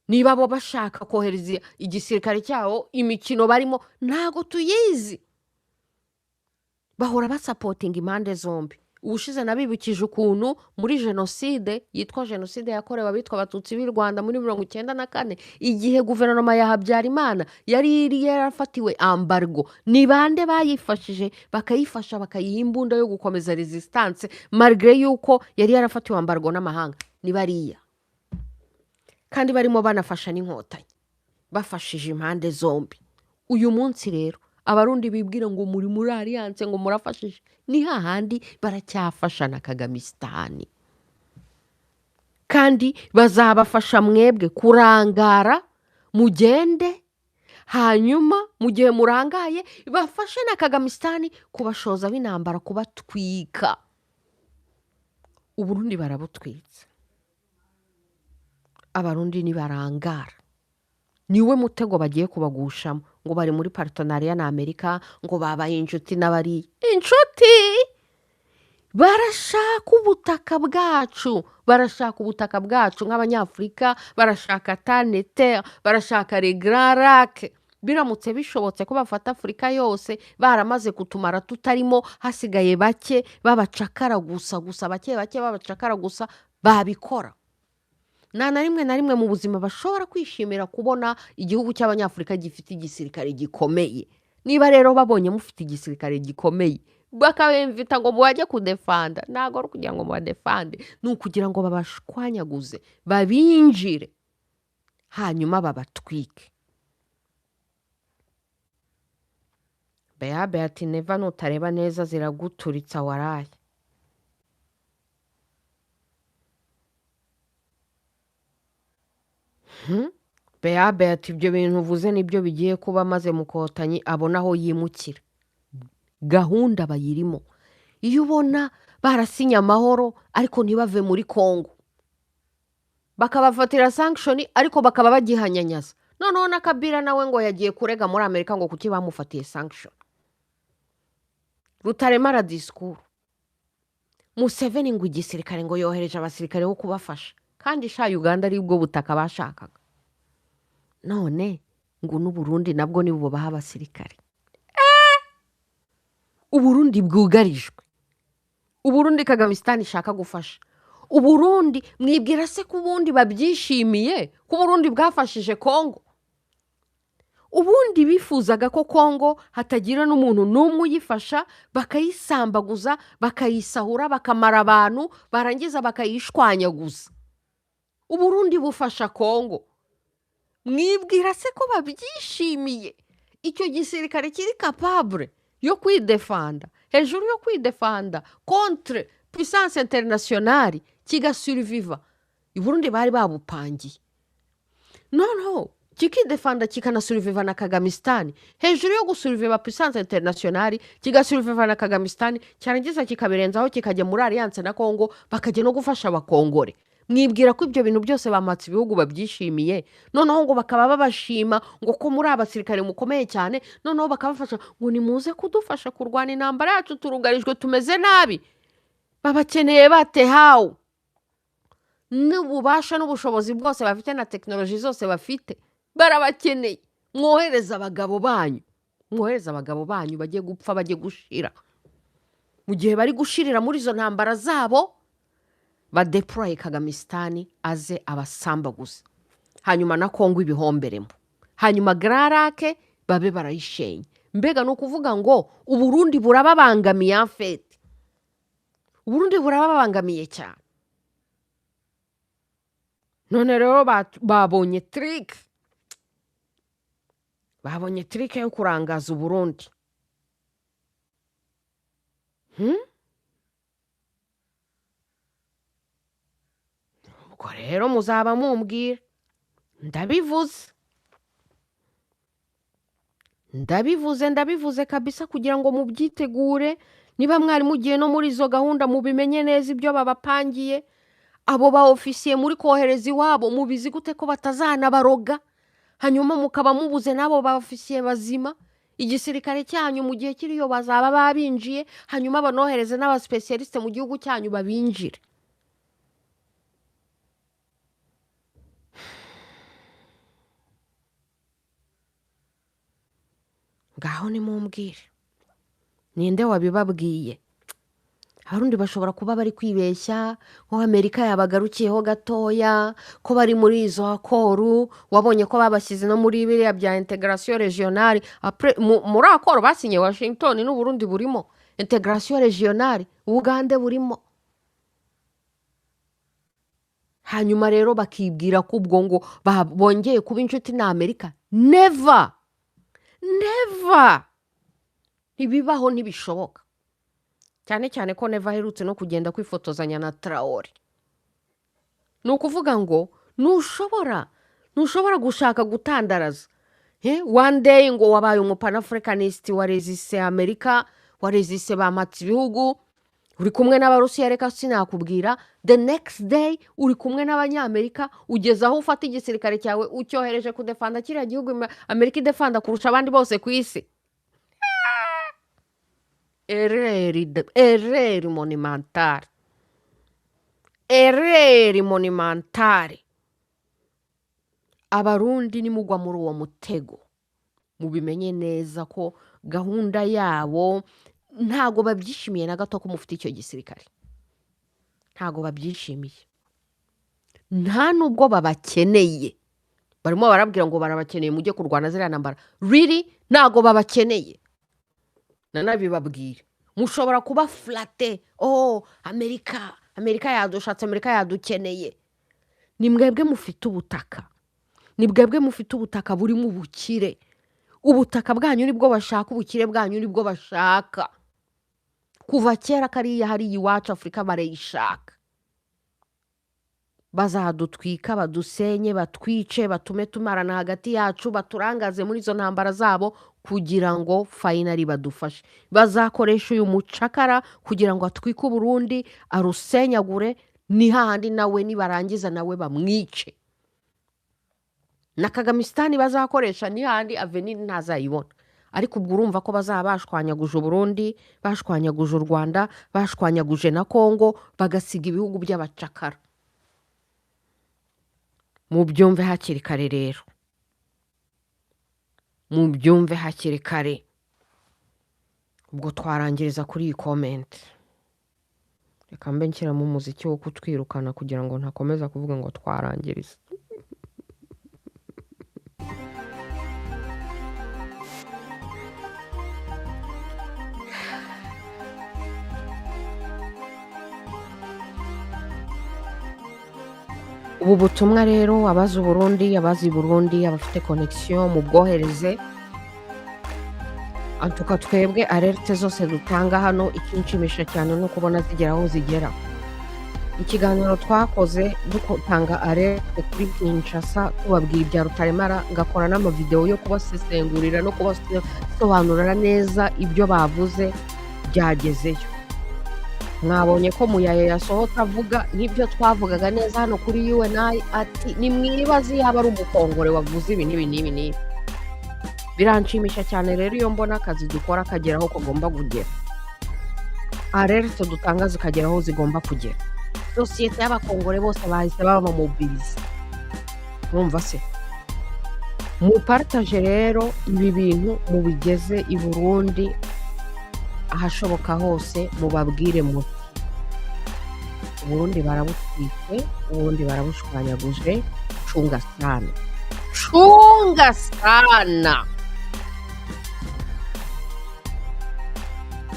niba bo bashaka kohereza igisirikare cyawo imikino barimo ntago tuyizi. Bahora basupporting impande zombi. Ubushize nabibukije ukuntu muri jenoside yitwa jenoside yakorewe abitwa abatutsi b'i Rwanda muri 1994 igihe guverinoma ya Habyarimana yari yarafatiwe embargo, ni bande bayifashije bakayifasha bakayiha imbunda yo gukomeza resistance malgré yuko yari yarafatiwe embargo n'amahanga. Ni bariya kandi barimo banafasha n'inkotanyi bafashije impande zombi. Uyu munsi rero abarundi bibwira ngo muri alliance ngo murafashije, ni hahandi baracyafasha na Kagamistan. Kandi bazabafasha mwebwe kurangara mugende, hanyuma mu gihe murangaye bafashe na Kagamistan kubashoza b'intambara kubatwika. Uburundi barabutwitse. Abarundi ni barangara. Niwe mutego bagiye kubagushamo ngo bari muri partenariat na Amerika ngo babaye inshuti n'abari inshuti. Barashaka ubutaka bwacu nk'abanyafrika, barashaka Taneter, barashaka les Grands Lacs. Biramutse bishobotse ko bafata Afrika yose baramaze kutumara tutarimo, hasigaye bake babacakara gusa bake babacakara gusa, babikora. Na rimwe mu buzima bashobora kwishimira kubona igihugu cy'abanyafrika gifite igisirikare gikomeye. Niba rero babonye mufite igisirikare gikomeye bakabemvita ngo muwajye kudefanda, ntago ari kugira ngo mubadefande, ni ukugira ngo babashwanyaguze babinjire hanyuma babatwike. Beati neva nutareba neza ziraguturitsa waraye. Beati ibyo bintu uvuze nibyo bigiye kuba, maze mukotanyi abona aho yimukira. Gahunda bayirimo. Iyo ubona barasinya amahoro ariko ntibave muri Congo, bakabafatira sanction ariko bakaba bagihanyanyaza. Noneho na Kabila nawe ngo yagiye kurega muri Amerika ngo kuki bamufatiye sanction. Rutaremara discours. Museveni ngo igisirikare ngo yohereje abasirikare bo kubafasha. Kandi sha Uganda ari ubwo butaka bashakaga. None ngo n'Uburundi nabwo ni bo baha abasirikare. Uburundi bwugarijwe. Uburundi Kagamistan ishaka gufasha. Uburundi mwibwira se ko ubundi babyishimiye ko Uburundi bwafashije Kongo. Ubundi bifuzaga ko Kongo hatagira n'umuntu n'umwe uyifasha, bakayisambaguza, bakayisahura, bakamara abantu, barangiza bakayishwanyaguza. Uburundi bufasha Kongo. Mwibwira se ko babyishimiye icyo gisirikare kiri capable yo kwidefanda, hejuru yo kwidefanda contre puissance internationale kigasurviva. Uburundi bari babupangiye. No, kikidefanda kikanasurviva na Kagamistan, hejuru yo gusurviva puissance internationale kigasurviva na Kagamistan, cyarangiza kikabirenzaho kikajya muri alliance na Kongo, bakajya no gufasha abakongore. Mwibwira ko ibyo bintu byose bamatse ibihugu babyishimiye, noneho ngo bakaba babashima ngo ko muri abasirikare mukomeye cyane, noneho bakabafasha ngo nimuze kudufasha kurwana intambara yacu, turugarijwe tumeze nabi. Babakeneye bate how? N'ububasha n'ubushobozi bwose bafite na technology zose bafite barabakeneye. Mwohereza abagabo banyu bagiye gupfa, bagiye gushira. Mu gihe bari gushirira muri izo ntambara zabo, badeploye Kagamistan aze abasambaguza, hanyuma na Kongo ibihomberemo, hanyuma Grarake babe barayishenye. Mbega no kuvuga ngo Uburundi burababangamiye en fait. Uburundi burababangamiye cyane. None rero babonye trick. Babonye trick yo kurangaza Uburundi. Ubwo rero muzaba mumbwira. Ndabivuze kabisa kugira ngo mubyitegure. Niba mwari mugiye no muri izo gahunda mubimenye neza ibyo babapangiye. Abo ba ofisiye muri kohereza iwabo mubizi gute ko batazana baroga, hanyuma mukaba mubuze nabo ba ofisiye bazima. Igisirikare cyanyu mu gihe kiriyo bazaba babinjiye, hanyuma banohereze n'aba specialiste mu gihugu cyanyu babinjire. Ngaho ni mumbwire, ninde wabibabwiye? Harundi bashobora kuba bari kwibeshya ngo Amerika yabagarukiyeho gatoya, ko bari muri izo akoru. Wabonye ko babashyize no muri biriya bya integration regionale. Muri akoro basinye Washington n'Uburundi burimo, integration regionale Uganda burimo. Hanyuma rero bakibwira ko ubwo ngo bongeye kuba inshuti na Amerika. Never. Ntibibaho, ntibishoboka. Cyane ko Neva aherutse no kugenda kwifotozanya na Traore. Nukuvuga ngo nushobora gushaka gutandaraza. One day ngo wabaye umupanafricanist warezise Amerika, warezise bamatse ibihugu, uri kumwe n'Abarusiya, reka sinakubwira. The next day uri kumwe n'Abanyamerika, ugeza aho ufata igisirikare cyawe ucyohereje kudefanda kiriya gihugu Amerika idefanda kurusha abandi bose ku isi. Erreur monumentale. Abarundi nimugwa muri uwo mutego, mubimenye neza ko gahunda yabo ntago babyishimiye na gato ko mufite icyo gisirikare. Ntago babyishimiye, nta nubwo babakeneye. Barimo barabwira ngo barabakeneye mujye kurwana ziriya ntambara. Really ntago babakeneye. Nanabibabwira, mushobora kuba flate. Amerika yadushatse, Amerika yadukeneye. Ni mwebwe mufite ubutaka, burimo ubukire. Ubutaka bwanyu nibwo bashaka, ubukire bwanyu nibwo bashaka. Kuva kera kariya hari iwacu Afrika barayishaka. Bazadutwika, badusenye, batwice, batume tumarana hagati yacu, baturangaze muri izo ntambara zabo kugira ngo finally badufashe. Bazakoresha uyu mucakara kugira ngo atwike Uburundi, arusenyagure, ni hahandi nawe nibarangiza nawe bamwice na Kagamistan bazakoresha ni hahandi Avenir ntazayibona ariko ubwo urumva ko bazaba bashwanyaguje Burundi bashwanyaguje Rwanda bashwanyaguje na Congo bagasiga ibihugu by'abacakara mu byumve hakiri kare rero mu byumve hakiri kare ubwo twarangiriza kuri iyi comment reka mbe nshyiramo umuziki wo kutwirukana kugira ngo ntakomeza kuvuga ngo twarangiriza ubu butumwa rero abazi Burundi abazi Burundi abafite connection mu bwohereze antuka twebwe alerte zose dutanga hano ikinshimisha cyane no kubona zigera aho zigera ikiganiro twakoze dutanga alerte kuri Kinshasa tubabwira ibya Rutaremara ngakora n'amavideo yo kubasesengurira no kubasobanurira neza ibyo bavuze byagezeyo mwabonye ko muyaye yasohoka avuga n'ibyo twavugaga neza hano kuri UNI ati ni mwibazi yaba ari umukongore wavuze ibi n'ibi biranshimisha cyane rero iyo mbona akazi dukora kagera aho kagomba kugera alerte dutanga zikagera aho zigomba kugera sosiyete y'abakongore bose bahise baba mobilize mwumva se mu partage rero ibi bintu mubigeze i Burundi ahashoboka hose mubabwire muti Burundi barabutwite ubundi barabushwanyaguje cunga sana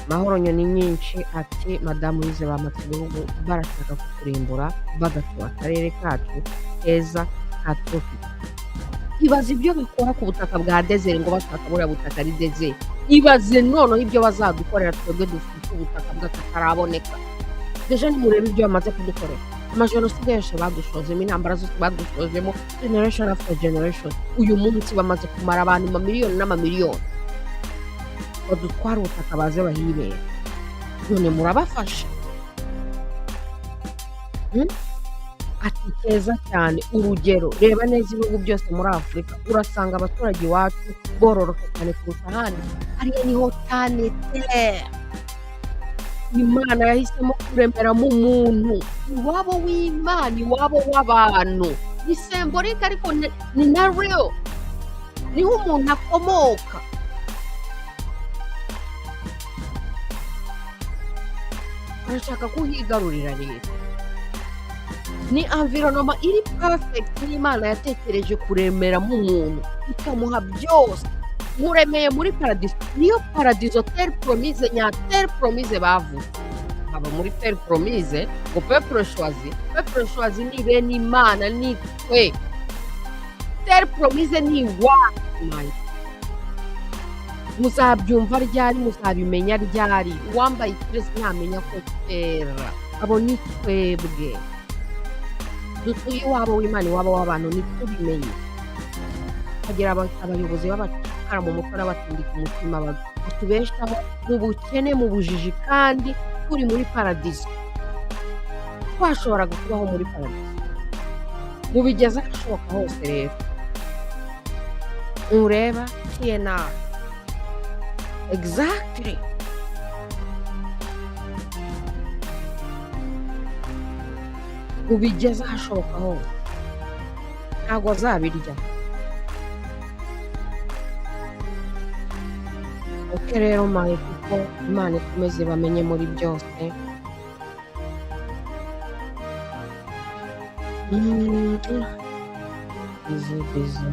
Mahoro nyoni nyinshi ati Madamu Louise bamaze ibihugu barashaka kuturimbura bagatura akarere kacu keza katufi ibaze ibyo bakora ku butaka bwa desert ngo bashaka buriya butaka ari desert ibaze noneho ibyo bazadukorera twebwe dufite ubutaka bw'akataraboneka deja nimurebe ibyo bamaze kudukorera amajenoside yose badushozemo intambara zose badushozemo generation after generation uyu munsi bamaze kumara abantu amamiliyoni n'amamiliyoni badutwara ubutaka baze bahibera none murabafasha ati keza cyane urugero reba neza ibihugu byose muri Afurika urasanga abaturage iwacu bororoka cyane kurusha ahandi hariya niho tanete Imana yahisemo kuremeramo umuntu iwabo w'Imana iwabo w'abantu ni symbolique ariko ni na real niho umuntu akomoka arashaka kuhigarurira rero ni environnement iri perfect n'Imana yatekereje kuremeramo umuntu ikamuha byose muremeye muri paradiso niyo paradiso terre promise nya terre promise bavuze aba muri terre promise ngo peuple choisi ni bene Imana ni twe terre promise ni wacu muzabyumva ryari muzabimenya ryari uwambaye ikirezi ntamenya ko kera abo ni twebwe dutuye iwabo w'Imana iwabo w'abantu ni tubimenye hagira abayobozi b'abacakara mu mutwe n'abatindika umutima batubeshaho mu bukene mu bujiji kandi turi muri paradiso twashoboraga kubaho muri paradiso mubigeze agashoboka hose rero ureba TNR exactly ubigeze ahashoboka hose ntabwo azabirya oke rero maye kuko Imana ikomeze bamenye muri byose busy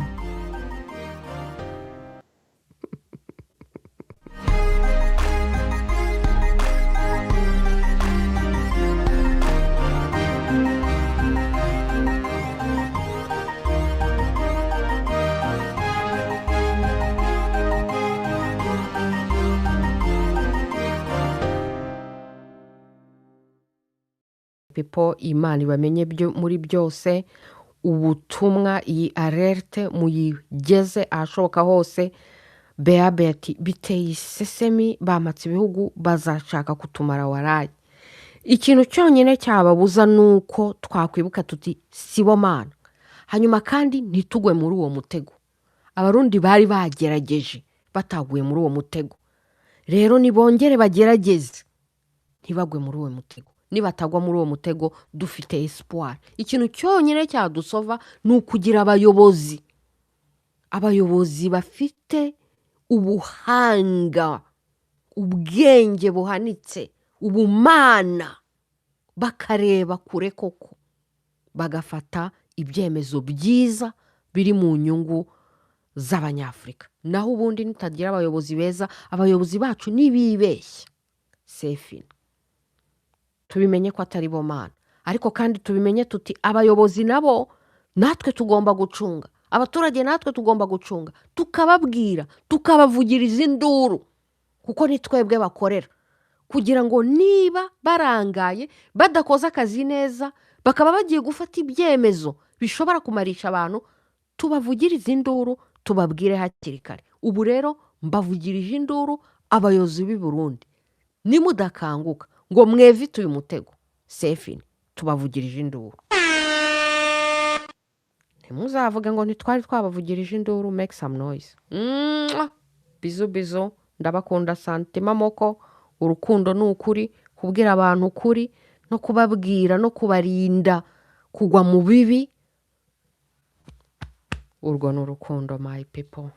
people Imana ibamenye muri byose ubutumwa iyi alerte muyigeze ahashoboka hose Beabeti biteye isesemi bamatse ibihugu bazashaka kutumara waraye ikintu cyonyine cyababuza nuko twakwibuka tuti sibo mana, hanyuma kandi ntitugwe muri uwo mutego. Abarundi bari bagerageje bataguye muri uwo mutego, rero nibongere bagerageze ntibagwe muri uwo mutego. Nibatagwa muri uwo mutego dufite espoir. Ikintu cyonyine cyadusova ni ukugira abayobozi bafite ubuhanga, ubwenge buhanitse, ubumana, bakareba kure koko, bagafata ibyemezo byiza biri mu nyungu z'abanyafurika. Naho ubundi nitagira abayobozi beza, abayobozi bacu nibibeshya sefina, tubimenye ko atari bo mana. Ariko kandi tubimenye tuti abayobozi nabo natwe tugomba gucunga, abaturage natwe tugomba gucunga, tukababwira, tukabavugiriza induru, kuko ni twebwe bakorera, kugira ngo niba barangaye badakoze akazi neza bakaba bagiye gufata ibyemezo bishobora kumarisha abantu, tubavugiriza induru, tubabwire hakiri kare. Ubu rero mbavugirije induru abayobozi b'i Burundi, nimudakanguka ngo mwevite uyu mutego sefini, tubavugirije induru. Ntimuzavuge ngo ntitwari twabavugirije induru. Make some noise. Bizo ndabakunda santima moko. Urukundo ni ukuri, kubwira abantu ukuri no kubabwira no kubarinda kugwa mu bibi. Urwo ni urukundo my people.